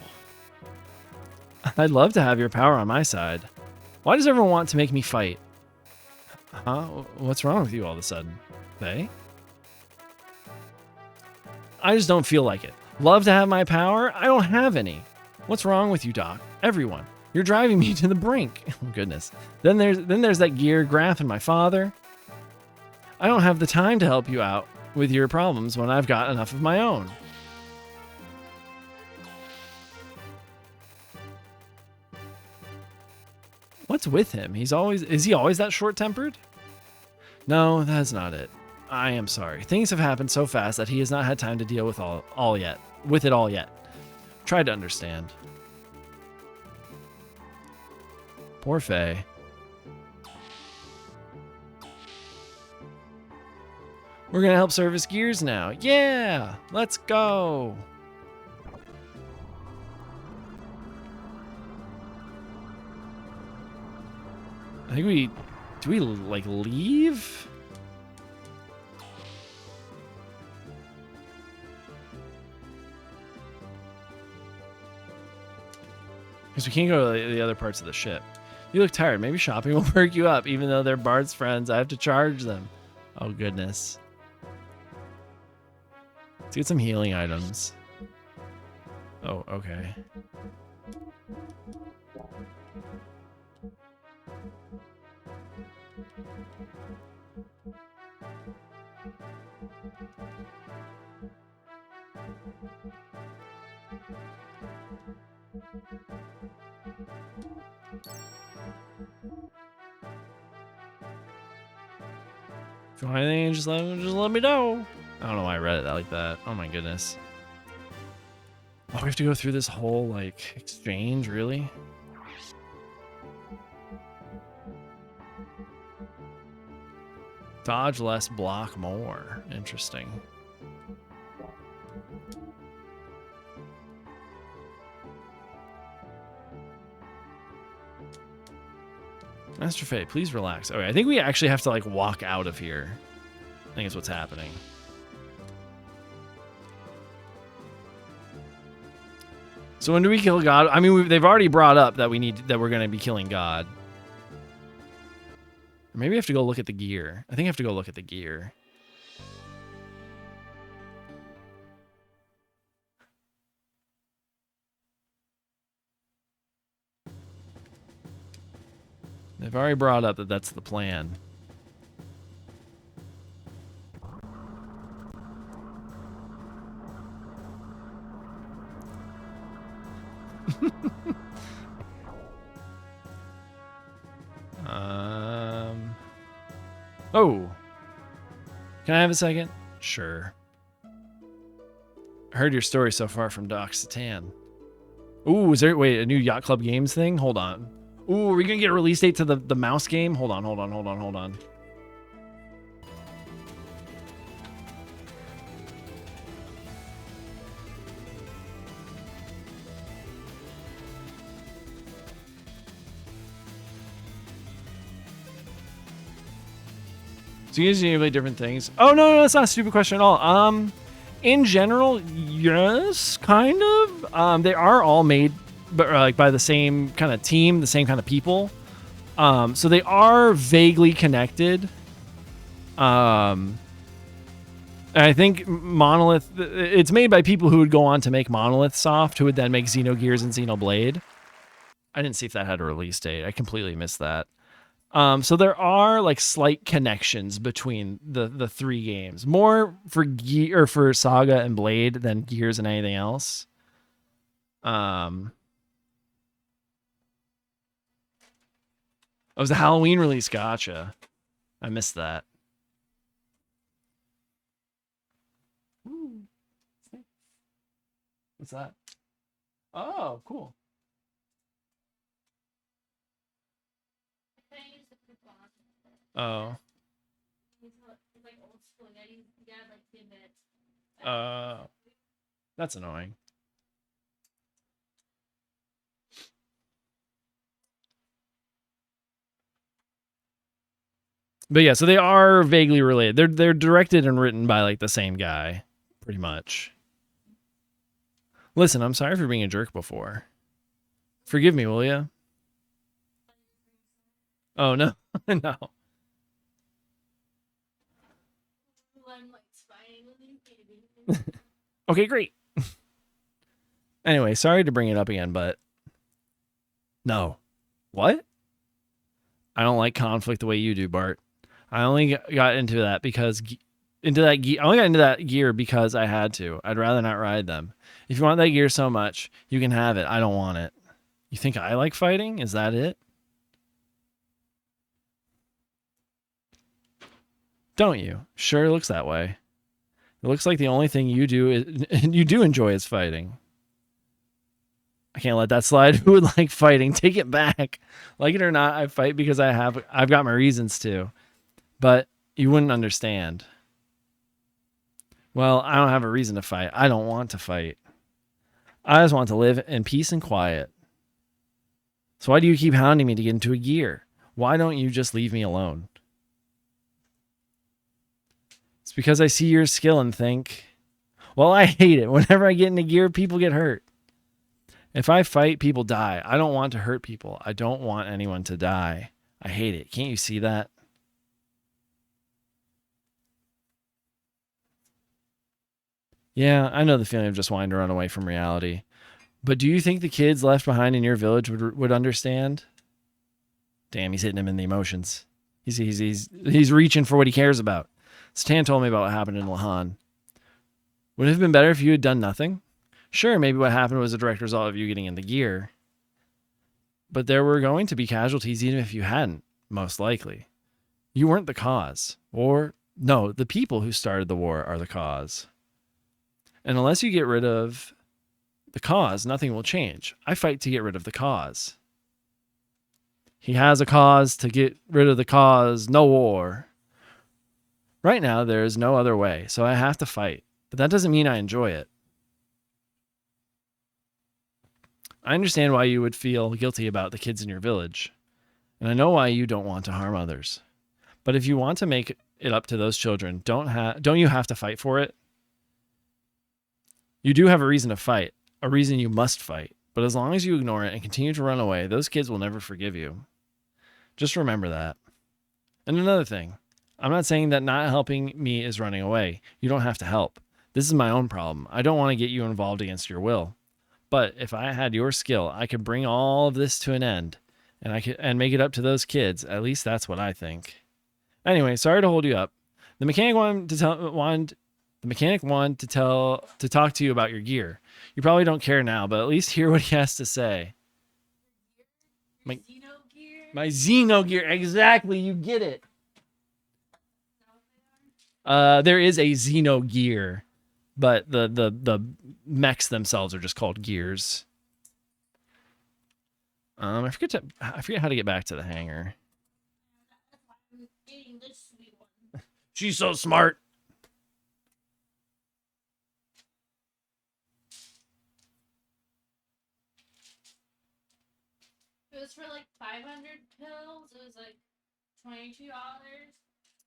I'd love to have your power on my side. Why does everyone want to make me fight? Huh? What's wrong with you all of a sudden? Faye? I just don't feel like it. Love to have my power? I don't have any. What's wrong with you, Doc? Everyone. You're driving me to the brink. Oh, goodness. Then there's that gear, Graf, and my father. I don't have the time to help you out with your problems when I've got enough of my own. What's with him? Is he always that short-tempered? No, that's not it. I am sorry. Things have happened so fast that he has not had time to deal with it all yet. Tried to understand. Poor Faye. We're gonna help service Gears now. Yeah, let's go. I think do we like leave? Because we can't go to the other parts of the ship. You look tired. Maybe shopping will perk you up. Even though they're Bard's friends, I have to charge them. Oh, goodness. Let's get some healing items. Oh, okay. If you want anything, just let me know. I don't know why I read it like that. Oh my goodness. Oh, we have to go through this whole like exchange, really? Dodge less, block more. Interesting. Master Faye, please relax. Okay, I think we actually have to like walk out of here. I think is what's happening. So when do we kill God? I mean, they've already brought up that we're going to be killing God. Or maybe I have to go look at the gear. I think I have to go look at the gear. They've already brought up that that's the plan. Oh. Can I have a second? Sure. I heard your story so far from Doc Satan. Ooh, is there a new Yacht Club Games thing? Hold on. Ooh, are we gonna get a release date to the mouse game? Hold on. So you guys need to play different things. Oh no, that's not a stupid question at all. In general, yes, kind of. They are all made, but like by the same kind of team, the same kind of people. So they are vaguely connected. And I think Monolith, it's made by people who would go on to make Monolith Soft, who would then make Xenogears and Xenoblade. I didn't see if that had a release date. I completely missed that. So there are like slight connections between the three games, more for Saga and Blade than Gears and anything else. Oh, it was the Halloween release. Gotcha. I missed that. Ooh. What's that? Oh, cool. Oh. That's annoying. But yeah, so they are vaguely related. They're directed and written by like the same guy, pretty much. Listen, I'm sorry for being a jerk before. Forgive me, will ya? Oh no, no. Okay, great. Anyway, sorry to bring it up again, but no. What? I don't like conflict the way you do, Bart. I only got into that because I only got into that gear because I had to. I'd rather not ride them. If you want that gear so much, you can have it. I don't want it. You think I like fighting? Is that it? Don't you? Sure looks that way. It looks like the only thing you do is you do enjoy is fighting. I can't let that slide. Who would like fighting? Take it back. Like it or not, I fight because I've got my reasons to. But you wouldn't understand. Well, I don't have a reason to fight. I don't want to fight. I just want to live in peace and quiet. So why do you keep hounding me to get into a gear? Why don't you just leave me alone? It's because I see your skill and think, well, I hate it. Whenever I get into gear, people get hurt. If I fight, people die. I don't want to hurt people. I don't want anyone to die. I hate it. Can't you see that? Yeah, I know the feeling of just wanting to run away from reality. But do you think the kids left behind in your village would understand? Damn, he's hitting him in the emotions. He's reaching for what he cares about. Stan told me about what happened in Lahan. Would it have been better if you had done nothing? Sure, maybe what happened was a direct result of you getting in the gear. But there were going to be casualties even if you hadn't, most likely. You weren't the cause. Or, no, the people who started the war are the cause. And unless you get rid of the cause, nothing will change. I fight to get rid of the cause. He has a cause to get rid of the cause, no war. Right now, there is no other way, so I have to fight. But that doesn't mean I enjoy it. I understand why you would feel guilty about the kids in your village. And I know why you don't want to harm others. But if you want to make it up to those children, don't you have to fight for it? You do have a reason to fight, a reason you must fight. But as long as you ignore it and continue to run away, those kids will never forgive you. Just remember that. And another thing, I'm not saying that not helping me is running away. You don't have to help. This is my own problem. I don't want to get you involved against your will. But if I had your skill, I could bring all of this to an end, and make it up to those kids. At least that's what I think. Anyway, sorry to hold you up. The mechanic wanted to talk to you about your gear. You probably don't care now, but at least hear what he has to say. My Xenogear, exactly. You get it. There is a Xenogear, but the mechs themselves are just called gears. I forget how to get back to the hangar. She's so smart. It was for like 500 pills. It was like $22.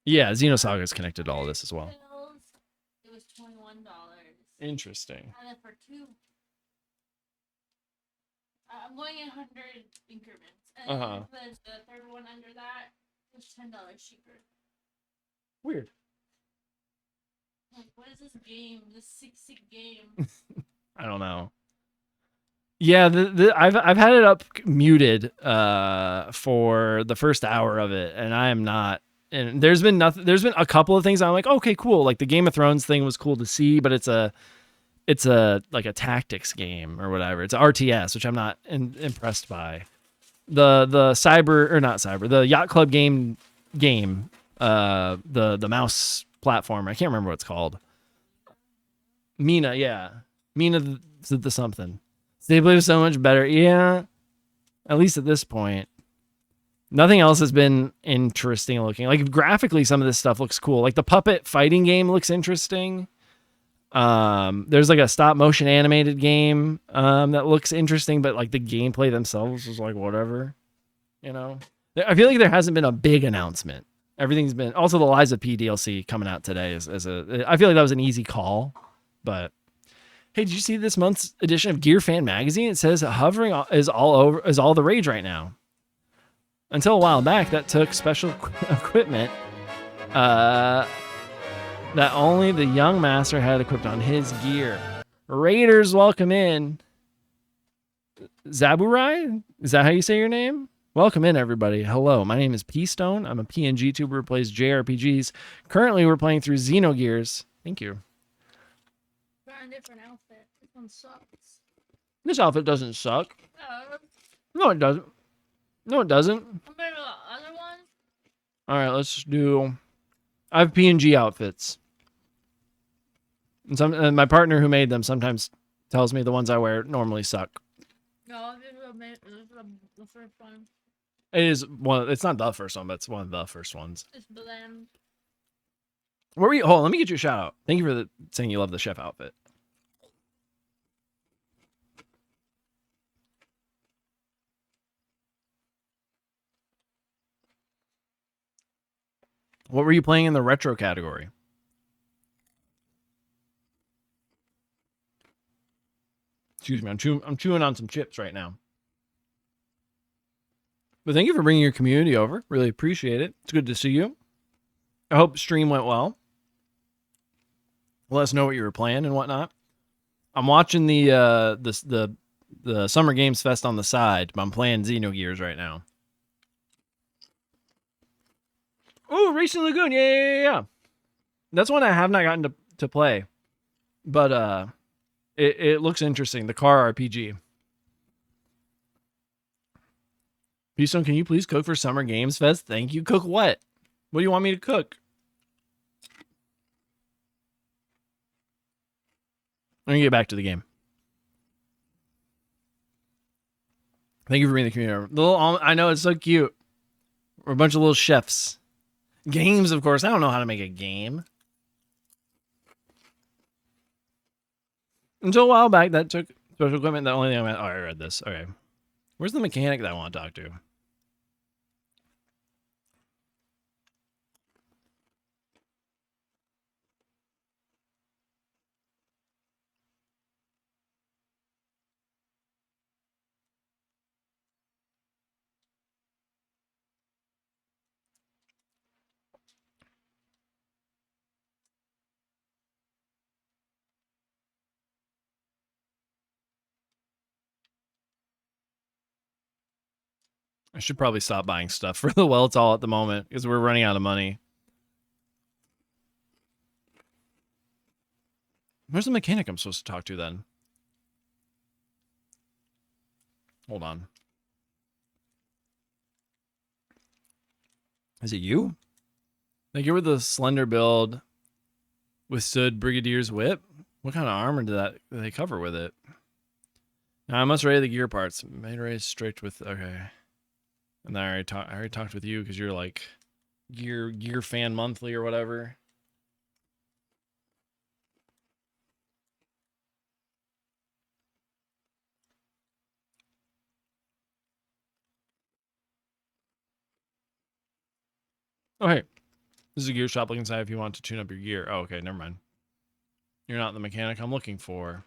Yeah, Xenosaga connected to all this as well. Pills, it was $21. Interesting. And then for two, I'm going in 100 increments. And then the third one under that was $10 cheaper. Weird. Like, what is this game? This sick game. I don't know. Yeah, I've had it up muted for the first hour of it, and I am not. And there's been a couple of things I'm like, okay, cool. Like the Game of Thrones thing was cool to see, but it's a like a tactics game or whatever. It's RTS, which I'm not impressed by. The Yacht Club game, the mouse platform. I can't remember what it's called. Mina, yeah, Mina the something. They play so much better. Yeah, at least at this point. Nothing else has been interesting looking. Like graphically, some of this stuff looks cool. Like the puppet fighting game looks interesting. There's like a stop motion animated game that looks interesting, but like the gameplay themselves was like whatever. You know, I feel like there hasn't been a big announcement. Everything's been also the Lies of P DLC coming out today I feel like that was an easy call, but. Hey, did you see this month's edition of Gear Fan Magazine? It says hovering is all the rage right now. Until a while back, that took special equipment that only the young master had equipped on his gear. Raiders, welcome in. Zaburai? Is that how you say your name? Welcome in, everybody. Hello, my name is P-Stone. I'm a PNG tuber who plays JRPGs. Currently, we're playing through Xenogears. Thank you. Got a different outfit. This one sucks. This outfit doesn't suck. Oh. No, it doesn't. No, it doesn't. Compared to the other one? All right, let's do I have P&G outfits. And my partner who made them sometimes tells me the ones I wear normally suck. No, this is the first one. It is one. It's not the first one, but it's one of the first ones. It's blend. Where were you? Hold on, let me get you a shout out. Thank you for saying you love the chef outfit. What were you playing in the retro category? Excuse me, I'm chewing on some chips right now. But thank you for bringing your community over. Really appreciate it. It's good to see you. I hope stream went well. Let us know what you were playing and whatnot. I'm watching the Summer Games Fest on the side, but I'm playing Xenogears right now. Oh, Racing Lagoon, yeah. That's one I have not gotten to play, but it looks interesting. The car RPG. Keystone, can you please cook for Summer Games Fest? Thank you. Cook what? What do you want me to cook? I'm gonna get back to the game. Thank you for being the community. I know it's so cute. We're a bunch of little chefs. Games, of course. I don't know how to make a game. Until a while back, that took special equipment. The only thing I read this. Okay. Where's the mechanic that I want to talk to? I should probably stop buying stuff for the well, it's all at the moment because we're running out of money. Where's the mechanic I'm supposed to talk to then? Hold on. Is it you? Like you're with the slender build, withstood Brigadier's whip? What kind of armor do they cover with it? Now I must raid the gear parts. Made raid strict with okay. And then I already talked with you because you're like gear fan monthly or whatever. Oh hey. This is a gear shop. Look inside if you want to tune up your gear. Oh, okay, never mind. You're not the mechanic I'm looking for.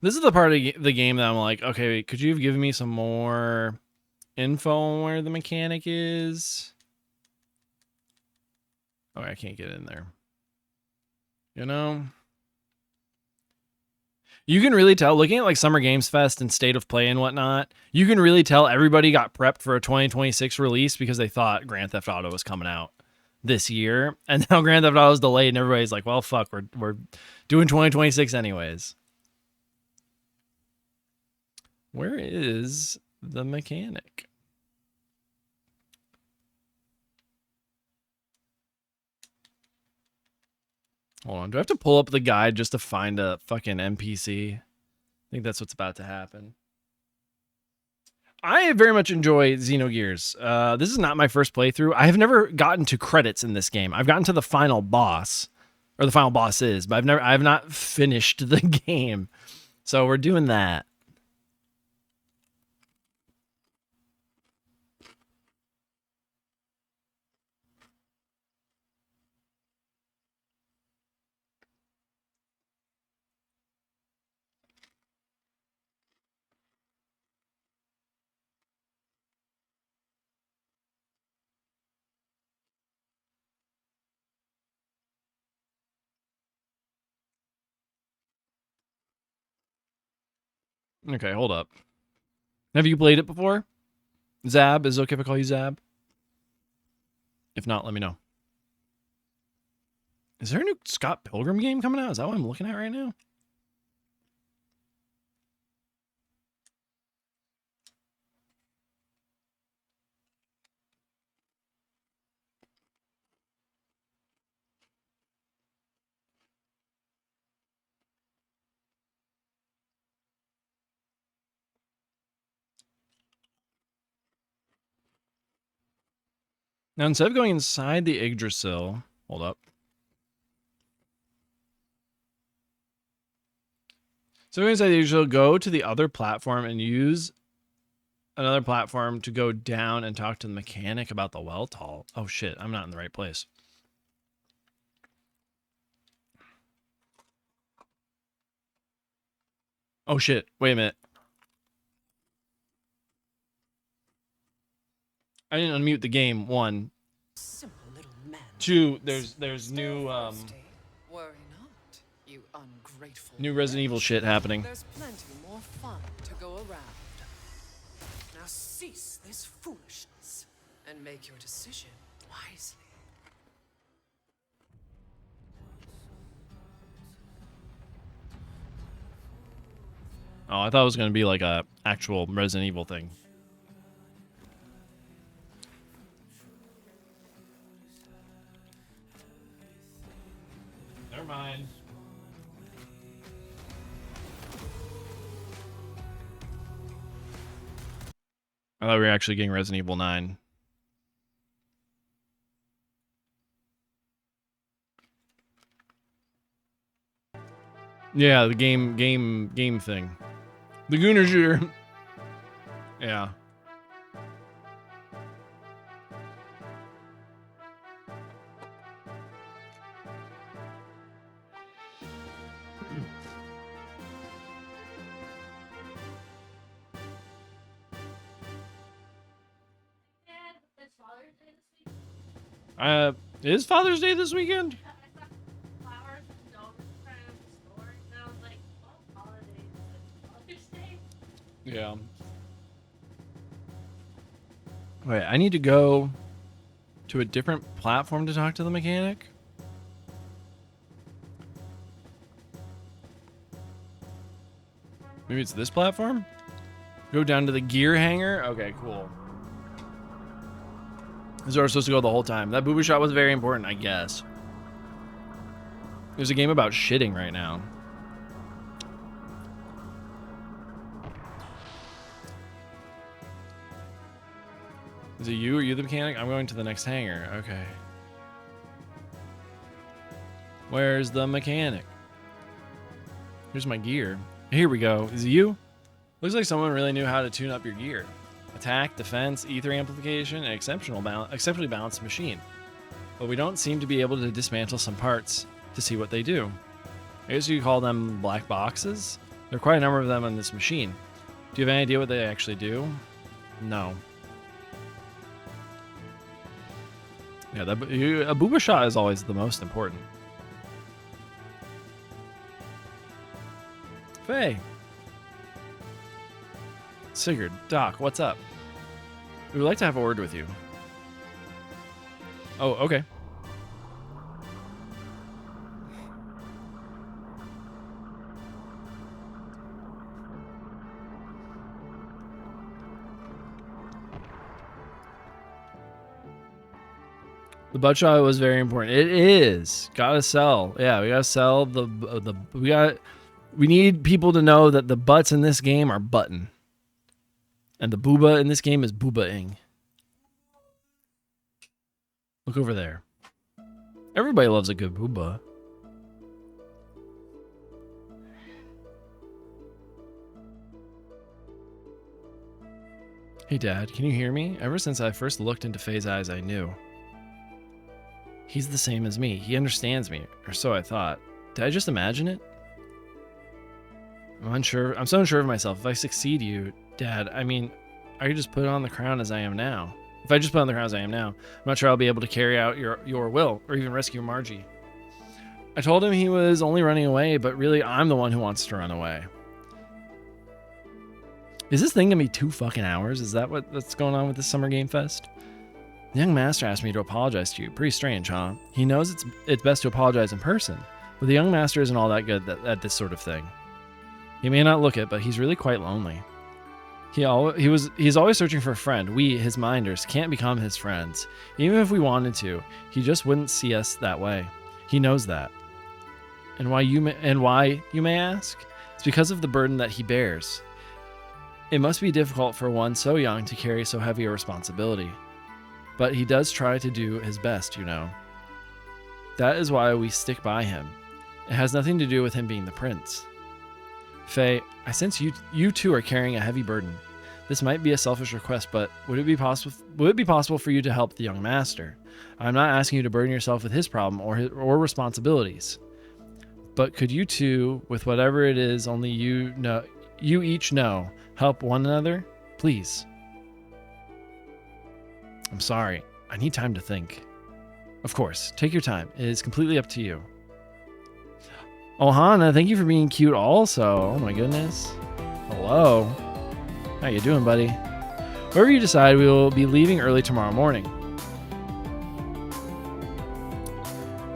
This is the part of the game that I'm like, okay, could you have given me some more info on where the mechanic is? Oh, I can't get in there. You know? You can really tell, looking at like Summer Games Fest and State of Play and whatnot, you can really tell everybody got prepped for a 2026 release because they thought Grand Theft Auto was coming out this year. And now Grand Theft Auto is delayed and everybody's like, well, fuck, we're doing 2026 anyways. Where is the mechanic? Hold on. Do I have to pull up the guide just to find a fucking NPC? I think that's what's about to happen. I very much enjoy Xenogears. This is not my first playthrough. I have never gotten to credits in this game. I've gotten to the final boss, or the final boss is, but I have not finished the game. So we're doing that. Okay, hold up. Have you played it before? Zab? Is it okay if I call you Zab? If not, let me know. Is there a new Scott Pilgrim game coming out? Is that what I'm looking at right now? Now, instead of going inside the Yggdrasil, hold up. So inside the Yggdrasil, go to the other platform and use another platform to go down and talk to the mechanic about the well tall. Oh shit, I'm not in the right place. Oh shit, wait a minute. I didn't unmute the game, one. Two, there's new Worry not, you ungrateful. new Resident Evil shit happening. There's plenty more fun to go around. Now cease this foolishness and make your decision wisely. Oh, I thought it was gonna be like a actual Resident Evil thing. Never mind. I thought we were actually getting Resident Evil 9. Yeah, the game thing. The Gooner shooter. Yeah. And it's Father's Day this week. Is Father's Day this weekend? Yeah, I saw flowers and donuts in front of the store, and I was like, what holiday is Father's Day? Yeah. Wait, I need to go to a different platform to talk to the mechanic? Maybe it's this platform? Go down to the gear hanger? Okay, cool. This is where we're supposed to go the whole time. That booby shot was very important, I guess. There's a game about shitting right now. Is it you? Are you the mechanic? I'm going to the next hangar. Okay. Where's the mechanic? Here's my gear. Here we go. Is it you? Looks like someone really knew how to tune up your gear. Attack, defense, ether amplification, and exceptionally balanced machine. But we don't seem to be able to dismantle some parts to see what they do. I guess you could call them black boxes? There are quite a number of them on this machine. Do you have any idea what they actually do? No. Yeah, a booba shot is always the most important. Faye. Sigurd, Doc, what's up? We would like to have a word with you. Oh, okay. The butt shot was very important. It is. Gotta sell. Yeah, we gotta sell we need people to know that the butts in this game are button. And the booba in this game is booba-ing. Look over there. Everybody loves a good booba. Hey Dad, can you hear me? Ever since I first looked into Faye's eyes, I knew. He's the same as me. He understands me, or so I thought. Did I just imagine it? I'm unsure. I'm so unsure of myself. If I succeed you, Dad, I mean, I could just put on the crown as I am now. If I just put on the crown as I am now, I'm not sure I'll be able to carry out your will, or even rescue Margie. I told him he was only running away, but really I'm the one who wants to run away. Is this thing gonna be 2 fucking hours? Is that what's going on with this Summer Game Fest? The young master asked me to apologize to you. Pretty strange, huh? He knows it's best to apologize in person, but the young master isn't all that good at this sort of thing. He may not look it, but he's really quite lonely. He's always searching for a friend. We, his minders, can't become his friends. Even if we wanted to, he just wouldn't see us that way. He knows that. And why, you may ask? It's because of the burden that he bears. It must be difficult for one so young to carry so heavy a responsibility. But he does try to do his best, you know. That is why we stick by him. It has nothing to do with him being the prince. Faye, I sense you two are carrying a heavy burden. This might be a selfish request, but would it be possible for you to help the young master? I'm not asking you to burden yourself with his problem or responsibilities. But could you two, with whatever it is only you each know, help one another? Please. I'm sorry. I need time to think. Of course, take your time. It is completely up to you. Oh, Hana, thank you for being cute also. Oh my goodness. Hello. How you doing, buddy? Wherever you decide, we will be leaving early tomorrow morning.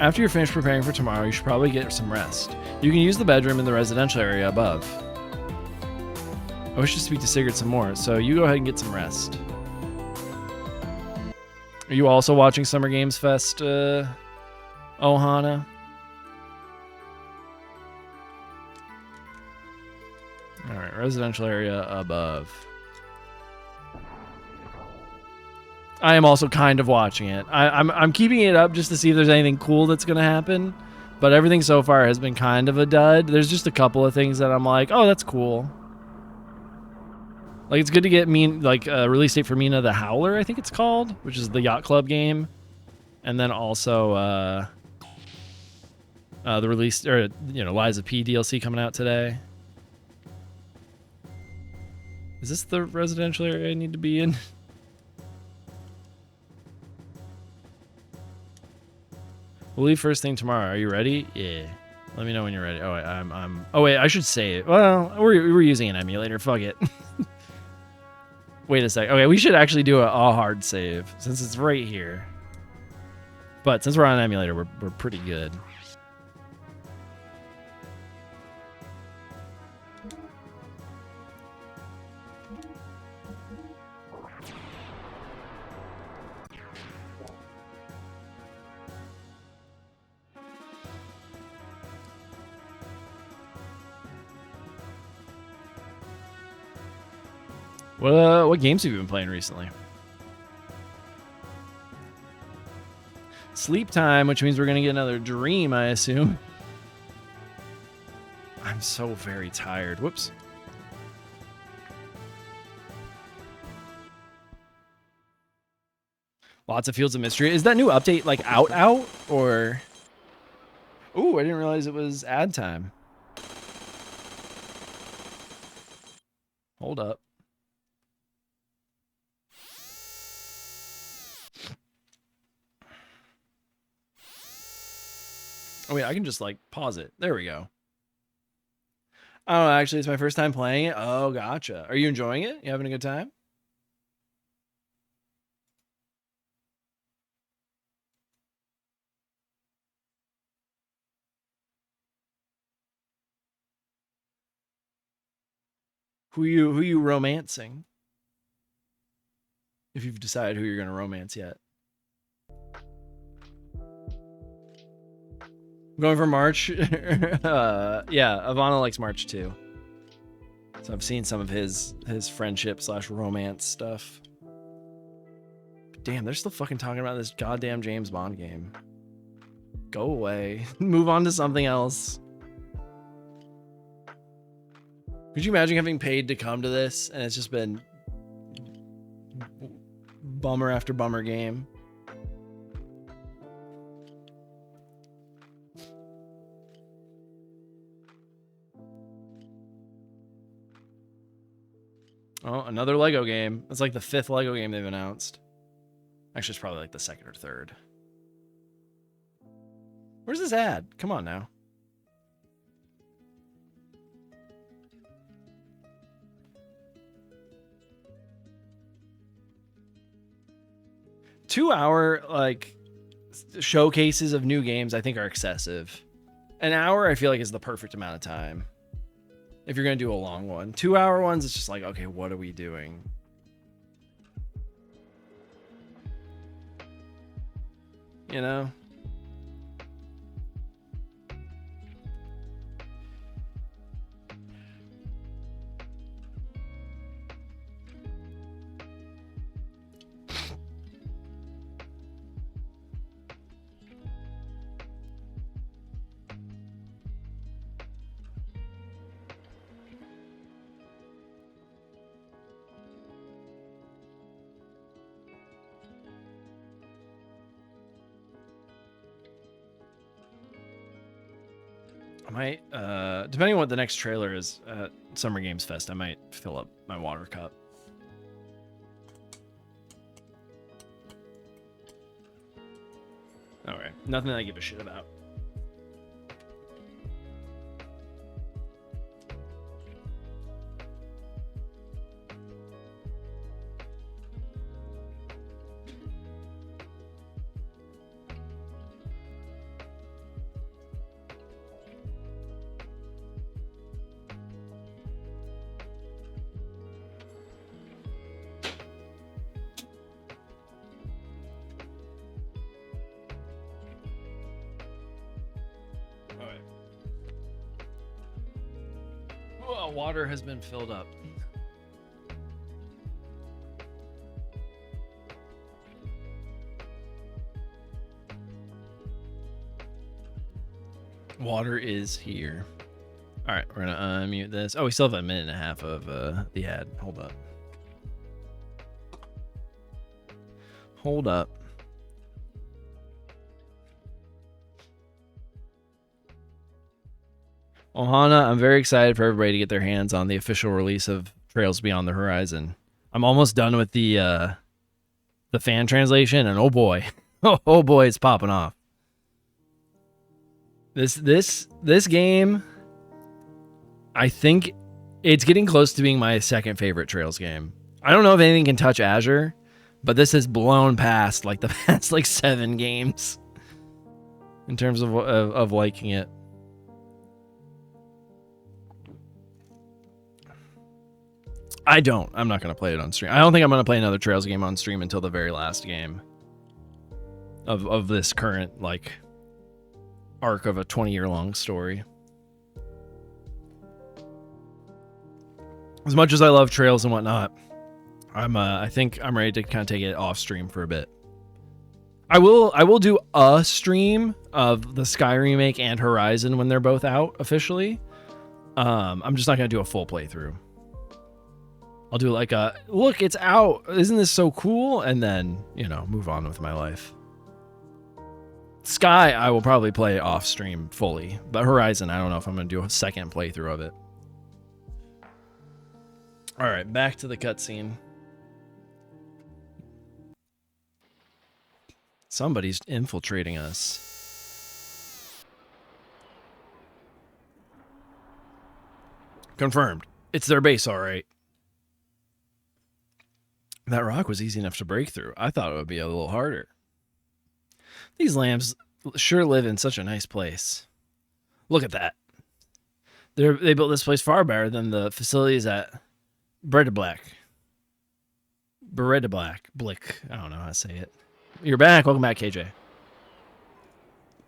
After you're finished preparing for tomorrow, you should probably get some rest. You can use the bedroom in the residential area above. I wish to speak to Sigurd some more, so you go ahead and get some rest. Are you also watching Summer Games Fest, Ohana? Alright, residential area above. I am also kind of watching it. I'm keeping it up just to see if there's anything cool that's going to happen. But everything so far has been kind of a dud. There's just a couple of things that I'm like, oh, that's cool. Like, it's good to get a release date for Mina the Howler, I think it's called, which is the Yacht Club game. And then also the release, or, Liza P DLC coming out today. Is this the residential area I need to be in? We'll leave first thing tomorrow. Are you ready? Yeah. Let me know when you're ready. Oh, I'm. Oh wait, I should save. Well, we're using an emulator. Fuck it. Wait a sec. Okay, we should actually do a hard save since it's right here. But since we're on an emulator, we're pretty good. What games have you been playing recently? Sleep time, which means we're gonna get another dream, I assume. I'm so very tired. Whoops. Lots of Fields of Mystery. Is that new update like out or? Ooh, I didn't realize it was ad time. Hold up. Oh wait, I can just like pause it. There we go. Oh, actually, it's my first time playing it. Oh, gotcha. Are you enjoying it? You having a good time? Who you romancing? If you've decided who you're gonna romance yet. Going for March. Yeah, Ivana likes March too. So I've seen some of his friendship / romance stuff. But damn, they're still fucking talking about this goddamn James Bond game. Go away. Move on to something else. Could you imagine having paid to come to this and it's just been bummer after bummer game? Oh, another Lego game. It's like the 5th Lego game they've announced. Actually, it's probably like the 2nd or 3rd. Where's this ad? Come on now. 2-hour like showcases of new games I think are excessive. An hour I feel like is the perfect amount of time if you're gonna do a long one. 2-hour ones, it's just like, okay, what are we doing? You know? I might, depending on what the next trailer is at Summer Games Fest, I might fill up my water cup. Alright, nothing that I give a shit about. Water has been filled up. Water is here. All right, we're gonna unmute this. Oh, we still have a minute and a half of the ad. Hold up. Hold up. Ohana, I'm very excited for everybody to get their hands on the official release of Trails Beyond the Horizon. I'm almost done with the fan translation, and oh boy, oh boy, it's popping off. This game, I think it's getting close to being my second favorite Trails game. I don't know if anything can touch Azure, but this has blown past like the past like 7 games in terms of liking it. I'm not going to play it on stream. I don't think I'm going to play another Trails game on stream until the very last game of this current, like, arc of a 20-year-long story. As much as I love Trails and whatnot, I think I'm ready to kind of take it off stream for a bit. I will do a stream of the Sky remake and Horizon when they're both out officially. I'm just not going to do a full playthrough. I'll do like a, look, it's out. Isn't this so cool? And then, you know, move on with my life. Sky, I will probably play off stream fully. But Horizon, I don't know if I'm going to do a second playthrough of it. All right, back to the cutscene. Somebody's infiltrating us. Confirmed. It's their base, all right. That rock was easy enough to break through. I thought it would be a little harder. These lambs sure live in such a nice place. Look at that. They built this place far better than the facilities at Blick. I don't know how to say it. You're back. Welcome back, KJ.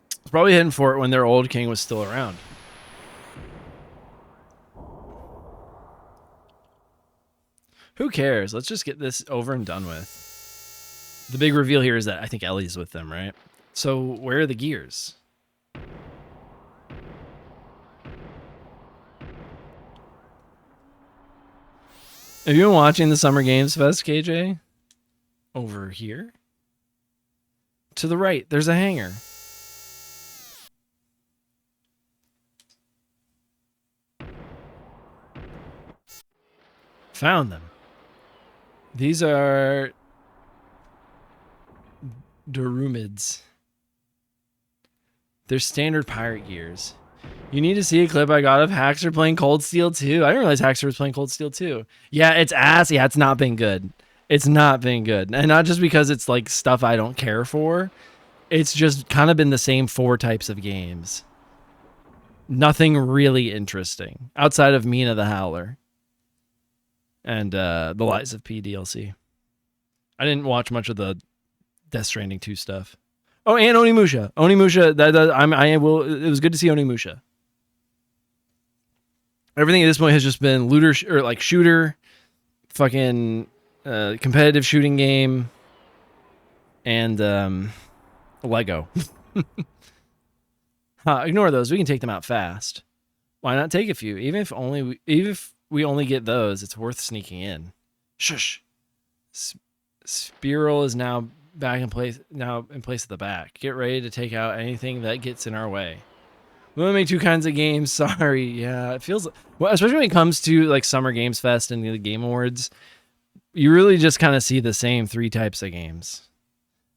It's probably heading for it when their old king was still around. Who cares? Let's just get this over and done with. The big reveal here is that I think Ellie's with them, right? So where are the gears? Have you been watching the Summer Games Fest, KJ? Over here? To the right, there's a hangar. Found them. These are Durumids. They're standard pirate gears. You need to see a clip I got of Haxor playing Cold Steel 2. I didn't realize Haxor was playing Cold Steel 2. Yeah, it's ass. Yeah, it's not been good. It's not been good. And not just because it's like stuff I don't care for. It's just kind of been the same 4 types of games. Nothing really interesting outside of Mina the Howler and the Lies of P DLC. I didn't watch much of the Death Stranding 2 stuff. Oh, and Onimusha. It was good to see Onimusha. Everything at this point has just been looter or like shooter, fucking competitive shooting game, and Lego. Ignore those. We can take them out fast. Why not take a few? Even if we only get those, it's worth sneaking in. Shush. Spiral is now in place at the back. Get ready to take out anything that gets in our way. We only make 2 kinds of games. Sorry. Yeah, it feels well, especially when it comes to like Summer Games Fest and the Game Awards. You really just kind of see the same 3 types of games.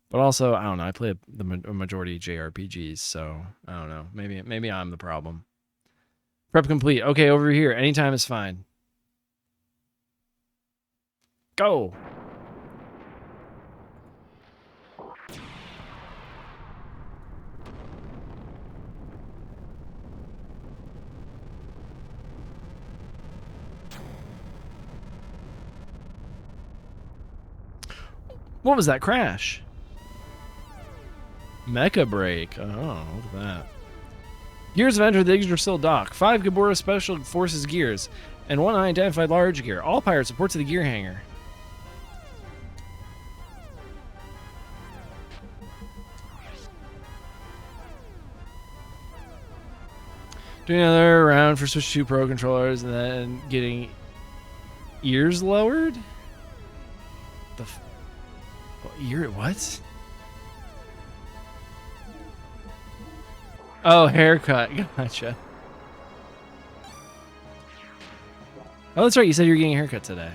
But also, I don't know. I play the majority of JRPGs, so I don't know. Maybe I'm the problem. Prep complete. Okay, over here. Anytime is fine. Go. What was that crash? Mecha Break. Oh, look at that. Gears have entered the Yggdrasil dock. 5 Gabora Special Forces gears, and 1 unidentified large gear. All pirates report to the gear hangar. Doing another round for Switch 2 Pro controllers, and then getting ears lowered? What? Oh, haircut. Gotcha. Oh, that's right. You said you were getting a haircut today.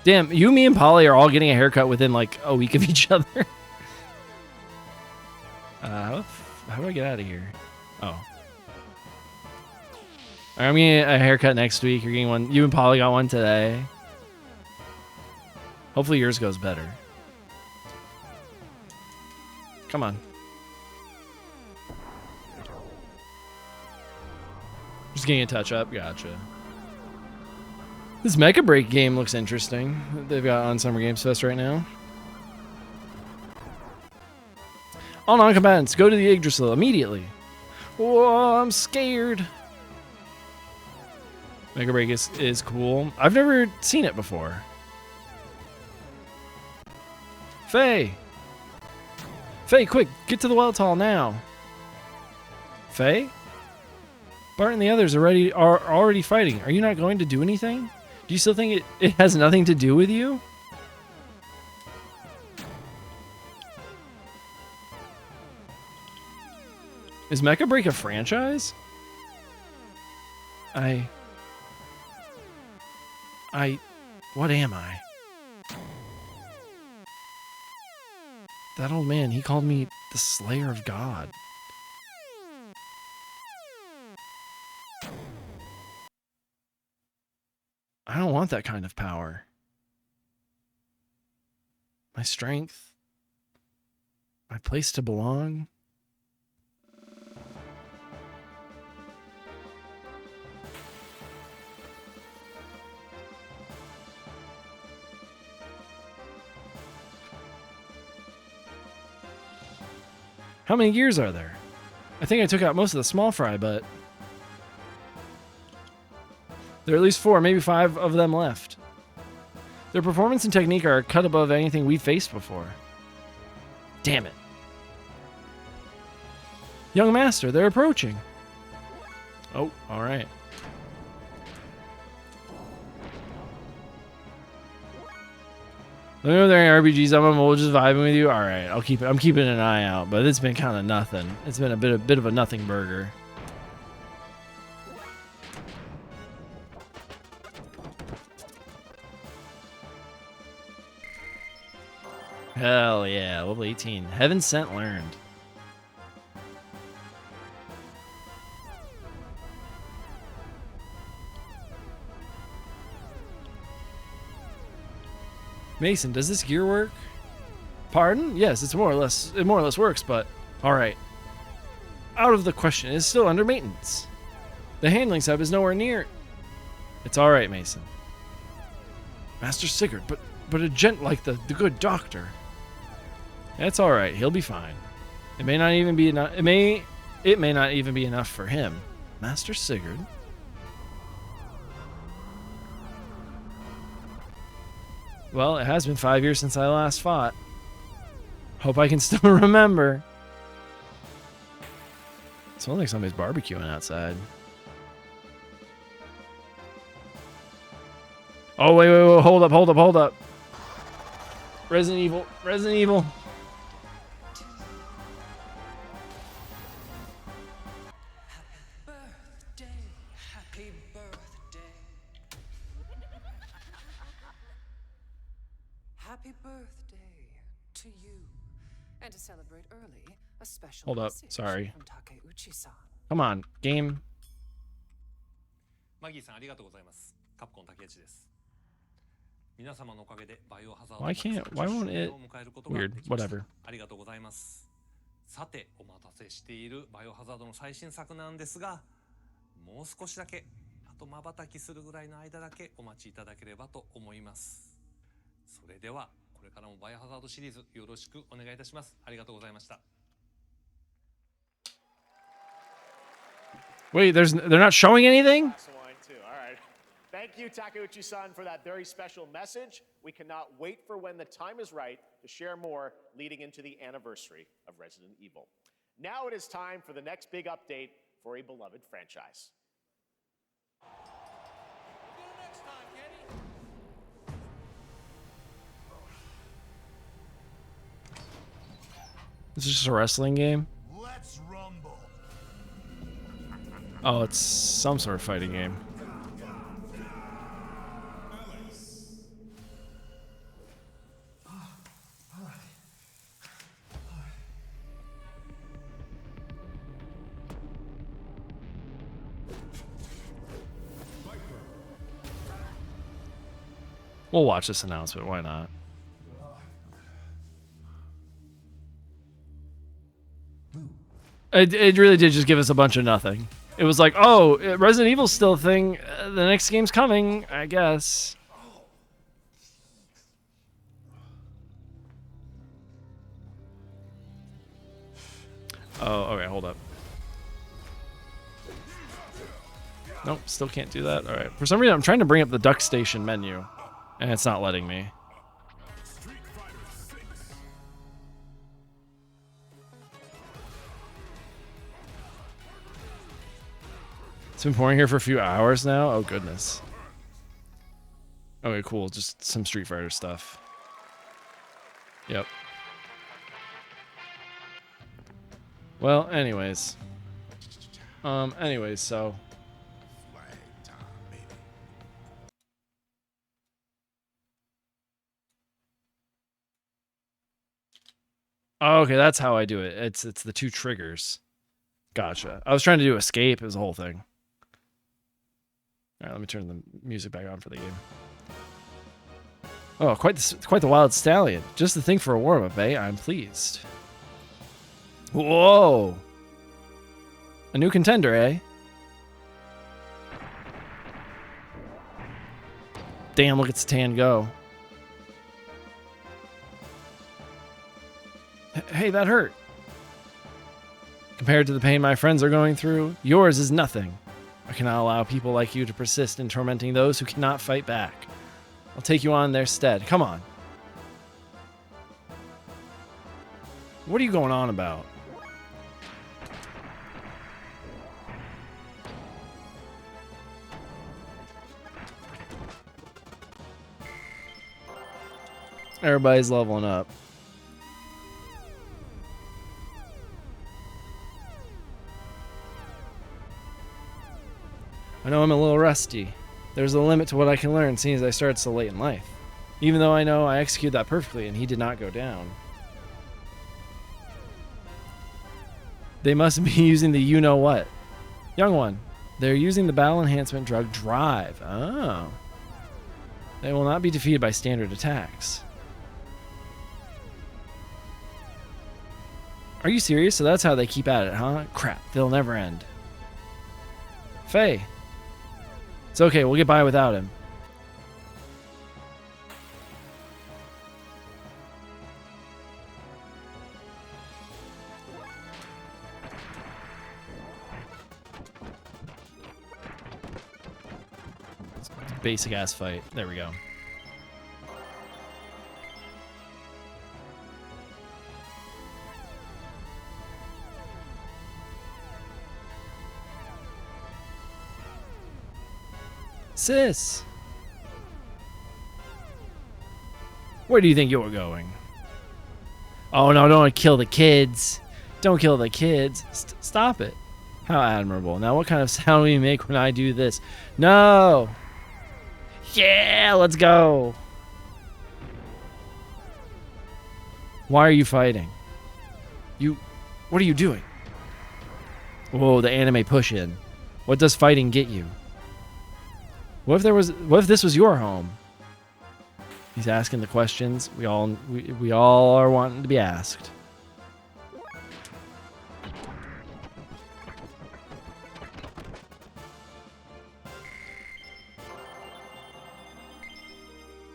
Damn, you, me, and Polly are all getting a haircut within like a week of each other. How do I get out of here? Oh. All right, I'm getting a haircut next week. You're getting one. You and Polly got one today. Hopefully yours goes better. Come on. Just getting a touch up. Gotcha. This Mecha Break game looks interesting. They've got on Summer Games Fest right now. All non-combatants, go to the Yggdrasil immediately. Whoa, I'm scared. Mecha Break is cool. I've never seen it before. Faye! Faye, quick, get to the Weltall Hall now. Faye? Bart and the others are already fighting. Are you not going to do anything? Do you still think it has nothing to do with you? Is Mecha Break a franchise? What am I? That old man, he called me the Slayer of God. I don't want that kind of power. My strength. My place to belong. How many gears are there? I think I took out most of the small fry, but there are at least 4, maybe 5 of them left. Their performance and technique are cut above anything we've faced before. Damn it. Young Master, they're approaching. Oh, alright. Let me know if there are any RPGs I'm just vibing with you. Alright, I'm keeping an eye out, but it's been kind of nothing. It's been a bit of a nothing burger. Hell yeah, level 18. Heaven Sent learned. Mason, does this gear work? Pardon? Yes, it more or less works, but all right. Out of the question. It's still under maintenance. The handling sub is nowhere near. It's all right, Mason. Master Sigurd, but a gent like the good doctor. That's all right. He'll be fine. It may not even be enough. It may not even be enough for him. Master Sigurd. Well, it has been 5 years since I last fought. Hope I can still remember. It smells like somebody's barbecuing outside. Oh, wait, hold up. Resident Evil. Happy birthday. Happy birthday to you. And to celebrate early, a special Hold up, message sorry. from Takeuchi-san. Come on, game. マギーさんありがとうございます。カプコン竹内です。皆様のおかげでバイオハザード Why won't it? を迎えることがで Weird. きました。 Whatever. ありがとうございます。さて、お待たせしているバイオハザードの最新作なんですが、もう少しだけ、あと瞬きするぐらいの間だけお待ちいただければと思います。それでは、これからもバイオハザードシリーズよろしくお願いいたします。ありがとうございました。 Wait, they're not showing anything? That's the line too. All right. Thank you, Takeuchi-san, for that very special message. We cannot wait for when the time is right to share more leading into the anniversary of Resident Evil. Now it is time for the next big update for a beloved franchise. Is this just a wrestling game? Let's rumble. Oh, it's some sort of fighting game. We'll watch this announcement, why not? It really did just give us a bunch of nothing. It was like, oh, Resident Evil's still a thing. The next game's coming, I guess. Oh, okay, hold up. Nope, still can't do that. All right. For some reason, I'm trying to bring up the Duck Station menu, and it's not letting me. It's been pouring here for a few hours now. Oh, goodness. Okay, cool. Just some Street Fighter stuff. Yep. Well, anyways. So... Oh, okay, that's how I do it. It's the two triggers. Gotcha. I was trying to do escape. It was the whole thing. All right, let me turn the music back on for the game. Oh, quite the wild stallion. Just the thing for a warm-up, eh? I'm pleased. Whoa! A new contender, eh? Damn, look at Satan go. Hey, that hurt. Compared to the pain my friends are going through, yours is nothing. I cannot allow people like you to persist in tormenting those who cannot fight back. I'll take you on their stead. Come on. What are you going on about? Everybody's leveling up. I know I'm a little rusty. There's a limit to what I can learn seeing as I started so late in life. Even though I know I executed that perfectly and he did not go down. They must be using the you-know-what. Young one, they're using the battle enhancement drug Drive. Oh. They will not be defeated by standard attacks. Are you serious? So that's how they keep at it, huh? Crap, they'll never end. Faye. It's okay, we'll get by without him. Basic ass fight. There we go. Sis! Where do you think you're going? Oh no, don't kill the kids. Don't kill the kids. Stop it. How admirable. Now what kind of sound will you make when I do this? No! Yeah, let's go! Why are you fighting? What are you doing? Whoa, the anime push in. What does fighting get you? What if this was your home? He's asking the questions we all are wanting to be asked.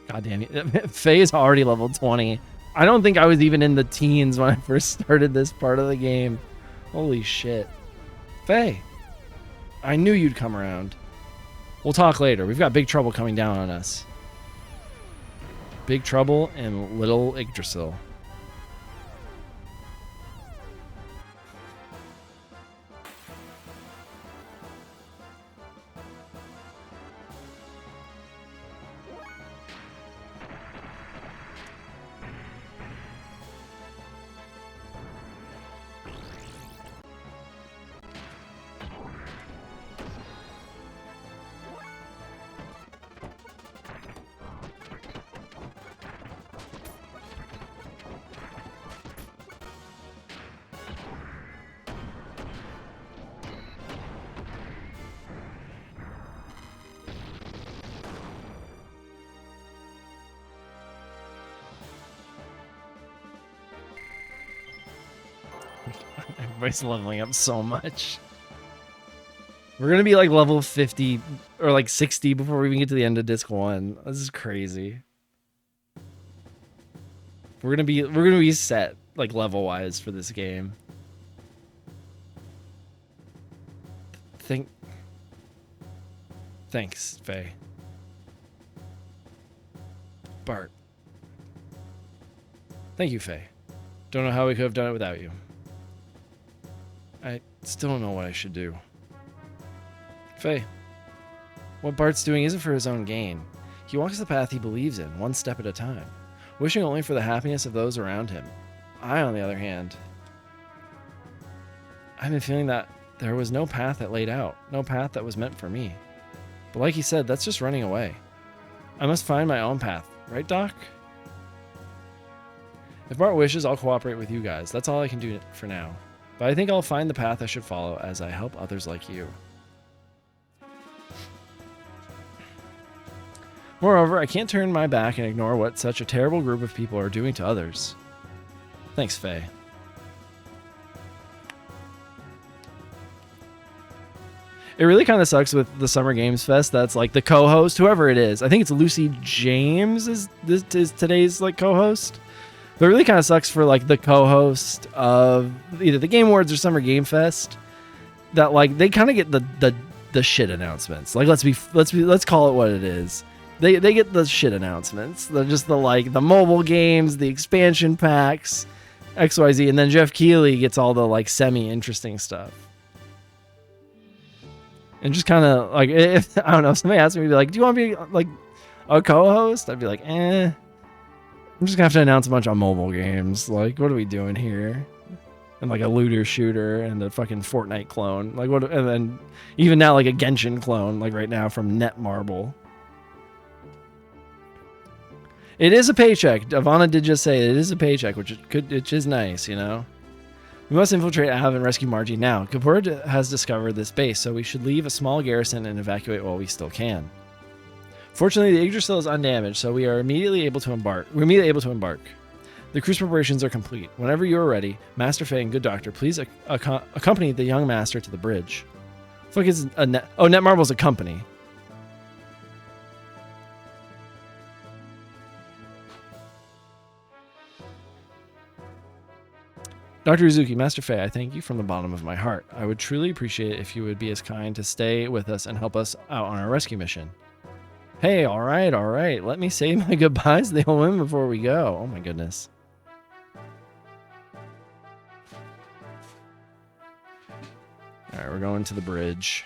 God damn it. Faye is already level 20. I don't think I was even in the teens when I first started this part of the game. Holy shit. Faye, I knew you'd come around. We'll talk later. We've got big trouble coming down on us. Big trouble and little Yggdrasil. Everybody's leveling up so much. We're gonna be like level 50 or like 60 before we even get to the end of disc 1. This is crazy. We're gonna be set like level wise for this game. Thanks, Faye. Bart. Thank you, Faye. Don't know how we could have done it without you. I still don't know what I should do. Faye, what Bart's doing isn't for his own gain. He walks the path he believes in, one step at a time, wishing only for the happiness of those around him. I, on the other hand, I've been feeling that there was no path that laid out, no path that was meant for me. But like he said, that's just running away. I must find my own path, right, Doc? If Bart wishes, I'll cooperate with you guys. That's all I can do for now. But I think I'll find the path I should follow as I help others like you. Moreover, I can't turn my back and ignore what such a terrible group of people are doing to others. Thanks, Faye. It really kind of sucks with the Summer Games Fest. That's like the co-host, whoever it is. I think it's Lucy James is today's like co-host. But it really kind of sucks for like the co-host of either the Game Awards or Summer Game Fest that like they kind of get the shit announcements. Like let's call it what it is. They get the shit announcements. They're just the mobile games, the expansion packs, XYZ, and then Jeff Keighley gets all the like semi-interesting stuff. And just kind of like, if I don't know, if somebody asked me to be like, do you want to be like a co-host? I'd be like, I'm just gonna have to announce a bunch of mobile games. Like, what are we doing here? And like a looter shooter and a fucking Fortnite clone. Like what? And then even now like a Genshin clone. Like right now from Netmarble. It is a paycheck. Ivana did just say it is a paycheck, which is nice, you know. We must infiltrate Av and rescue Margie now. Kapoor has discovered this base, so we should leave a small garrison and evacuate while we still can. Fortunately, the Yggdrasil is undamaged, so we are immediately able to embark. The cruise preparations are complete. Whenever you are ready, Master Fei and Good Doctor, please accompany the young master to the bridge. Fuck is a net? Oh, Netmarble's a company. Dr. Uzuki, Master Fei, I thank you from the bottom of my heart. I would truly appreciate it if you would be as kind to stay with us and help us out on our rescue mission. Hey, all right. Let me say my goodbyes to the old women before we go. Oh my goodness. All right, we're going to the bridge.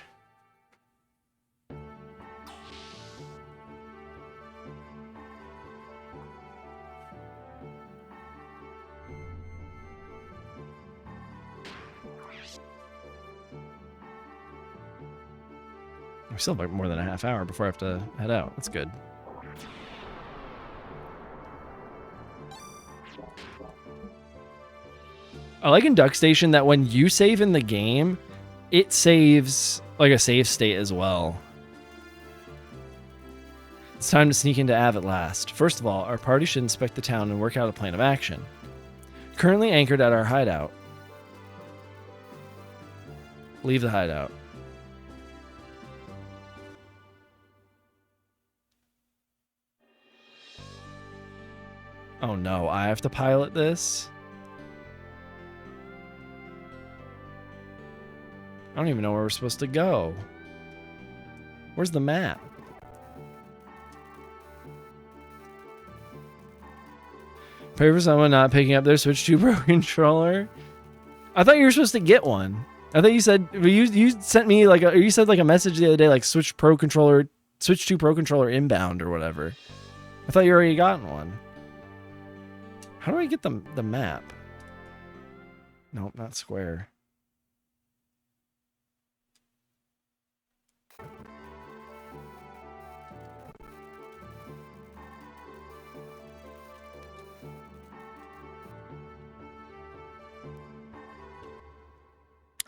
We still have like more than a half hour before I have to head out. That's good. I like in Duck Station that when you save in the game, it saves like a save state as well. It's time to sneak into Av at last. First of all, our party should inspect the town and work out a plan of action. Currently anchored at our hideout. Leave the hideout. Oh no, I have to pilot this? I don't even know where we're supposed to go. Where's the map? Pray for someone not picking up their Switch 2 Pro controller. I thought you were supposed to get one. I thought you said you sent me like you said like a message the other day like Switch 2 Pro controller inbound or whatever. I thought you already gotten one. How do I get the map? Nope, not square.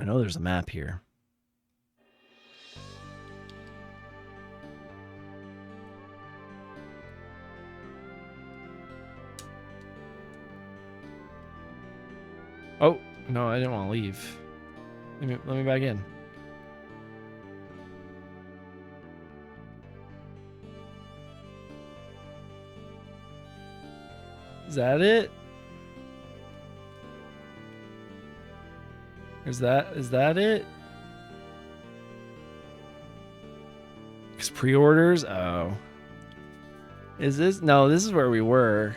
I know there's a map here. Oh, no, I didn't want to leave. Let me back in. Is that it? Is that it? Because pre-orders? Oh. Is this? No, this is where we were.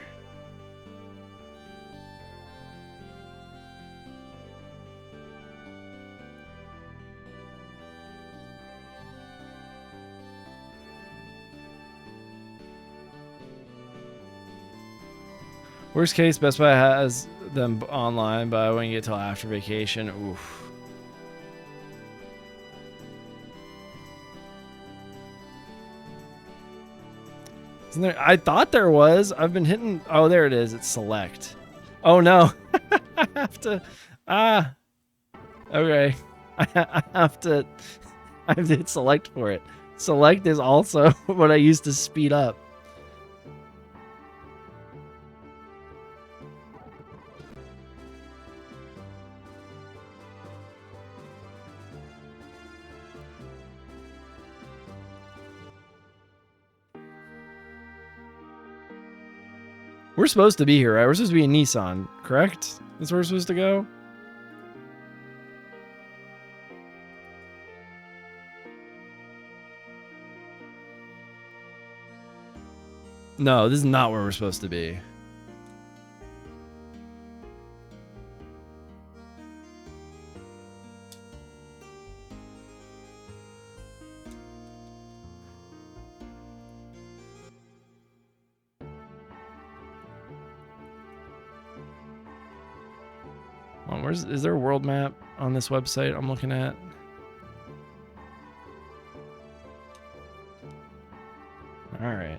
Worst case, Best Buy has them online, but I wouldn't get till after vacation. Oof. Isn't there? I thought there was. I've been hitting. Oh, there it is. It's select. Oh no. I have to. Okay. I have to hit select for it. Select is also what I use to speed up. We're supposed to be here, right? We're supposed to be in Nissan, correct? That's where we're supposed to go? No, this is not where we're supposed to be. Is there a world map on this website I'm looking at? All right.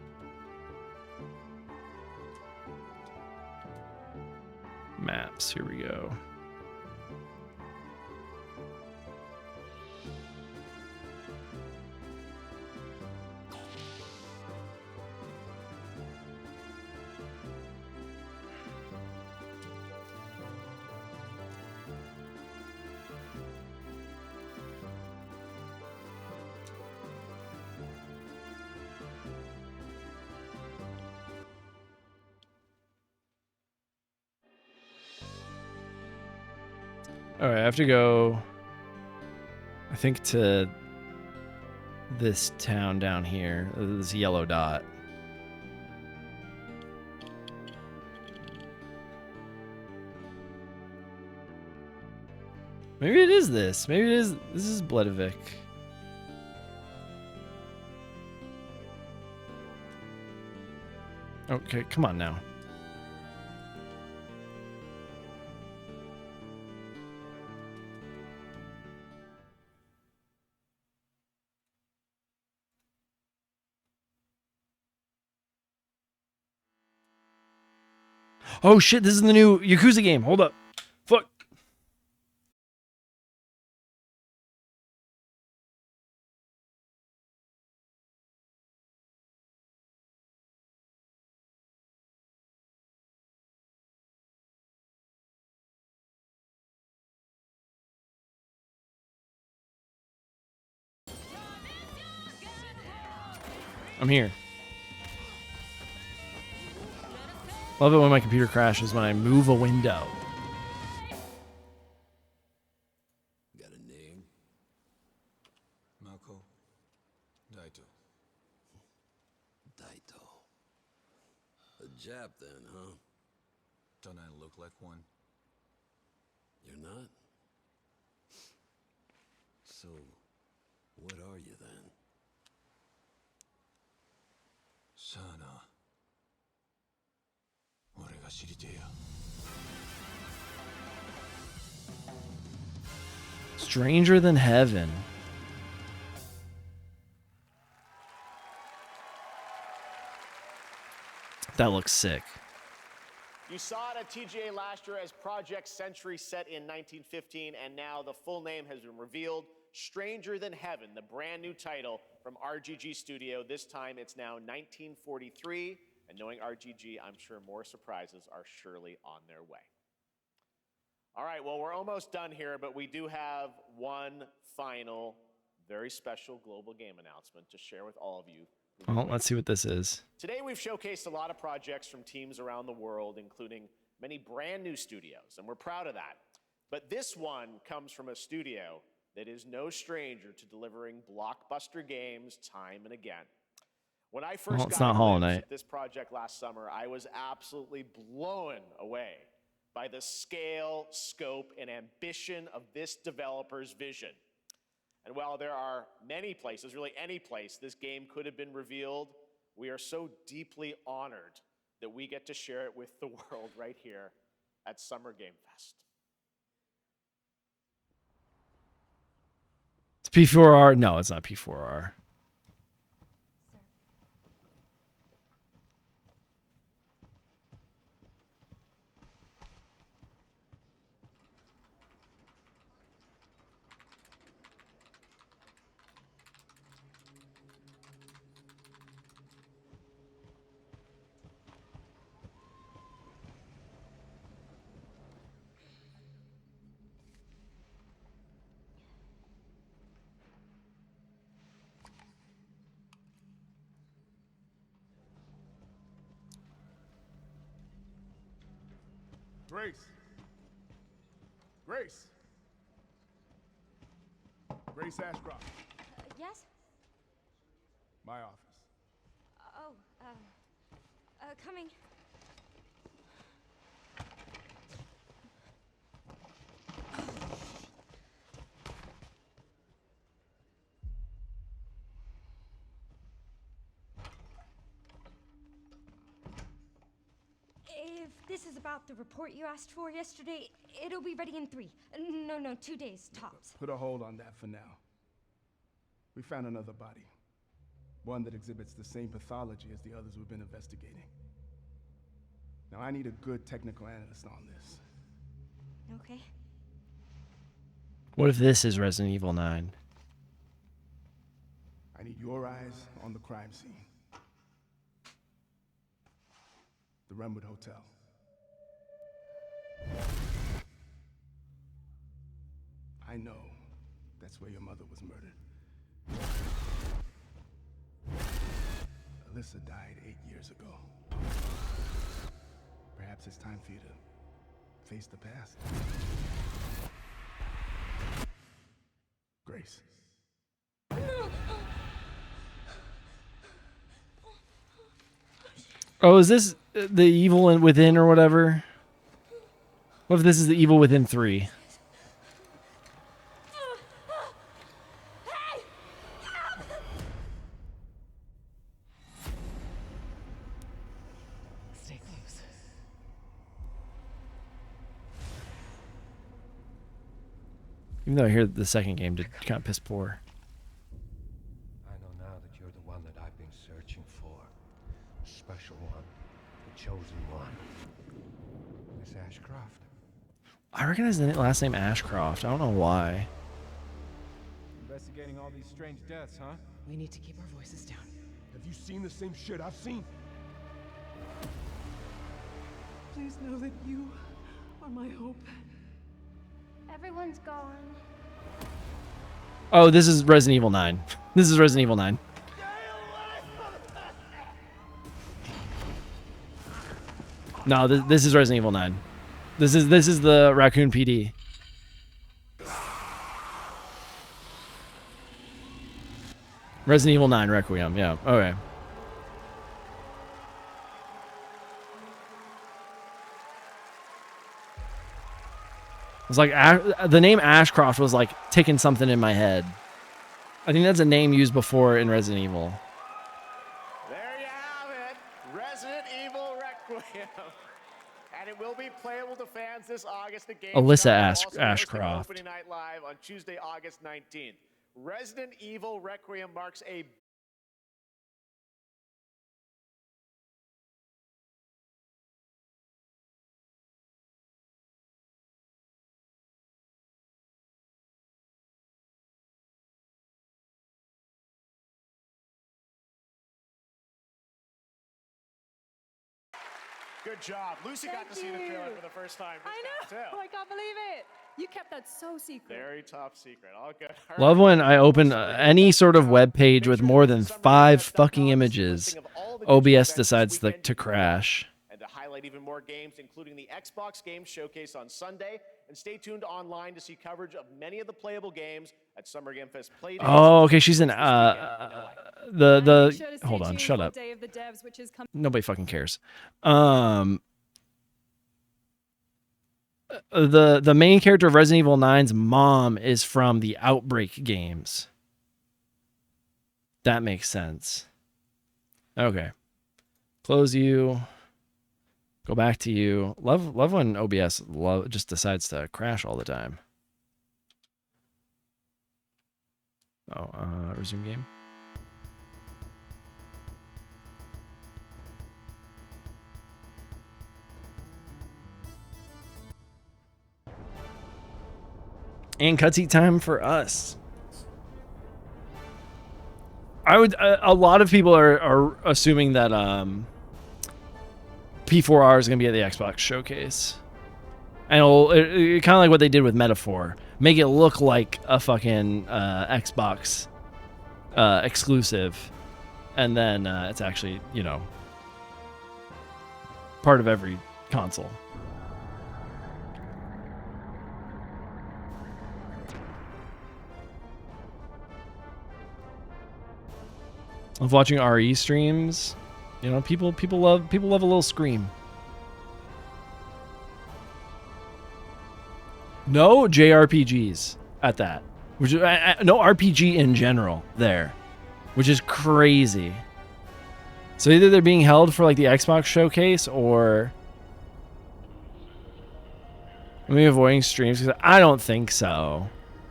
Maps, here we go. All right, I have to go, I think, to this town down here, this yellow dot. Maybe it is this. Maybe it is. This is Bledevik. Okay, come on now. Oh shit, this is the new Yakuza game. Hold up. Fuck. I'm here. Love it when my computer crashes when I move a window. Got a name? Mako. Daito. Daito. A Jap then, huh? Don't I look like one? You're not? So, what are you then? Sana. Stranger than heaven. That looks sick. You saw it at TGA last year as Project Century set in 1915, and now the full name has been revealed. Stranger Than Heaven, the brand new title from RGG Studio. This time it's now 1943, and knowing RGG, I'm sure more surprises are surely on their way. All right, well, we're almost done here, but we do have one final, very special global game announcement to share with all of you. Well, let's see what this is. Today, we've showcased a lot of projects from teams around the world, including many brand new studios, and we're proud of that. But this one comes from a studio that is no stranger to delivering blockbuster games time and again. When I first it's got not Hollow a glimpse Knight. at this project last summer, I was absolutely blown away by the scale, scope, and ambition of this developer's vision. And while there are many places, really any place, this game could have been revealed, we are so deeply honored that we get to share it with the world right here at Summer Game Fest. It's P4R. No, it's not P4R. Grace. Grace. Grace Ashcroft. Yes? My office. Oh, coming. If this is about the report you asked for yesterday, it'll be ready in 3. No, 2 days, tops. Put a hold on that for now. We found another body. One that exhibits the same pathology as the others we've been investigating. Now, I need a good technical analyst on this. Okay. What if this is Resident Evil 9? I need your eyes on the crime scene. The Renwood Hotel. I know that's where your mother was murdered. Alyssa died 8 years ago. Perhaps it's time for you to face the past. place. Oh, is this the evil within or whatever? What if this is the evil within 3? Stay close. Even though I hear the second game did kind of piss poor. I know now that you're the one that I've been searching for. The special one. The chosen one. Miss Ashcroft. I recognize the last name Ashcroft. I don't know why. Investigating all these strange deaths, huh? We need to keep our voices down. Have you seen the same shit I've seen? Please know that you are my hope. Everyone's gone. Oh, this is Resident Evil 9. This is Resident Evil 9. No, this is Resident Evil 9. This is the Raccoon PD. Resident Evil 9 Requiem. Yeah. Okay. It's like the name Ashcroft was like ticking something in my head. I think that's a name used before in Resident Evil. There you have it, Resident Evil Requiem. And it will be playable to fans this August. The game Alyssa also hosting Ashcroft. Opening night live on Tuesday, August 19th. Resident Evil Requiem marks a good job. Lucy got to see the trailer for the first time. I know. I can't believe it. You kept that so secret. Very top secret. All good. Love when I open any sort of web page with more than 5 fucking images. OBS decides to crash. And to highlight even more games, including the Xbox Games Showcase on Sunday. And stay tuned online to see coverage of many of the playable games at Summer Game Fest Play Days. Oh, okay. She's in hold on, shut up. Nobody fucking cares. The main character of Resident Evil 9's mom is from the Outbreak games. That makes sense. Okay. Close you. Go back to you. Love when OBS just decides to crash all the time. Oh, resume game. And cutscene time for us. I would. A lot of people are assuming that P4R is gonna be at the Xbox showcase, and it kind of like what they did with Metaphor, make it look like a fucking Xbox exclusive, and then it's actually, you know, part of every console. Of watching RE streams, you know, people love a little scream. No JRPGs at that, which no RPG in general there, which is crazy. So either they're being held for like the Xbox showcase, or I mean, avoiding streams, because I don't think so.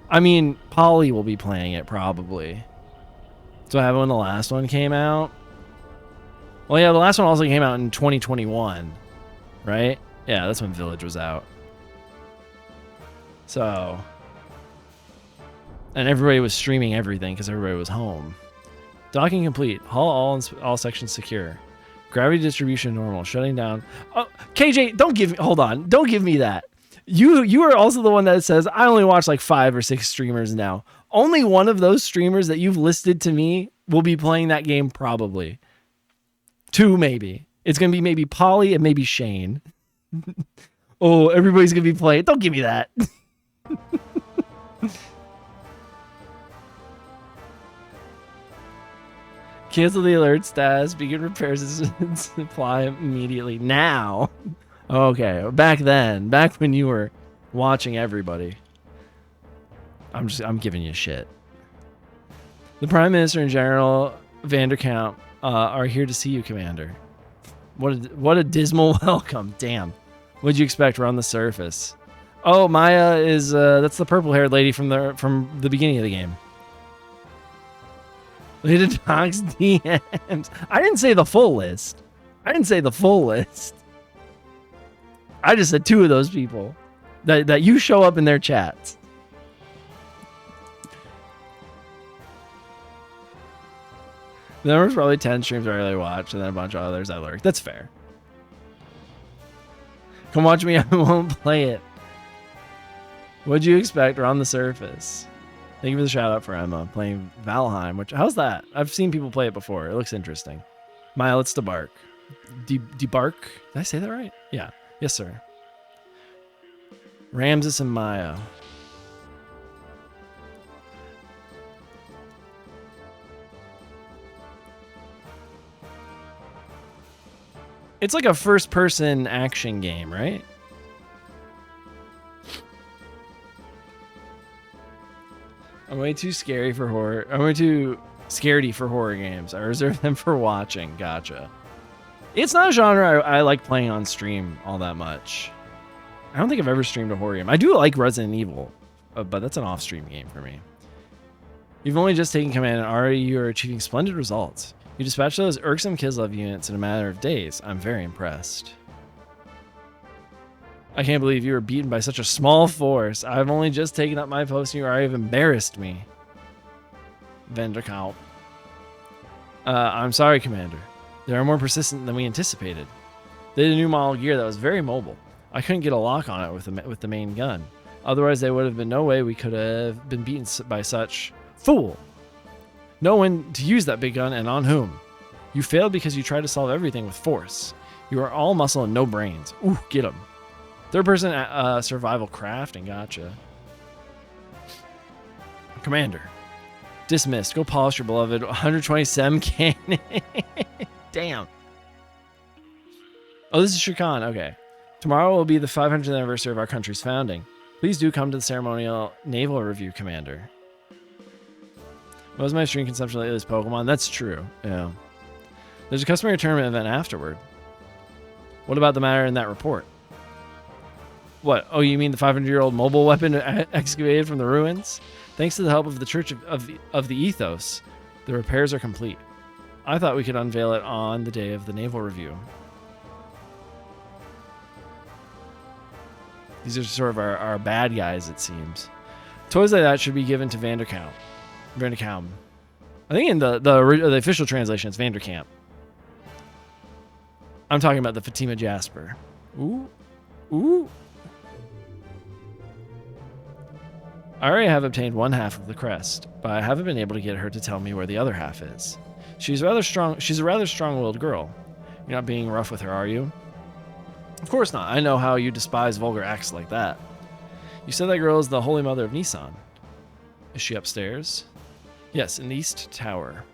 I mean, Polly will be playing it probably. So what happened when the last one came out? Well, yeah, the last one also came out in 2021, right? Yeah, that's when Village was out. So, and everybody was streaming everything because everybody was home. Docking complete. All sections secure. Gravity distribution normal. Shutting down. Oh, KJ, don't give me. Hold on. Don't give me that. You are also the one that says I only watch like 5 or 6 streamers now. Only one of those streamers that you've listed to me will be playing that game probably. 2 maybe. It's going to be maybe Polly and maybe Shane. Oh, everybody's going to be playing. Don't give me that. Cancel the alert status. Begin repairs and supply immediately. Now. Okay, back then. Back when you were watching everybody. I'm giving you shit. The Prime Minister and General Vanderkamp are here to see you, Commander. What a dismal welcome. Damn. What'd you expect? We're on the surface. Oh, Maya is that's the purple-haired lady from the beginning of the game. Lady Docs DMs. I didn't say the full list. I just said 2 of those people that you show up in their chats. There was probably 10 streams I really watched and then a bunch of others I lurked. That's fair. Come watch me. I won't play it. What'd you expect? We're on the surface. Thank you for the shout out for Emma playing Valheim. How's that? I've seen people play it before. It looks interesting. Maya, let's debark. Debark? Did I say that right? Yeah. Yes, sir. Ramses and Maya. It's like a first-person action game, right? I'm way too scary for horror. I'm way too scaredy for horror games. I reserve them for watching. Gotcha. It's not a genre I like playing on stream all that much. I don't think I've ever streamed a horror game. I do like Resident Evil, but that's an off-stream game for me. You've only just taken command and already you are achieving splendid results. You dispatched those irksome Kislev units in a matter of days. I'm very impressed. I can't believe you were beaten by such a small force. I've only just taken up my post and you already have embarrassed me. Vanderkamp. I'm sorry, Commander. They are more persistent than we anticipated. They had a new model gear that was very mobile. I couldn't get a lock on it with the main gun. Otherwise, there would have been no way we could have been beaten by such fool. No one to use that big gun and on whom. You failed because you tried to solve everything with force. You are all muscle and no brains. Ooh, get him. Third person survival crafting. Gotcha. Commander. Dismissed. Go polish your beloved 127 cannon. Damn. Oh, this is Shirkan. Okay. Tomorrow will be the 500th anniversary of our country's founding. Please do come to the ceremonial naval review, Commander. What was my stream consumption lately? This Pokemon? That's true. Yeah. There's a customary tournament event afterward. What about the matter in that report? What? Oh, you mean the 500-year-old mobile weapon excavated from the ruins? Thanks to the help of the Church of the Ethos, the repairs are complete. I thought we could unveil it on the day of the naval review. These are sort of our bad guys, it seems. Toys like that should be given to Vanderkamp. I think in the official translation, it's Vanderkamp. I'm talking about the Fatima Jasper. Ooh. Ooh. I already have obtained one half of the crest, but I haven't been able to get her to tell me where the other half is. She's a rather strong-willed girl. You're not being rough with her, are you? Of course not. I know how you despise vulgar acts like that. You said that girl is the Holy Mother of Nissan. Is she upstairs? Yes, in the East Tower.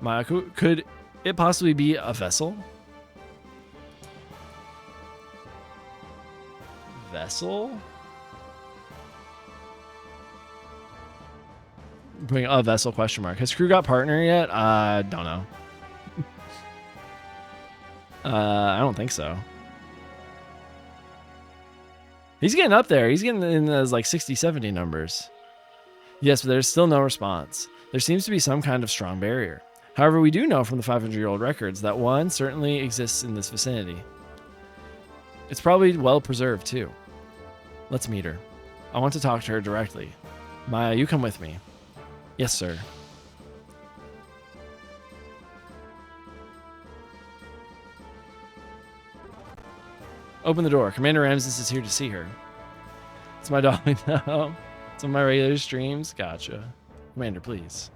Maya, could it possibly be a vessel? Vessel? Putting a vessel question mark. Has crew got partner yet? Don't know. I don't think so. He's getting up there. He's getting in those like 60, 70 numbers. Yes, but there's still no response. There seems to be some kind of strong barrier. However, we do know from the 500-year-old records that one certainly exists in this vicinity. It's probably well preserved too. Let's meet her. I want to talk to her directly. Maya, you come with me. Yes, sir. Open the door. Commander Ramses is here to see her. It's my dog now. It's on my regular streams. Gotcha. Commander, please.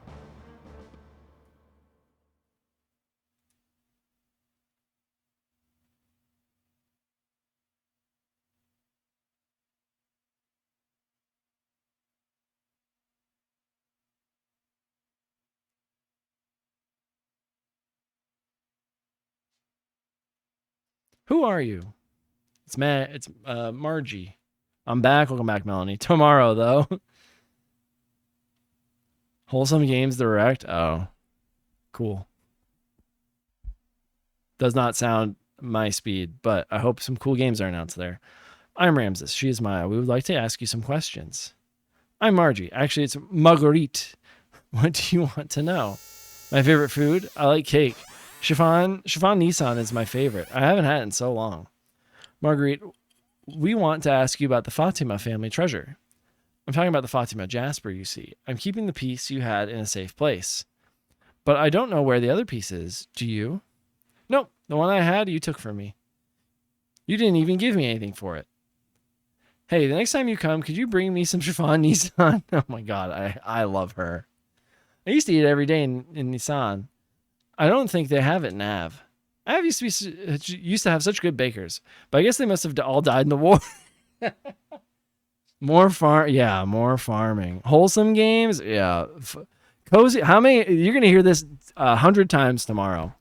Who are you? It's Matt. It's Margie. I'm back. Welcome back, Melanie. Tomorrow, though. Wholesome Games Direct. Oh, cool. Does not sound my speed, but I hope some cool games are announced there. I'm Ramses. She is Maya. We would like to ask you some questions. I'm Margie. Actually, it's Marguerite. What do you want to know? My favorite food? I like cake. Chiffon Nissan is my favorite. I haven't had it in so long. Marguerite, we want to ask you about the Fatima family treasure. I'm talking about the Fatima Jasper, you see. I'm keeping the piece you had in a safe place. But I don't know where the other piece is. Do you? Nope. The one I had, you took from me. You didn't even give me anything for it. Hey, the next time you come, could you bring me some Chiffon Nissan? Oh my god, I love her. I used to eat it every day in Nissan. I don't think they have it in Av. Av used to have such good bakers, but I guess they must have all died in the war. More farming. Wholesome games, yeah. Cozy. How many? You're gonna hear this 100 times tomorrow.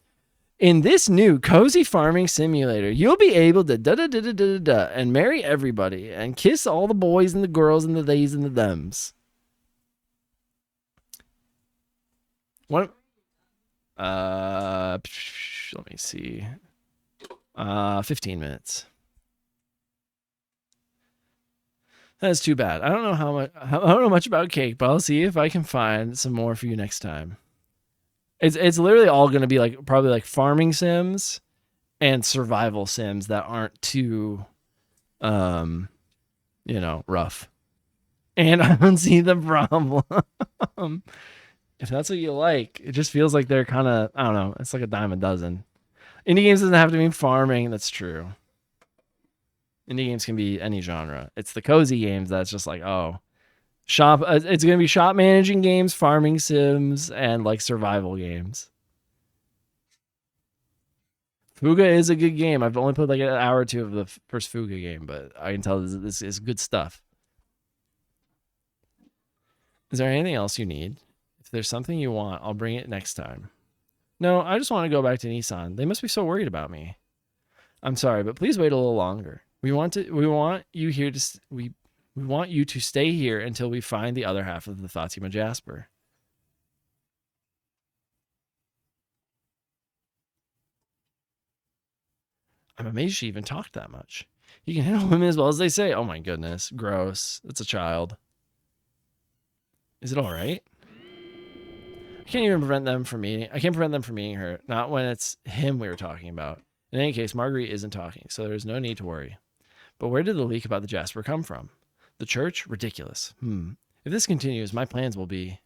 In this new cozy farming simulator, you'll be able to da-da-da-da-da-da and marry everybody and kiss all the boys and the girls and the theys and the thems. What? Let me see. 15 minutes. That's too bad. I don't know much about cake, but I'll see if I can find some more for you next time. It's literally all going to be like probably like farming sims and survival sims that aren't too rough. And I don't see the problem. If that's what you like, it just feels like they're kind of, I don't know, it's like a dime a dozen. Indie games doesn't have to mean farming, that's true. Indie games can be any genre. It's the cozy games that's just like, oh, shop. It's going to be shop managing games, farming sims, and like survival games. Fuga is a good game. I've only played like an hour or two of the first Fuga game, but I can tell this is good stuff. Is there anything else you need? If there's something you want, I'll bring it next time. No, I just want to go back to Nissan. They must be so worried about me. I'm sorry, but please wait a little longer. We want you to stay here until we find the other half of the Fatima Jasper. I'm amazed she even talked that much. You can handle women as well as they say. Oh my goodness. Gross. It's a child. Is it all right? I can't prevent them from meeting her. Not when it's him we were talking about. In any case, Marguerite isn't talking, so there's no need to worry. But where did the leak about the Jasper come from? The church? Ridiculous. If this continues, my plans will be...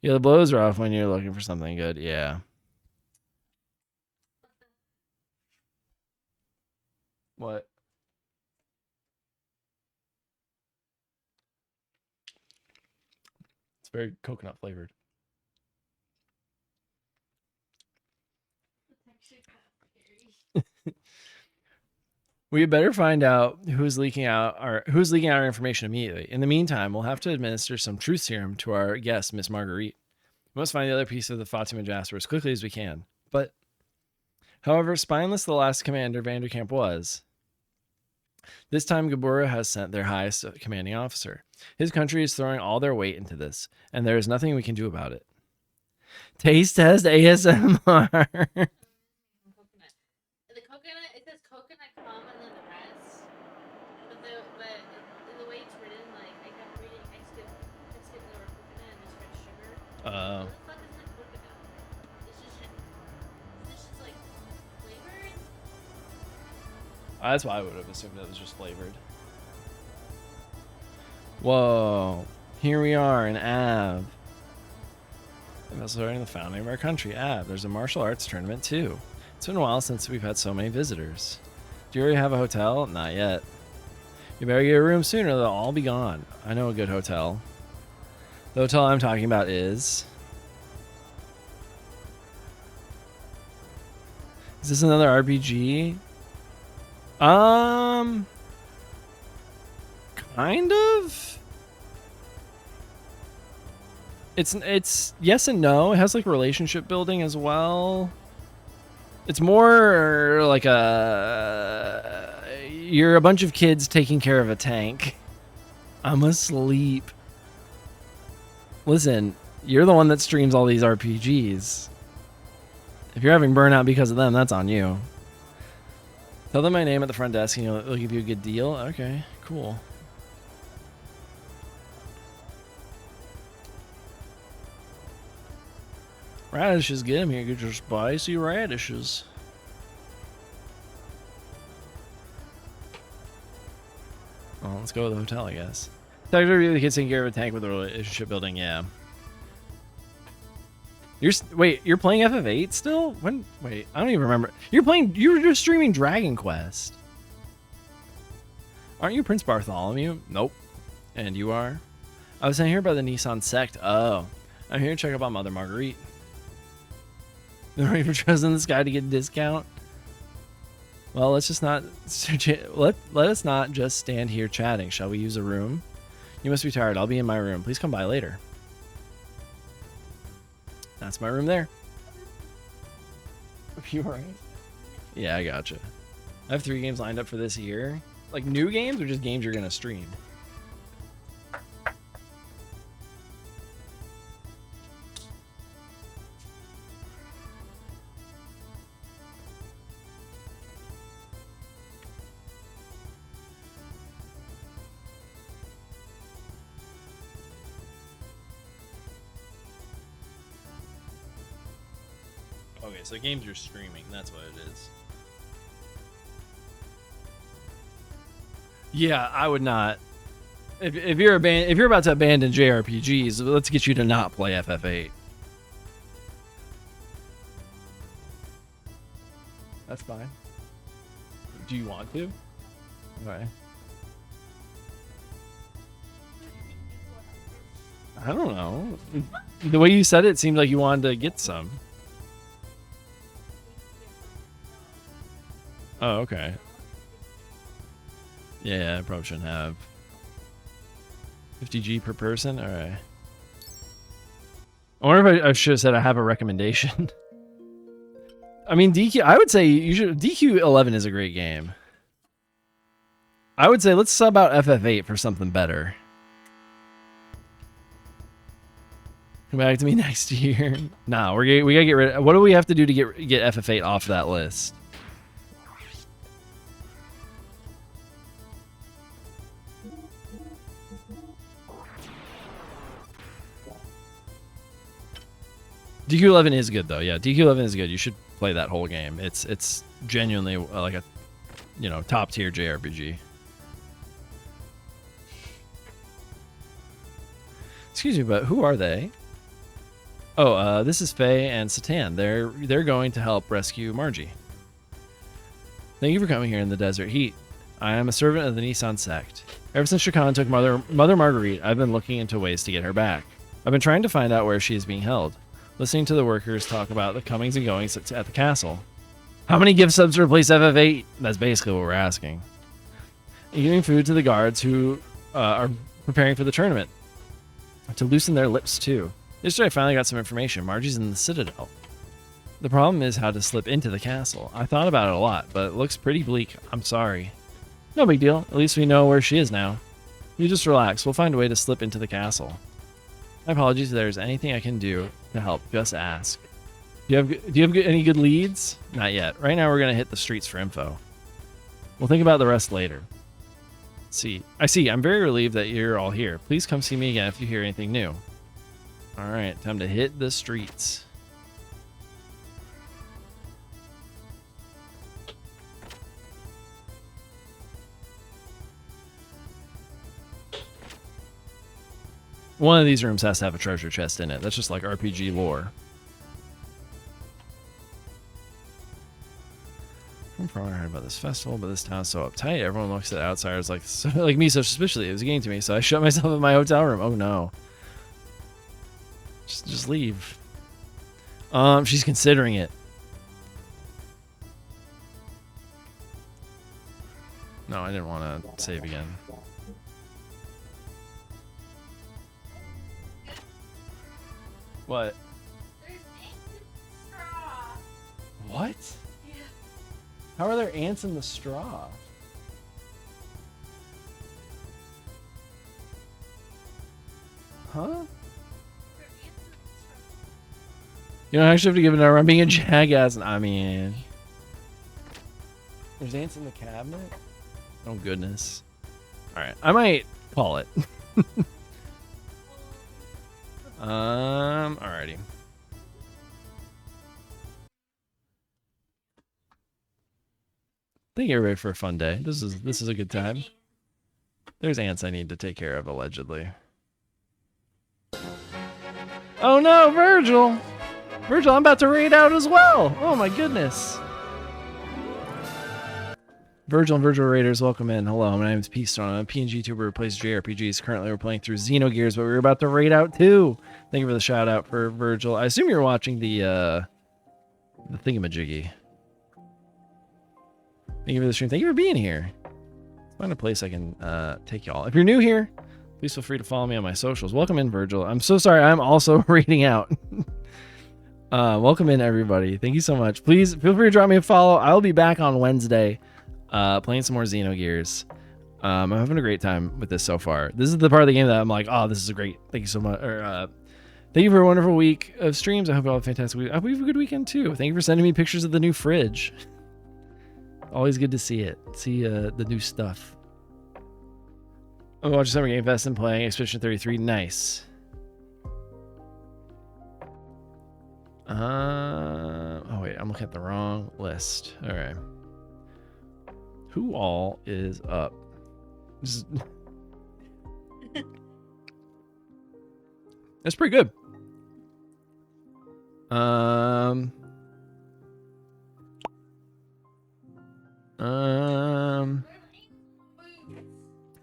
Yeah, the blows are off when you're looking for something good. Yeah. What? It's very coconut flavored. We had better find out who's leaking out our information immediately. In the meantime, we'll have to administer some truth serum to our guest, Miss Marguerite. We must find the other piece of the Fatima Jasper as quickly as we can. But, however spineless the last commander Vanderkamp was, this time Gabura has sent their highest commanding officer. His country is throwing all their weight into this, and there is nothing we can do about it. Taste test ASMR. That's why I would have assumed it was just flavored. Whoa. Here we are in Av. I'm also starting the founding of our country, Av. There's a martial arts tournament too. It's been a while since we've had so many visitors. Do you already have a hotel? Not yet. You better get a room sooner, they'll all be gone. I know a good hotel. The hotel I'm talking about is... Is this another RPG? Kind of. It's yes and no. It has like relationship building as well. It's more like you're a bunch of kids taking care of a tank. I'm asleep. Listen, you're the one that streams all these RPGs. If you're having burnout because of them, that's on you. Tell them my name at the front desk and they'll give you a good deal. Okay, cool. Radishes, get them here. Get your spicy radishes. Well, let's go to the hotel, I guess. Technically, the kids taking care of a tank with a relationship building, yeah. Wait, you're playing FF8 still? When? Wait, I don't even remember. You were just streaming Dragon Quest. Aren't you Prince Bartholomew? Nope. And you are? I was saying here about the Nissan Sect. Oh, I'm here to check up on Mother Marguerite. They're ready for Trust in the Sky to get a discount. Well, let's just not let us not just stand here chatting. Shall we use a room? You must be tired. I'll be in my room. Please come by later. That's my room there. You alright? Yeah, I gotcha. I have 3 games lined up for this year. Like new games or just games you're gonna stream? Okay, so games you're streaming, that's what it is. Yeah, I would not. If you're about to abandon JRPGs, let's get you to not play FF8. That's fine. Do you want to? Okay. I don't know. The way you said it seemed like you wanted to get some. Oh, okay. Yeah, I probably shouldn't have. 50G per person? Alright. I wonder if I should have said I have a recommendation. I mean, DQ, I would say you should. DQ 11 is a great game. I would say let's sub out FF8 for something better. Come back to me next year. Nah, we gotta get rid. What do we have to do to get FF8 off that list? DQ11 is good though. Yeah, DQ11 is good. You should play that whole game. It's genuinely like a, you know, top tier JRPG. Excuse me, but who are they? Oh, this is Faye and Satan. They're going to help rescue Margie. Thank you for coming here in the desert heat. I am a servant of the Nissan sect. Ever since Shakan took Mother Marguerite, I've been looking into ways to get her back. I've been trying to find out where she is being held. Listening to the workers talk about the comings and goings at the castle. How many gift subs to replace FF8? That's basically what we're asking. And giving food to the guards who are preparing for the tournament. To loosen their lips too. Yesterday I finally got some information. Margie's in the Citadel. The problem is how to slip into the castle. I thought about it a lot, but it looks pretty bleak. I'm sorry. No big deal. At least we know where she is now. You just relax. We'll find a way to slip into the castle. My apologies if there's anything I can do to help. Just ask. Do you have any good leads? Not yet. Right now we're going to hit the streets for info. We'll think about the rest later. I see. I'm very relieved that you're all here. Please come see me again if you hear anything new. Alright, time to hit the streets. One of these rooms has to have a treasure chest in it. That's just like RPG lore. I'm probably heard about this festival, but this town's so uptight. Everyone looks at outsiders like me so suspiciously. It was getting to me, so I shut myself in my hotel room. Oh no. Just leave. She's considering it. No, I didn't want to save again. What? What? How are there ants in the straw? Huh? You don't actually have to give it a run. Being a jackass. I mean, there's ants in the cabinet. Oh goodness. All right, I might call it. Alrighty. Thank you everybody for a fun day. This is a good time. There's ants I need to take care of, allegedly. Oh no, Virgil! Virgil, I'm about to raid out as well! Oh my goodness! Virgil and Virgil Raiders, welcome in. Hello, my name is P-Stone. I'm a PNG tuber who plays JRPGs. Currently, we're playing through Xenogears, but we're about to raid out too. Thank you for the shout out for Virgil. I assume you're watching the thingamajiggy. Thank you for the stream. Thank you for being here. Let's find a place I can take y'all. If you're new here, please feel free to follow me on my socials. Welcome in, Virgil. I'm so sorry. I'm also raiding out. Welcome in, everybody. Thank you so much. Please feel free to drop me a follow. I'll be back on Wednesday playing some more Xenogears. I'm having a great time with this so far. This is the part of the game that I'm like, oh, this is great. Thank you so much. Thank you for a wonderful week of streams. I hope you all have a fantastic week. I hope you have a good weekend, too. Thank you for sending me pictures of the new fridge. Always good to see it. See the new stuff. I'm watching Summer Game Fest and playing Expedition 33. Nice. Oh, wait. I'm looking at the wrong list. All right. Who all is up? That's pretty good.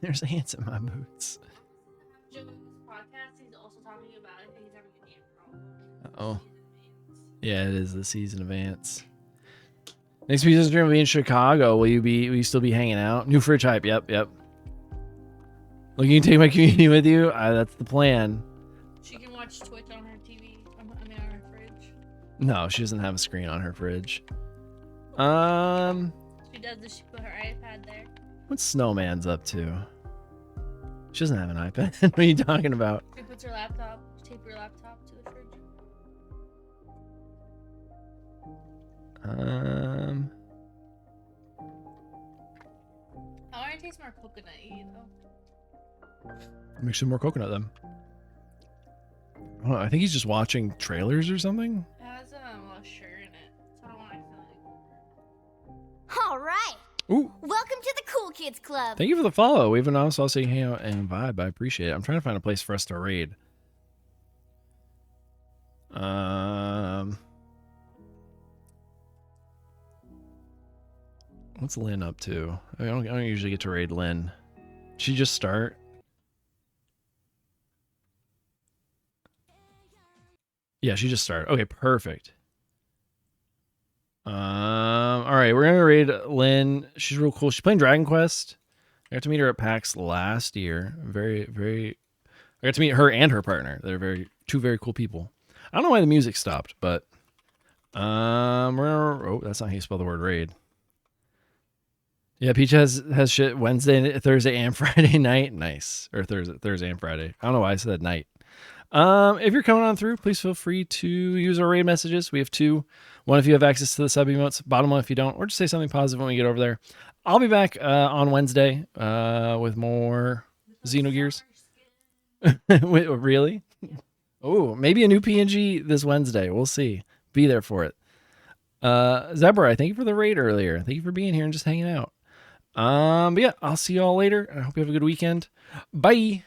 There's ants in my boots. Joe's podcast, he's also talking about, I think he's having a game. Oh. Yeah, it is the season of ants. Next season stream will be in Chicago. Will you still be hanging out? New fridge hype. Yep. Look, you can take my community with you. That's the plan. She can watch Twitch on her TV. I mean, on her fridge. No, she doesn't have a screen on her fridge. She does. Does she put her iPad there? What's Snowman's up to? She doesn't have an iPad. What are you talking about? She puts her laptop, tape her laptop to the fridge. I want to taste more coconut-y, though. Make some more coconut then. I think he's just watching trailers or something. It has a shirt in it, so I don't want to feel like... All right. Ooh. Welcome to the Cool Kids Club. Thank you for the follow. We have an also saying hang out and vibe. I appreciate it. I'm trying to find a place for us to raid. What's Lynn up to? I don't usually get to raid Lynn. Did she just start? Yeah, she just started. Okay, perfect. All right, we're gonna raid Lynn. She's real cool. She's playing Dragon Quest. I got to meet her at PAX last year. I got to meet her and her partner. They're two very cool people. I don't know why the music stopped, but oh, that's not how you spell the word raid. Yeah, Peach has shit Wednesday, Thursday, and Friday night. Nice. Or Thursday and Friday. I don't know why I said night. If you're coming on through, please feel free to use our raid messages. We have two. One if you have access to the sub emotes, bottom one if you don't, or just say something positive when we get over there. I'll be back on Wednesday with more Xenogears. Wait, really? Oh, maybe a new PNG this Wednesday. We'll see. Be there for it. Zebra, thank you for the raid earlier. Thank you for being here and just hanging out. But yeah, I'll see you all later. I hope you have a good weekend. Bye.